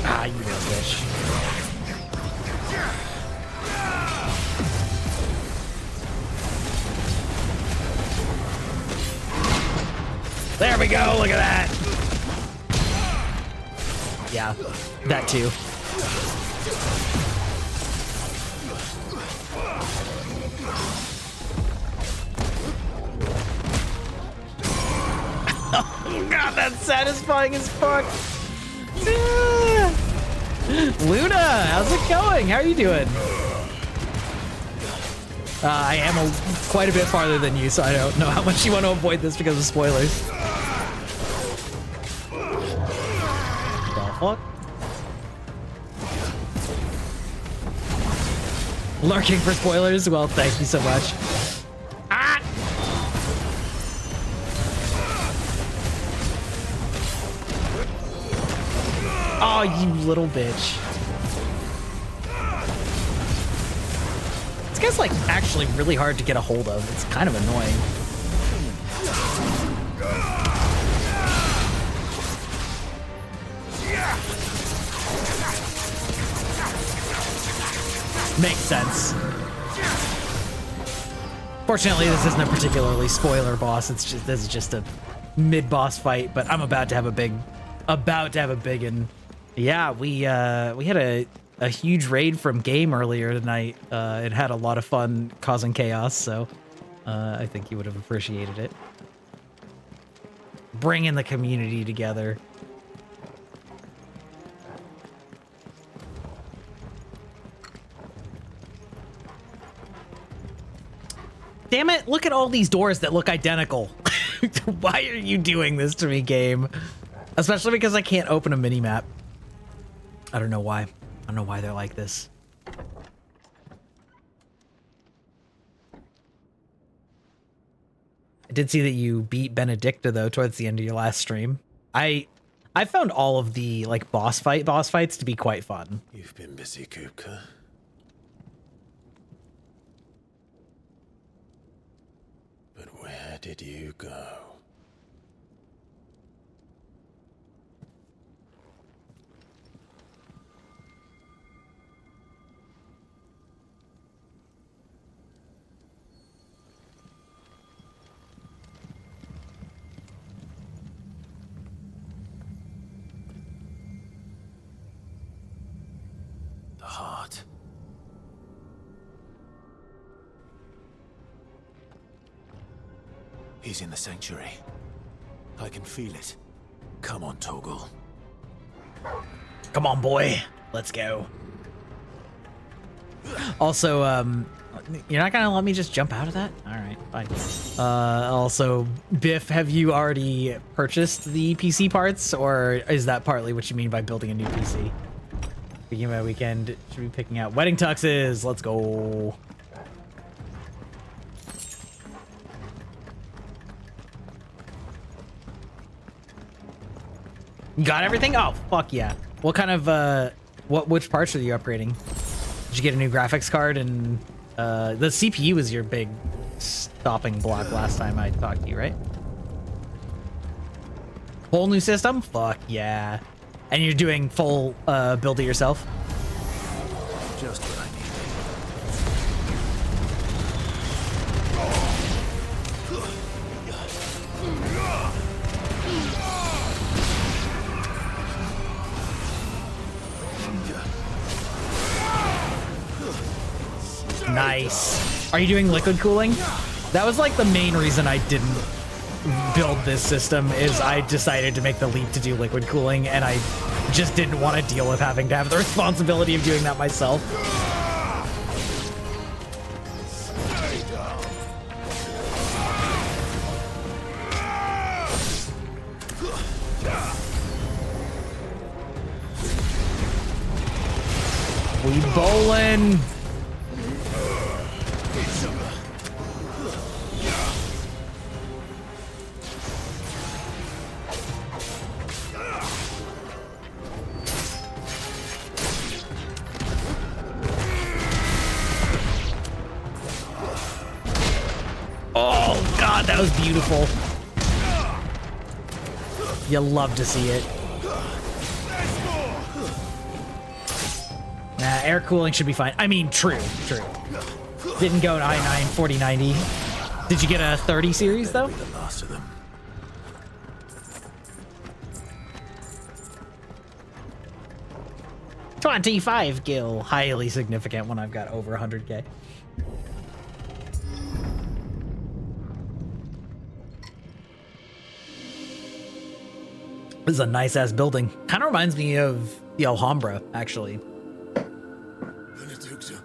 Ah, you little bitch. There we go, look at that. Yeah, that too. Oh god, that's satisfying as fuck. Luna, how's it going? How are you doing? I am quite a bit farther than you, so I don't know how much you want to avoid this because of spoilers. The fuck? Lurking for spoilers? Well, thank you so much. Ah! Oh, you little bitch. This guy's like actually really hard to get a hold of. It's kind of annoying. Makes sense. Fortunately, this isn't a particularly spoiler boss. This is just a mid-boss fight, but I'm about to have a big one. Yeah, we had a huge raid from Game earlier tonight. It had a lot of fun causing chaos, so I think you would have appreciated it. Bringing the community together. Damn it, look at all these doors that look identical. Why are you doing this to me, game? Especially because I can't open a mini-map. I don't know why. I don't know why they're like this. I did see that you beat Benedicta though towards the end of your last stream. I found all of the like boss fights to be quite fun. You've been busy, Kupka. But where did you go? The heart. He's in the sanctuary. I can feel it. Come on, Torgal. Come on, boy. Let's go. Also, you're not gonna let me just jump out of that? All right, fine. Also, Biff, have you already purchased the PC parts, or is that partly what you mean by building a new PC? Speaking of my weekend, should be picking out wedding tuxes. Let's go. You got everything? Oh, fuck yeah. What kind of, which parts are you upgrading? Did you get a new graphics card? And the CPU was your big stopping block last time I talked to you, right? Whole new system? Fuck yeah. And you're doing full build it yourself? Just what I need. Nice. Are you doing liquid cooling? That was like the main reason I didn't build this system, is I decided to make the leap to do liquid cooling, and I just didn't want to deal with having to have the responsibility of doing that myself. We bowling. Oh God, that was beautiful. You love to see it. Nah, air cooling should be fine. I mean, true. Didn't go to i9 4090. Did you get a 30 series though? The last of them. $25 gil, highly significant when I've got over 100k. This is a nice ass building. Kind of reminds me of the Alhambra, actually. Benedicta,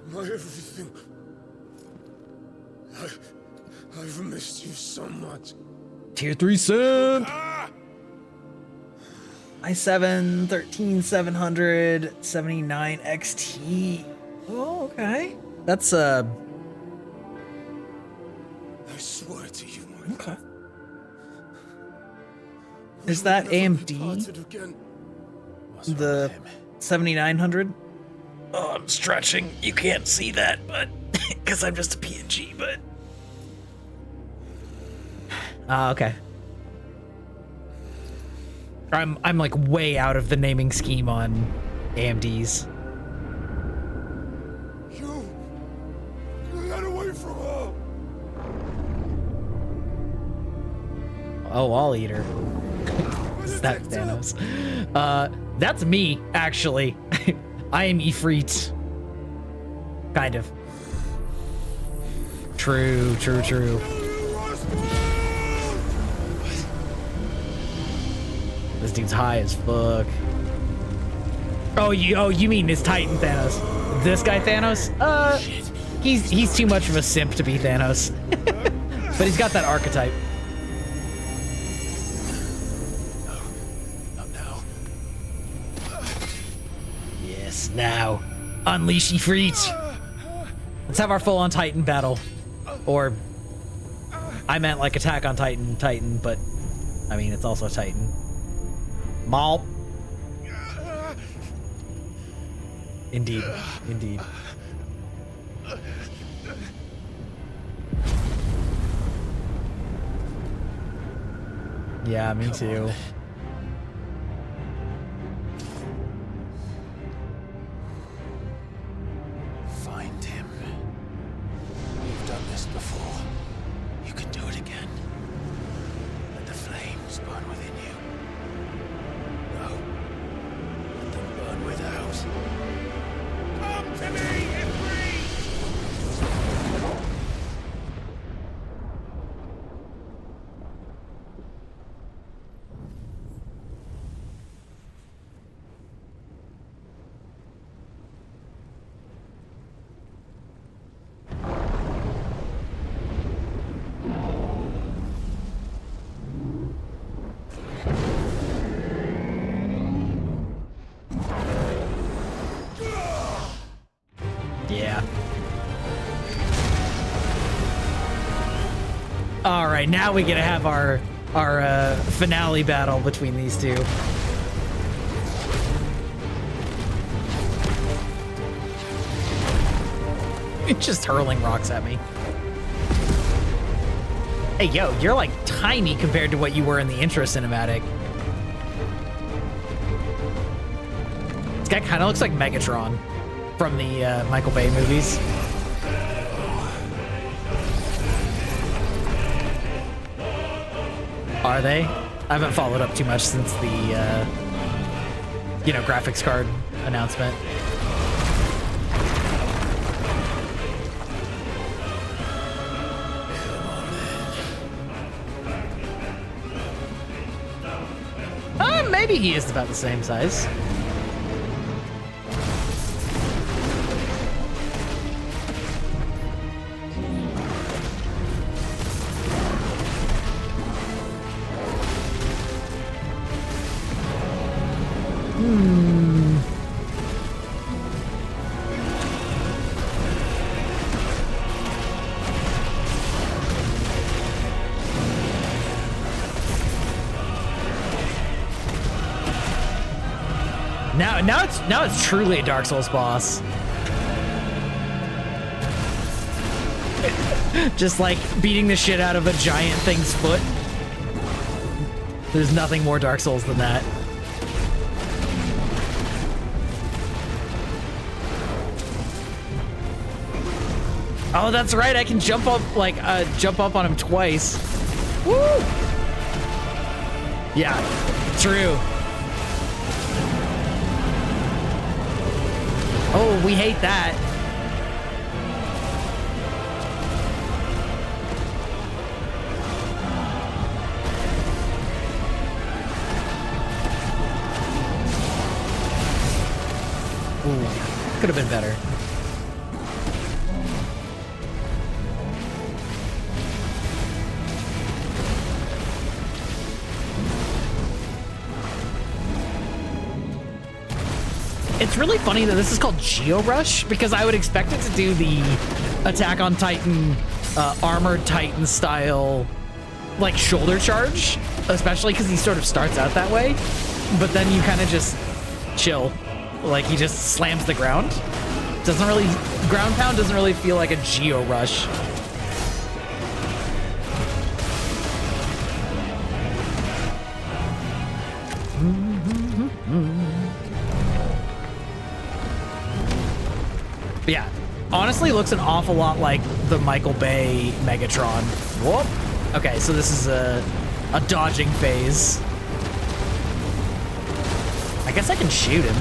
my everything. I've missed you so much. Tier 3 simp. i7 13700 79 XT. Oh, okay. That's I swear to you, my okay. Is that AMD? The 7900? Oh, I'm stretching. You can't see that, but because I'm just a PNG, but okay. I'm like way out of the naming scheme on AMDs. You got away from her. Oh, I'll eat her. Is that Thanos? That's me, actually. I am Ifrit. Kind of. True. This dude's high as fuck. Oh, you mean it's Titan Thanos? This guy Thanos? He's too much of a simp to be Thanos. But he's got that archetype. Yes, now. Unleash Ifrit. Let's have our full-on Titan battle. Or, I meant like Attack on Titan, but I mean, it's also Titan. Maul. Indeed. Yeah, me too. Find him. You've done this before. You can do it again. Let the flames burn within you. No. Let them burn without. Come to me, Ifrit! Yeah. All right, now we get to have our finale battle between these two. Just hurling rocks at me. Hey, yo, you're like tiny compared to what you were in the intro cinematic. This guy kind of looks like Megatron from the Michael Bay movies. Are they? I haven't followed up too much since the, graphics card announcement. maybe he is about the same size. Now it's truly a Dark Souls boss. Just like beating the shit out of a giant thing's foot. There's nothing more Dark Souls than that. Oh, that's right. I can jump up jump up on him twice. Woo! Yeah, true. Oh, we hate that. Ooh, could have been better. It's really funny that this is called Geo Rush because I would expect it to do the Attack on Titan, Armored Titan style, like shoulder charge, especially because he sort of starts out that way, but then you kind of just chill, like he just slams the ground. Doesn't really, ground pound doesn't really feel like a Geo Rush. But yeah, honestly looks an awful lot like the Michael Bay Megatron. Whoop. Okay, so this is a dodging phase. I guess I can shoot him.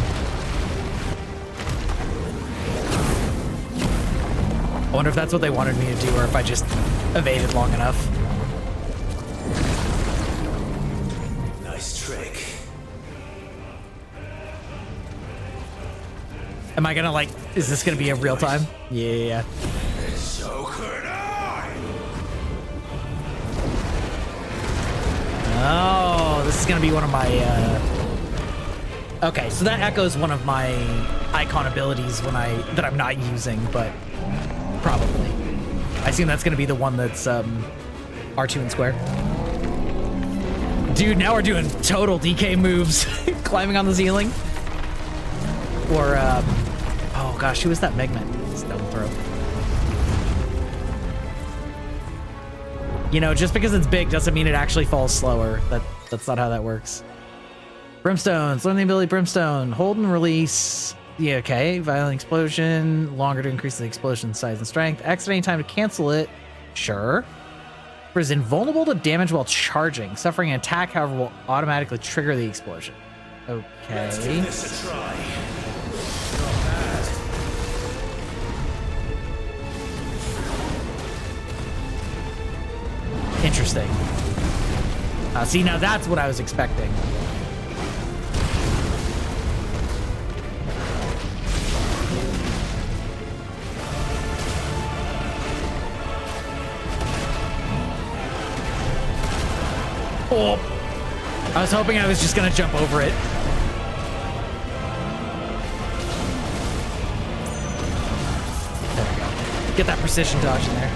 I wonder if that's what they wanted me to do or if I just evaded long enough. Nice trick. Am I gonna like, is this gonna be a real time? Yeah. So could I. Oh, this is gonna be one of my, okay, so that echoes one of my icon abilities that I'm not using, but probably. I assume that's gonna be the one that's, R2 and square. Dude, now we're doing total DK moves. Climbing on the ceiling. Or, oh gosh, who was that Megman? Stone throw. You know, just because it's big doesn't mean it actually falls slower. That's not how that works. Brimstones, learn the ability Brimstone. Hold and release. Yeah, okay. Violent explosion. Longer to increase the explosion size and strength. Exit any time to cancel it. Sure. Is invulnerable to damage while charging. Suffering an attack, however, will automatically trigger the explosion. Okay. Let's give this a try. Interesting. See, now that's what I was expecting. Oh, I was hoping I was just gonna jump over it. There we go. Get that precision dodge in there.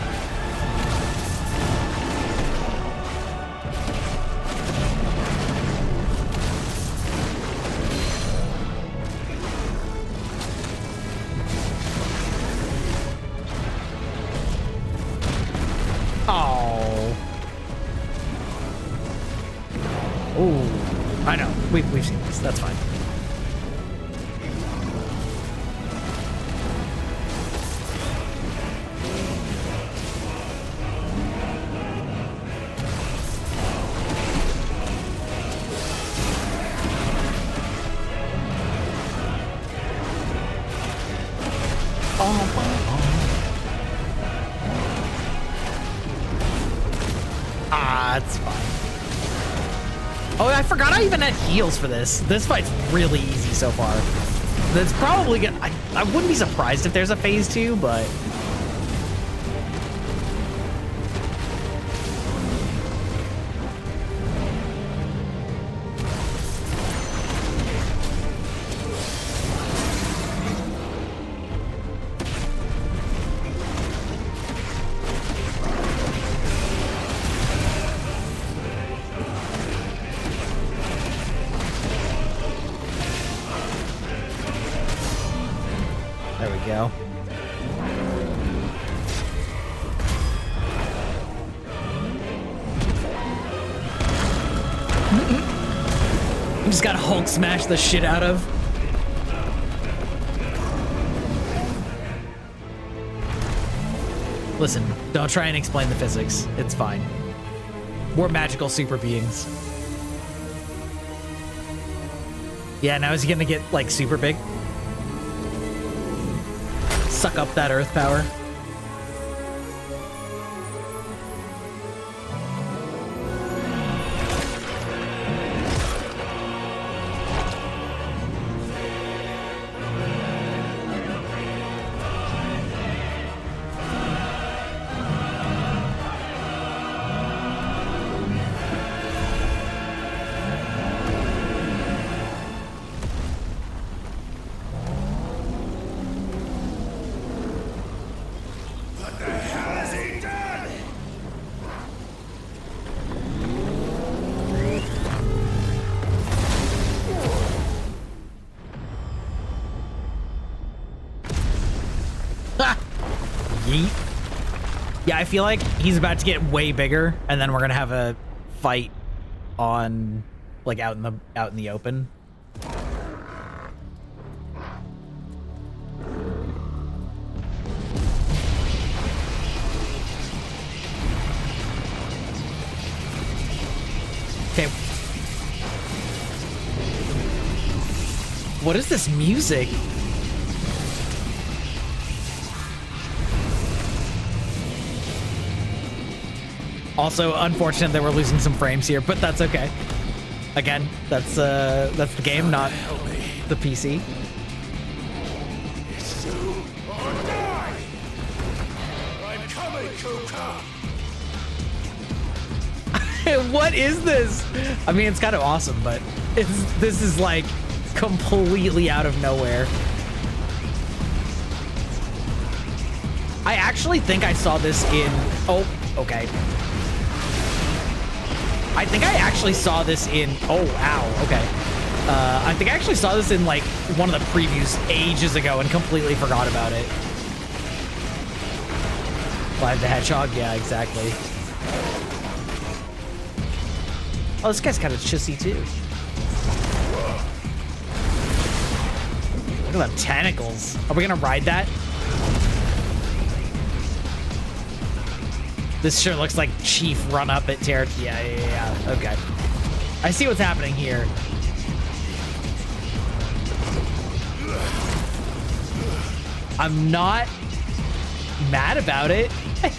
I know. We've seen this. That's fine. Ah, it's fine. Oh, I forgot I even had heals for this. This fight's really easy so far. That's probably gonna... I wouldn't be surprised if there's a phase 2, but... There we go. We just gotta Hulk smash the shit out of. Listen, don't try and explain the physics. It's fine. We're magical super beings. Yeah, now is he gonna get, like, super big? Suck up that earth power. Yeah, I feel like he's about to get way bigger, and then we're gonna have a fight on, like, out in the open. Okay. What is this music? Also, unfortunate that we're losing some frames here, but that's okay. Again, that's the game, not the PC. I'm coming, Kuka. What is this? I mean, it's kind of awesome, but this is like completely out of nowhere. I actually think I saw this in... Oh, okay. I think I actually saw this in... Oh, ow, okay. I think I actually saw this in, like, one of the previews ages ago and completely forgot about it. Live the Hedgehog? Yeah, exactly. Oh, this guy's kind of chissy, too. Look at them tentacles. Are we gonna ride that? This sure looks like Chief run up at Terra. Yeah. Okay. I see what's happening here. I'm not mad about it.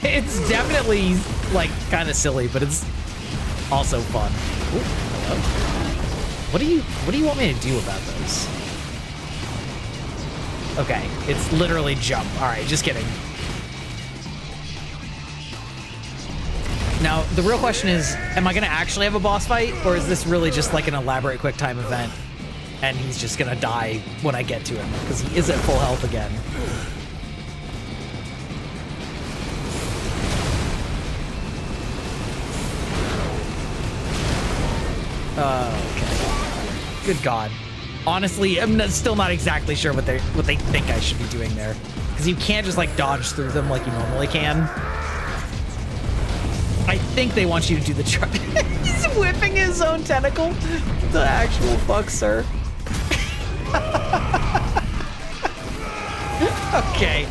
It's definitely, like, kind of silly, but it's also fun. Ooh, hello. What do you want me to do about those? Okay, it's literally jump. All right, just kidding. Now, the real question is, am I going to actually have a boss fight, or is this really just like an elaborate quick time event, and he's just going to die when I get to him, because he is at full health again. Okay. Good God. Honestly, I'm still not exactly sure what they think I should be doing there, because you can't just like dodge through them like you normally can. I think they want you to do the try. He's whipping his own tentacle. The actual fuck, sir. Okay.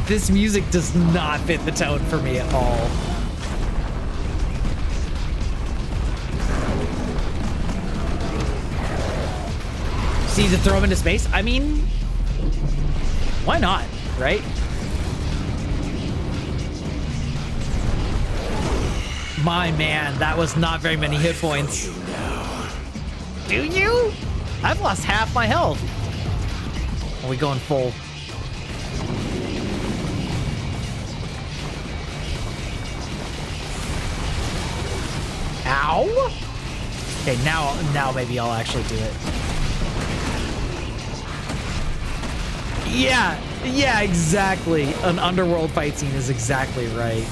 This music does not fit the tone for me at all. So you just throw him into space? I mean, why not, right? My man, that was not very many hit points. Do you? I've lost half my health. Are we going full? Ow! Okay, now maybe I'll actually do it. Yeah, exactly. An underworld fight scene is exactly right.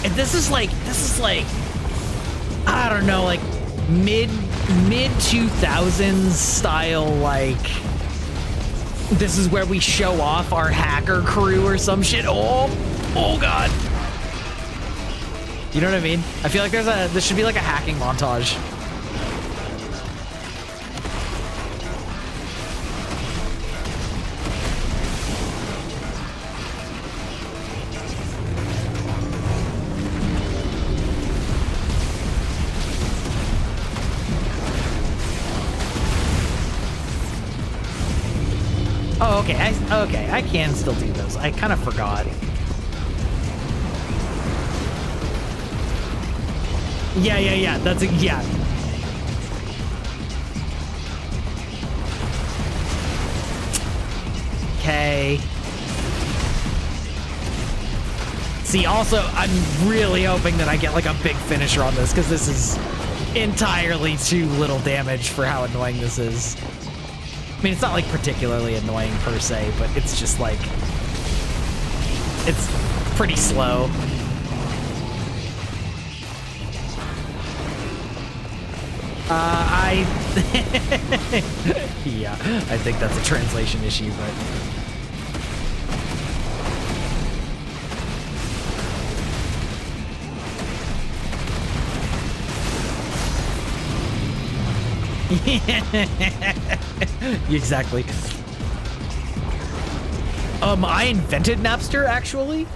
And this is like, I don't know, like mid 2000s style, like this is where we show off our hacker crew or some shit. Oh god. You know what I mean? I feel like there should be like a hacking montage. Oh, okay, I can still do those. I kind of forgot. Yeah, that's a, yeah. Okay. See, also, I'm really hoping that I get like a big finisher on this, because this is entirely too little damage for how annoying this is. I mean, it's not like particularly annoying per se, but it's just like, it's pretty slow. Yeah, I think that's a translation issue, but. Exactly. I invented Napster, actually.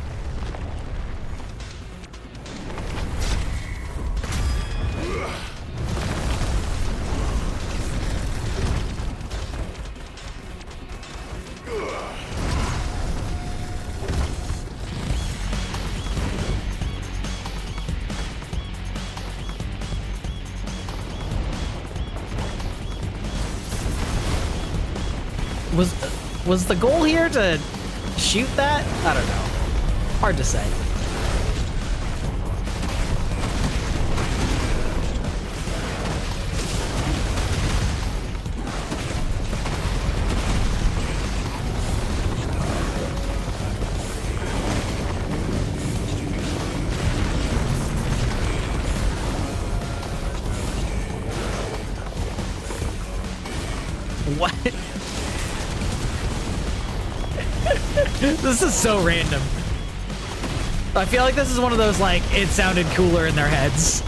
Was the goal here to shoot that? I don't know. Hard to say. What? This is so random. I feel like this is one of those, like, it sounded cooler in their heads.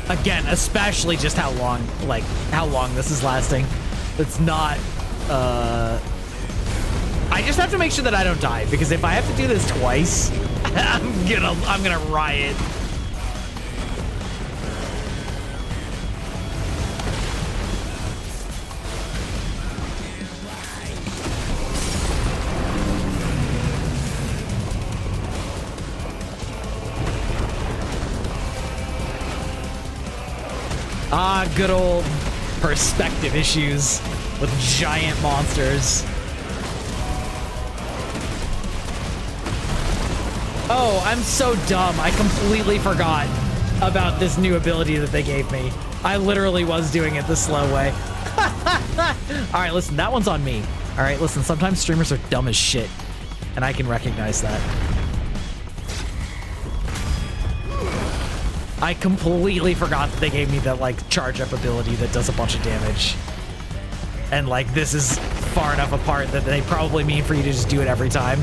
Again, especially just how long this is lasting. It's not, I just have to make sure that I don't die, because if I have to do this twice, I'm gonna riot. Ah, good old perspective issues with giant monsters. Oh, I'm so dumb. I completely forgot about this new ability that they gave me. I literally was doing it the slow way. All right, listen, that one's on me. All right, listen, sometimes streamers are dumb as shit, and I can recognize that. I completely forgot that they gave me that, like, charge up ability that does a bunch of damage. And, like, this is far enough apart that they probably mean for you to just do it every time.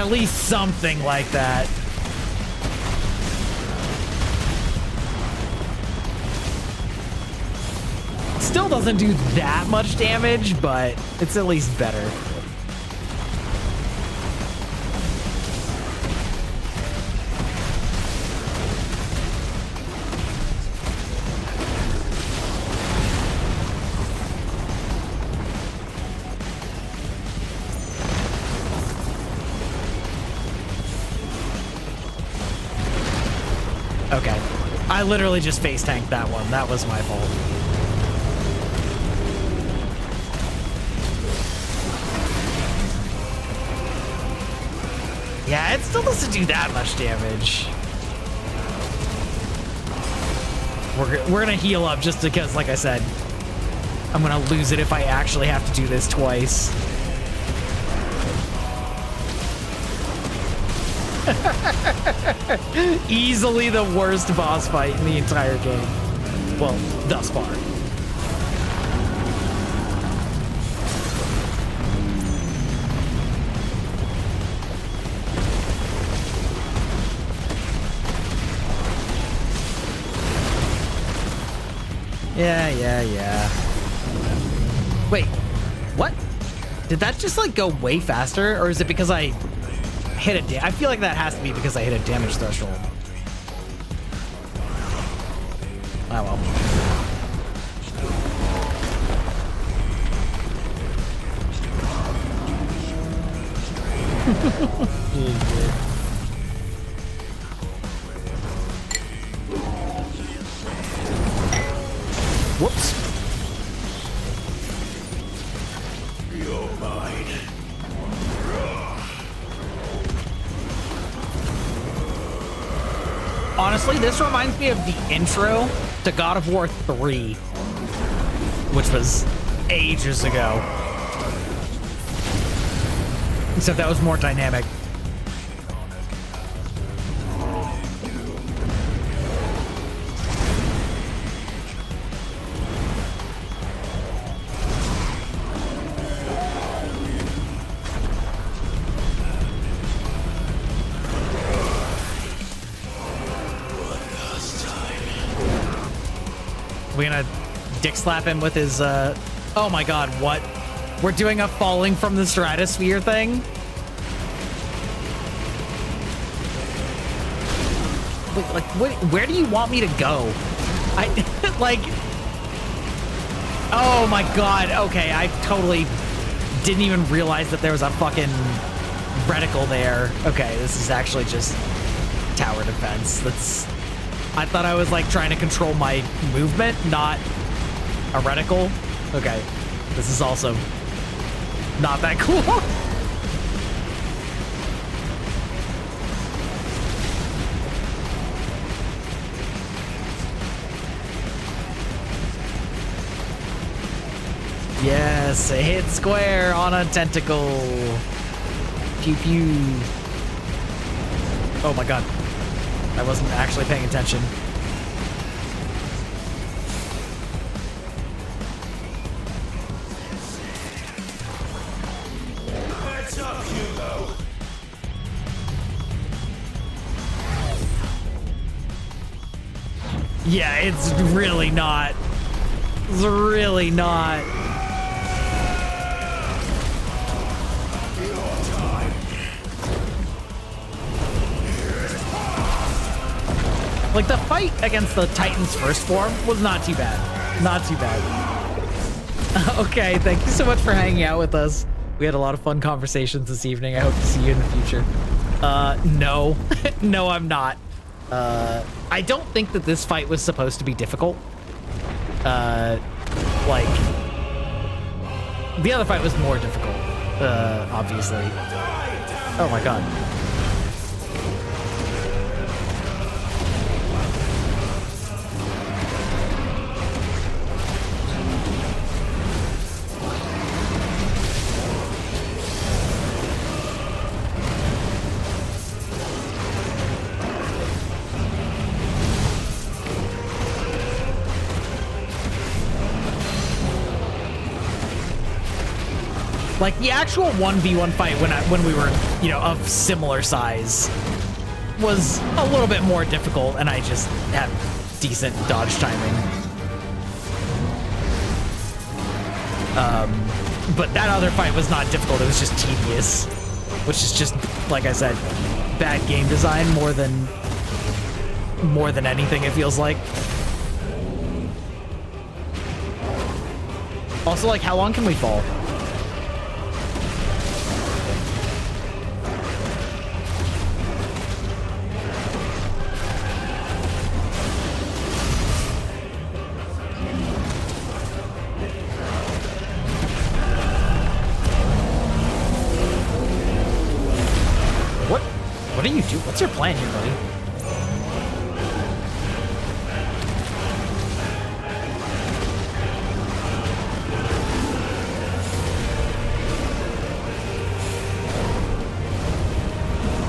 At least something like that. Still doesn't do that much damage, but it's at least better. Okay. I literally just face tanked that one. That was my fault. Yeah, it still doesn't do that much damage. We're gonna heal up just because, like I said, I'm gonna lose it if I actually have to do this twice. Easily the worst boss fight in the entire game. Well, thus far. Yeah. Wait, what? Did that just like go way faster, or is it because I hit a I feel like that has to be because I hit a damage threshold. Oh well. Whoops. You're mine. Honestly, this reminds me of the intro to God of War 3, which was ages ago. Except that was more dynamic. We're gonna dick slap him with his, oh my god, what? We're doing a falling from the stratosphere thing? Wait, like, where do you want me to go? Like, oh my god, okay, I totally didn't even realize that there was a fucking reticle there. Okay, this is actually just tower defense. I thought I was like trying to control my movement, not a reticle. Okay, this is also not that cool. Yes, a hit square on a tentacle. Pew pew. Oh my god. I wasn't actually paying attention. Heads up, Hugo. Yeah, it's really not. It's really not. Like, the fight against the Titan's first form was not too bad. Not too bad. Okay, thank you so much for hanging out with us. We had a lot of fun conversations this evening. I hope to see you in the future. No. No, I'm not. I don't think that this fight was supposed to be difficult. Like, the other fight was more difficult, obviously. Oh my god. Like the actual 1v1 fight when we were, you know, of similar size was a little bit more difficult, and I just had decent dodge timing. But that other fight was not difficult, it was just tedious, which is just, like I said, bad game design more than anything, it feels like. Also, like, how long can we fall? What do you do? What's your plan here, buddy?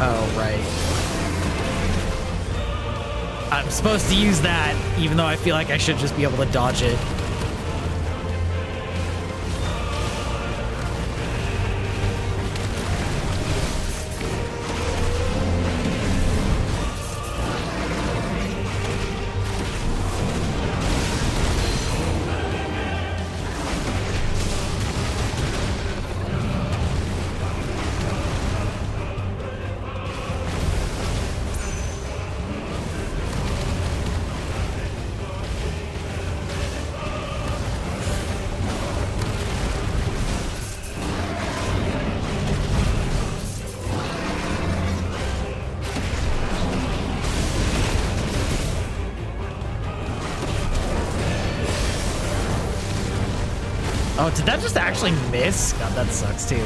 Oh, right. I'm supposed to use that, even though I feel like I should just be able to dodge it. Oh, did that just actually miss? God, that sucks too.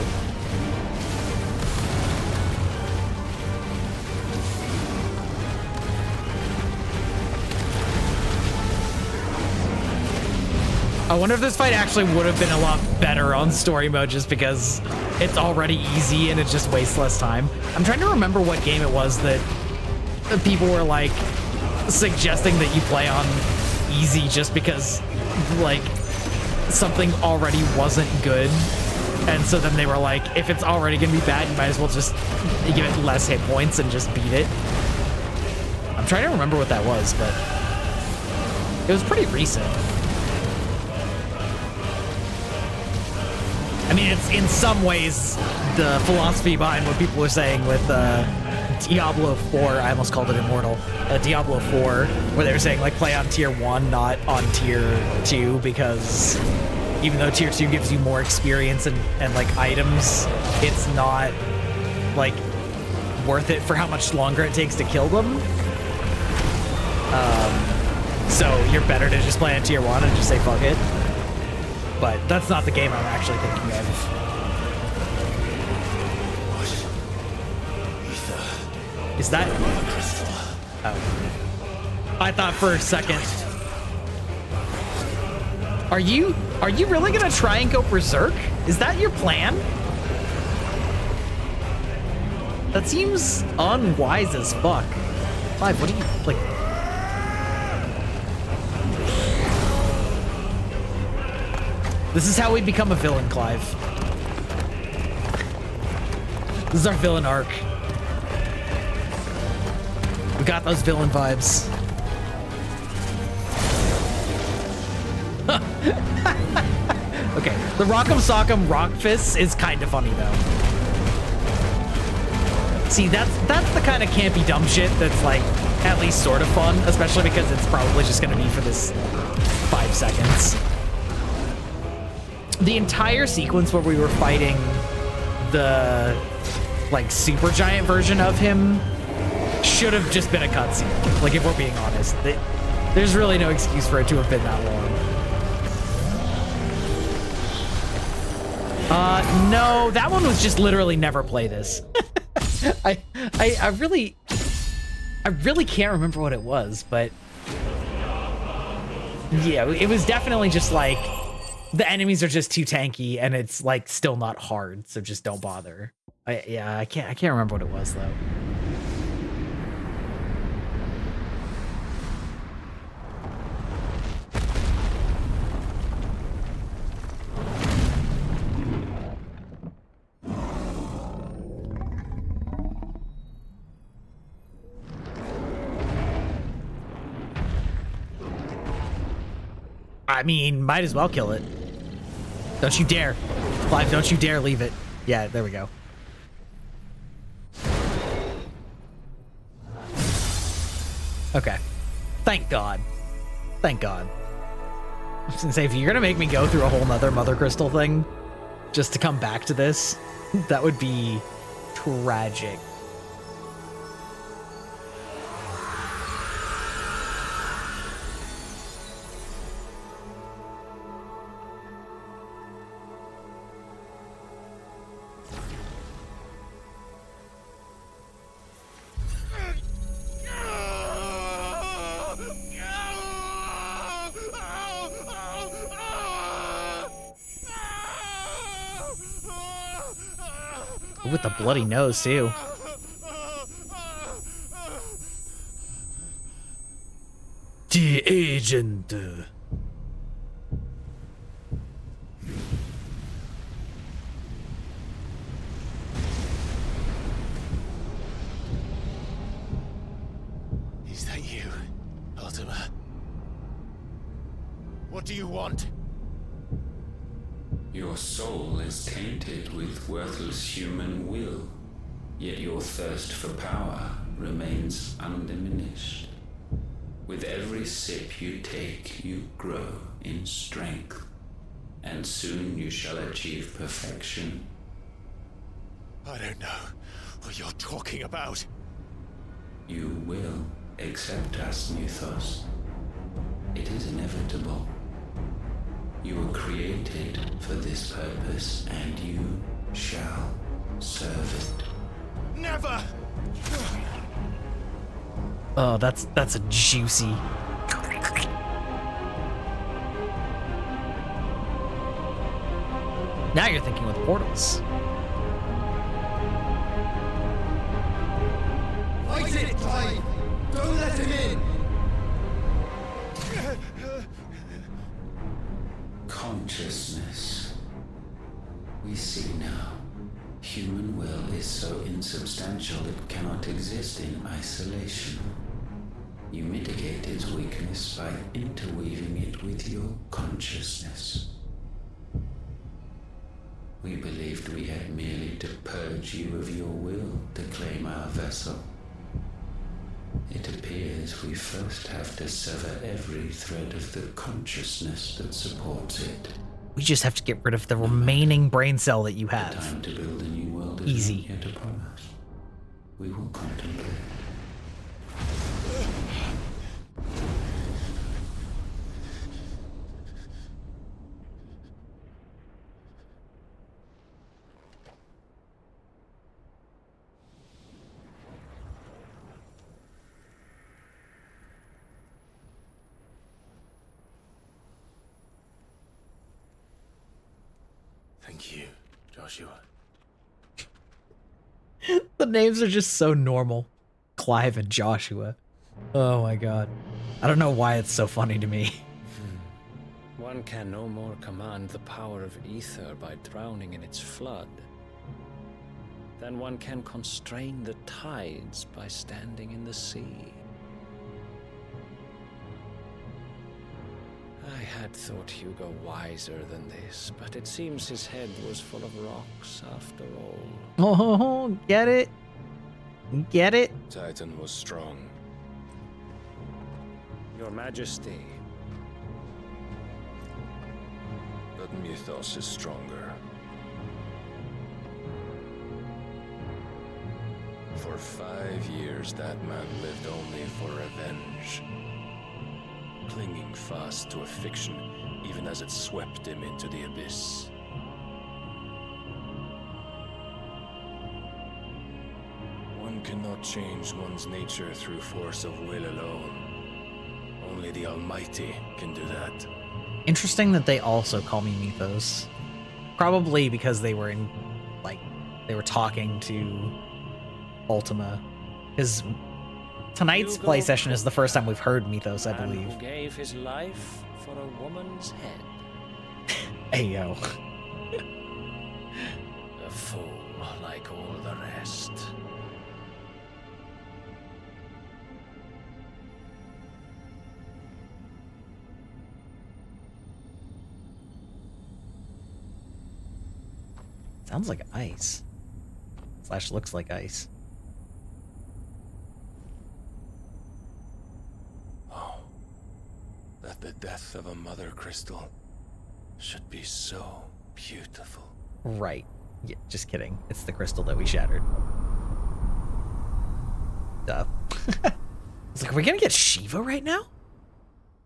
I wonder if this fight actually would have been a lot better on story mode just because it's already easy and it just wastes less time. I'm trying to remember what game it was that people were like suggesting that you play on easy just because like something already wasn't good, and so then they were like, if it's already gonna be bad, you might as well just give it less hit points and just beat it. I'm trying to remember what that was, but it was pretty recent. I mean, it's in some ways the philosophy behind what people were saying with Diablo 4, I almost called it Immortal, Diablo 4, where they were saying, like, play on tier 1, not on tier 2, because even though tier 2 gives you more experience and like, items, it's not, like, worth it for how much longer it takes to kill them. So you're better to just play on tier 1 and just say fuck it. But that's not the game I'm actually thinking of. Is that? Oh. I thought for a second. Are you really gonna try and go berserk? Is that your plan? That seems unwise as fuck. Clive, what do you like? This is how we become a villain, Clive. This is our villain arc. We got those villain vibes. Okay, the Rock'em Sock'em Rock Fists is kind of funny though. See, that's the kind of campy dumb shit that's like at least sort of fun, especially because it's probably just gonna be for this 5 seconds. The entire sequence where we were fighting the like super giant version of him should have just been a cutscene. Like, if we're being honest, there's really no excuse for it to have been that long. No, that one was just literally never play this. I really can't remember what it was, but yeah, it was definitely just like the enemies are just too tanky and it's like still not hard, so just don't bother. I can't remember what it was though. I mean, might as well kill it. Don't you dare. Clive, don't you dare leave it. Yeah, there we go. Okay. Thank God. Thank God. I was gonna say, if you're gonna make me go through a whole nother Mother Crystal thing just to come back to this, that would be tragic. With the bloody nose, too. The agent. Is that you, Ultima? What do you want? Your soul is tainted with worthless human will, yet your thirst for power remains undiminished. With every sip you take, you grow in strength, and soon you shall achieve perfection. I don't know what you're talking about. You will accept us, Mythos. It is inevitable. You were created for this purpose, and you shall serve it. Never! Oh, that's a juicy. Now you're thinking with portals. Fight it, Clive! Don't let him in! Consciousness. We see now. Human will is so insubstantial it cannot exist in isolation. You mitigate its weakness by interweaving it with your consciousness. We believed we had merely to purge you of your will to claim our vessel. It appears we first have to sever every thread of the consciousness that supports it. We just have to get rid of the remaining brain cell that you have. The time to build a new world is easy. not yet upon us. We will contemplate. Thank you, Joshua. The names are just so normal. Clive and Joshua. Oh my god. I don't know why it's so funny to me. One can no more command the power of ether by drowning in its flood than one can constrain the tides by standing in the sea. I had thought Hugo wiser than this, but it seems his head was full of rocks after all. Oh, get it? Get it? Titan was strong. Your Majesty. But Mythos is stronger. For 5 years, that man lived only for revenge. Clinging fast to a fiction, even as it swept him into the abyss. One cannot change one's nature through force of will alone. Only the Almighty can do that. Interesting that they also call me Mythos. Probably because they were in, like, they were talking to Ultima. Because tonight's play session is the first time we've heard Mythos, I believe. Who gave his life for a woman's head. Ayo. A fool like all the rest. Sounds like ice. Slash looks like ice. Oh, that the death of a mother crystal should be so beautiful. Right. Yeah, just kidding. It's the crystal that we shattered. Duh. It's like, are we gonna get Shiva right now?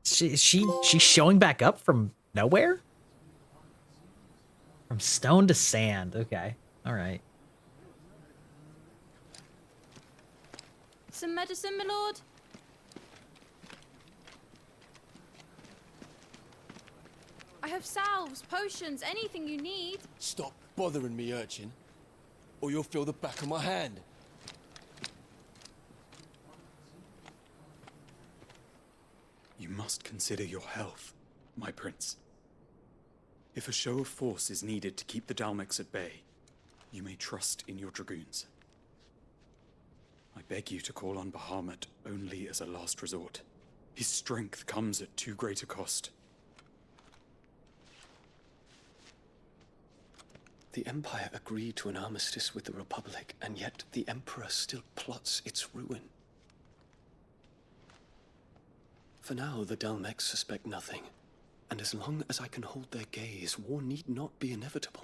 She's showing back up from nowhere? From stone to sand. Okay. All right. Some medicine, my lord? I have salves, potions, anything you need. Stop bothering me, urchin, or you'll feel the back of my hand. You must consider your health, my prince. If a show of force is needed to keep the Dalmex at bay, you may trust in your dragoons. I beg you to call on Bahamut only as a last resort. His strength comes at too great a cost. The Empire agreed to an armistice with the Republic, and yet the Emperor still plots its ruin. For now, the Dalmex suspect nothing, and as long as I can hold their gaze, war need not be inevitable.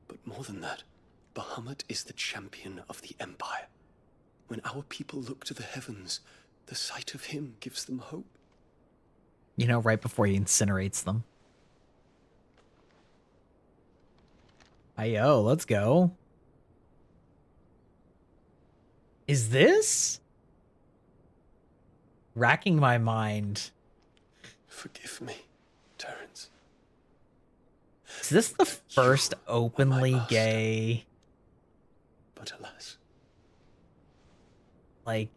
But more than that, Bahamut is the champion of the Empire. When our people look to the heavens, the sight of him gives them hope. You know, right before he incinerates them. Ayo, let's go. Is this? Racking my mind. Forgive me, Terence. Is this the first openly gay, but alas, I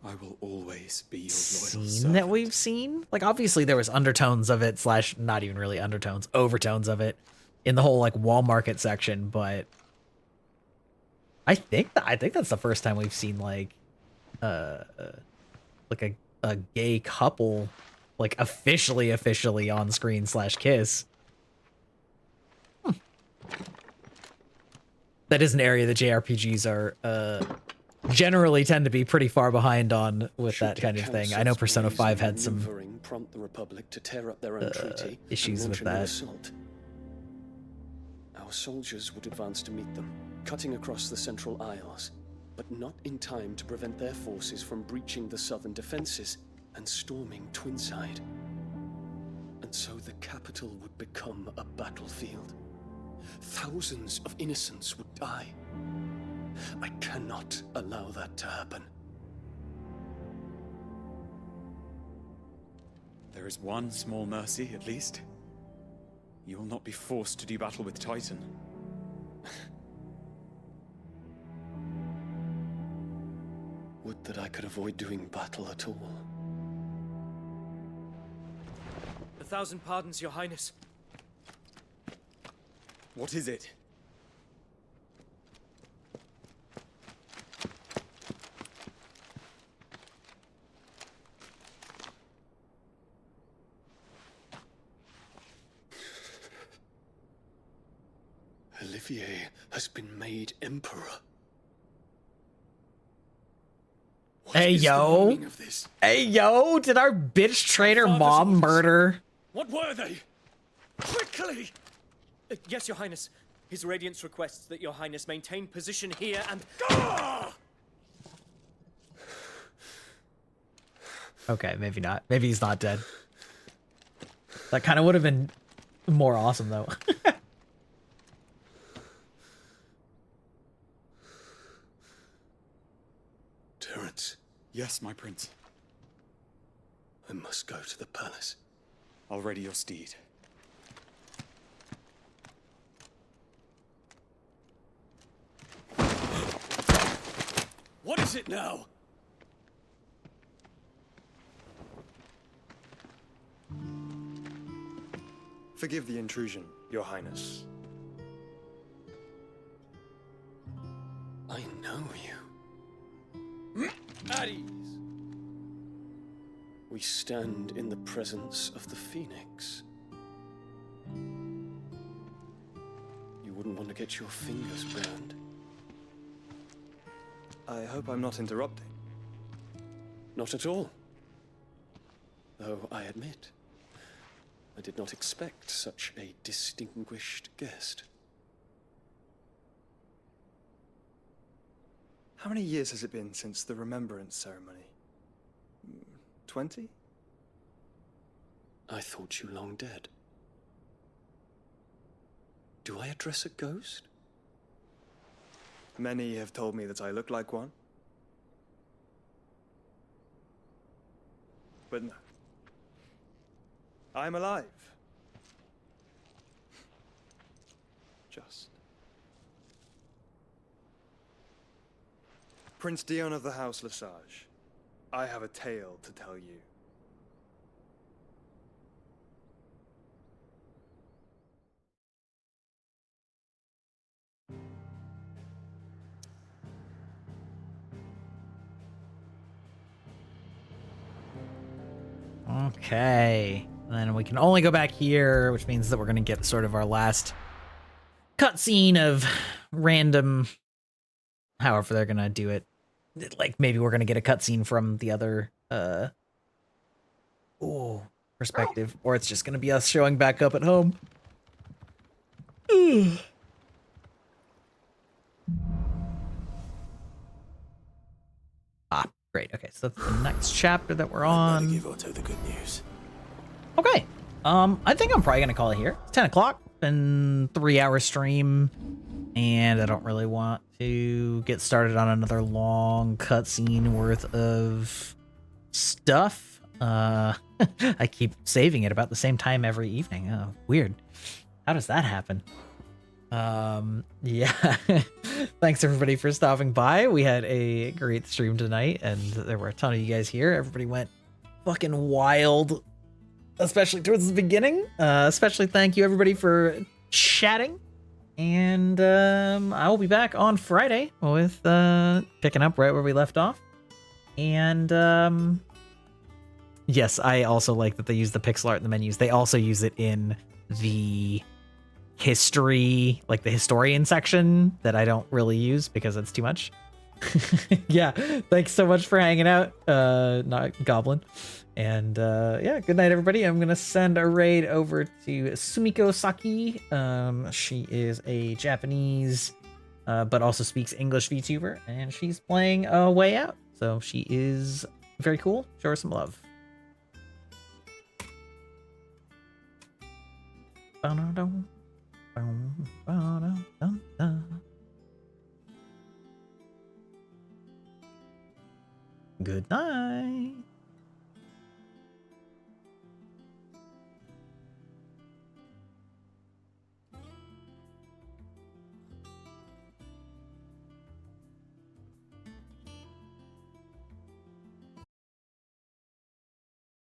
will always be your loyal scene servant. that we've seen? Like, obviously there was undertones of it, slash not even really undertones, overtones of it in the whole like wall market section, but I think that's the first time we've seen like a gay couple like officially on screen slash kiss. That is an area that JRPGs are generally tend to be pretty far behind on with that kind of thing. I know Persona 5 had some prompt the Republic to tear up their own treaty issues and with launch a new that. assault. Our soldiers would advance to meet them, cutting across the Central Isles, but not in time to prevent their forces from breaching the southern defenses and storming Twinside. And so the capital would become a battlefield. Thousands of innocents would die. I cannot allow that to happen. There is one small mercy, at least. You will not be forced to do battle with Titan. Would that I could avoid doing battle at all. 1,000 pardons, Your Highness. What is it? Olivier has been made Emperor. Hey yo, hey yo, did our bitch trader mom murder? What were they? Quickly! Yes, Your Highness. His Radiance requests that Your Highness maintain position here and... Okay, maybe not. Maybe he's not dead. That kind of would have been more awesome, though. Terence. Yes, my prince. I must go to the palace. I'll ready your steed. What is it now? Forgive the intrusion, Your Highness. I know you. At ease. We stand in the presence of the Phoenix. You wouldn't want to get your fingers burned. I hope I'm not interrupting. Not at all. Though I admit, I did not expect such a distinguished guest. How many years has it been since the Remembrance ceremony? 20? I thought you long dead. Do I address a ghost? Many have told me that I look like one. But no. I'm alive. Just. Prince Dion of the House Lesage, I have a tale to tell you. Okay. Then we can only go back here, which means that we're going to get sort of our last cutscene of random, however they're going to do it. Like, maybe we're going to get a cutscene from the other perspective, or it's just going to be us showing back up at home. Great. Okay, so that's the next chapter that we're on. Give Otto the good news. Okay. I think I'm probably gonna call it here. It's 10 o'clock and 3-hour stream, and I don't really want to get started on another long cutscene worth of stuff. I keep saving it about the same time every evening. Oh, weird. How does that happen? Yeah. Thanks everybody for stopping by. We had a great stream tonight, and there were a ton of you guys here. Everybody went fucking wild, especially towards the beginning. Especially thank you everybody for chatting. And I will be back on Friday with picking up right where we left off. And yes, I also like that they use the pixel art in the menus. They also use it in the history, like the historian section that I don't really use because it's too much. Yeah, thanks so much for hanging out, not Goblin. And yeah, good night everybody. I'm gonna send a raid over to Sumiko Saki. She is a Japanese but also speaks English VTuber, and she's playing A Way Out, so she is very cool. Show her some love. Good night.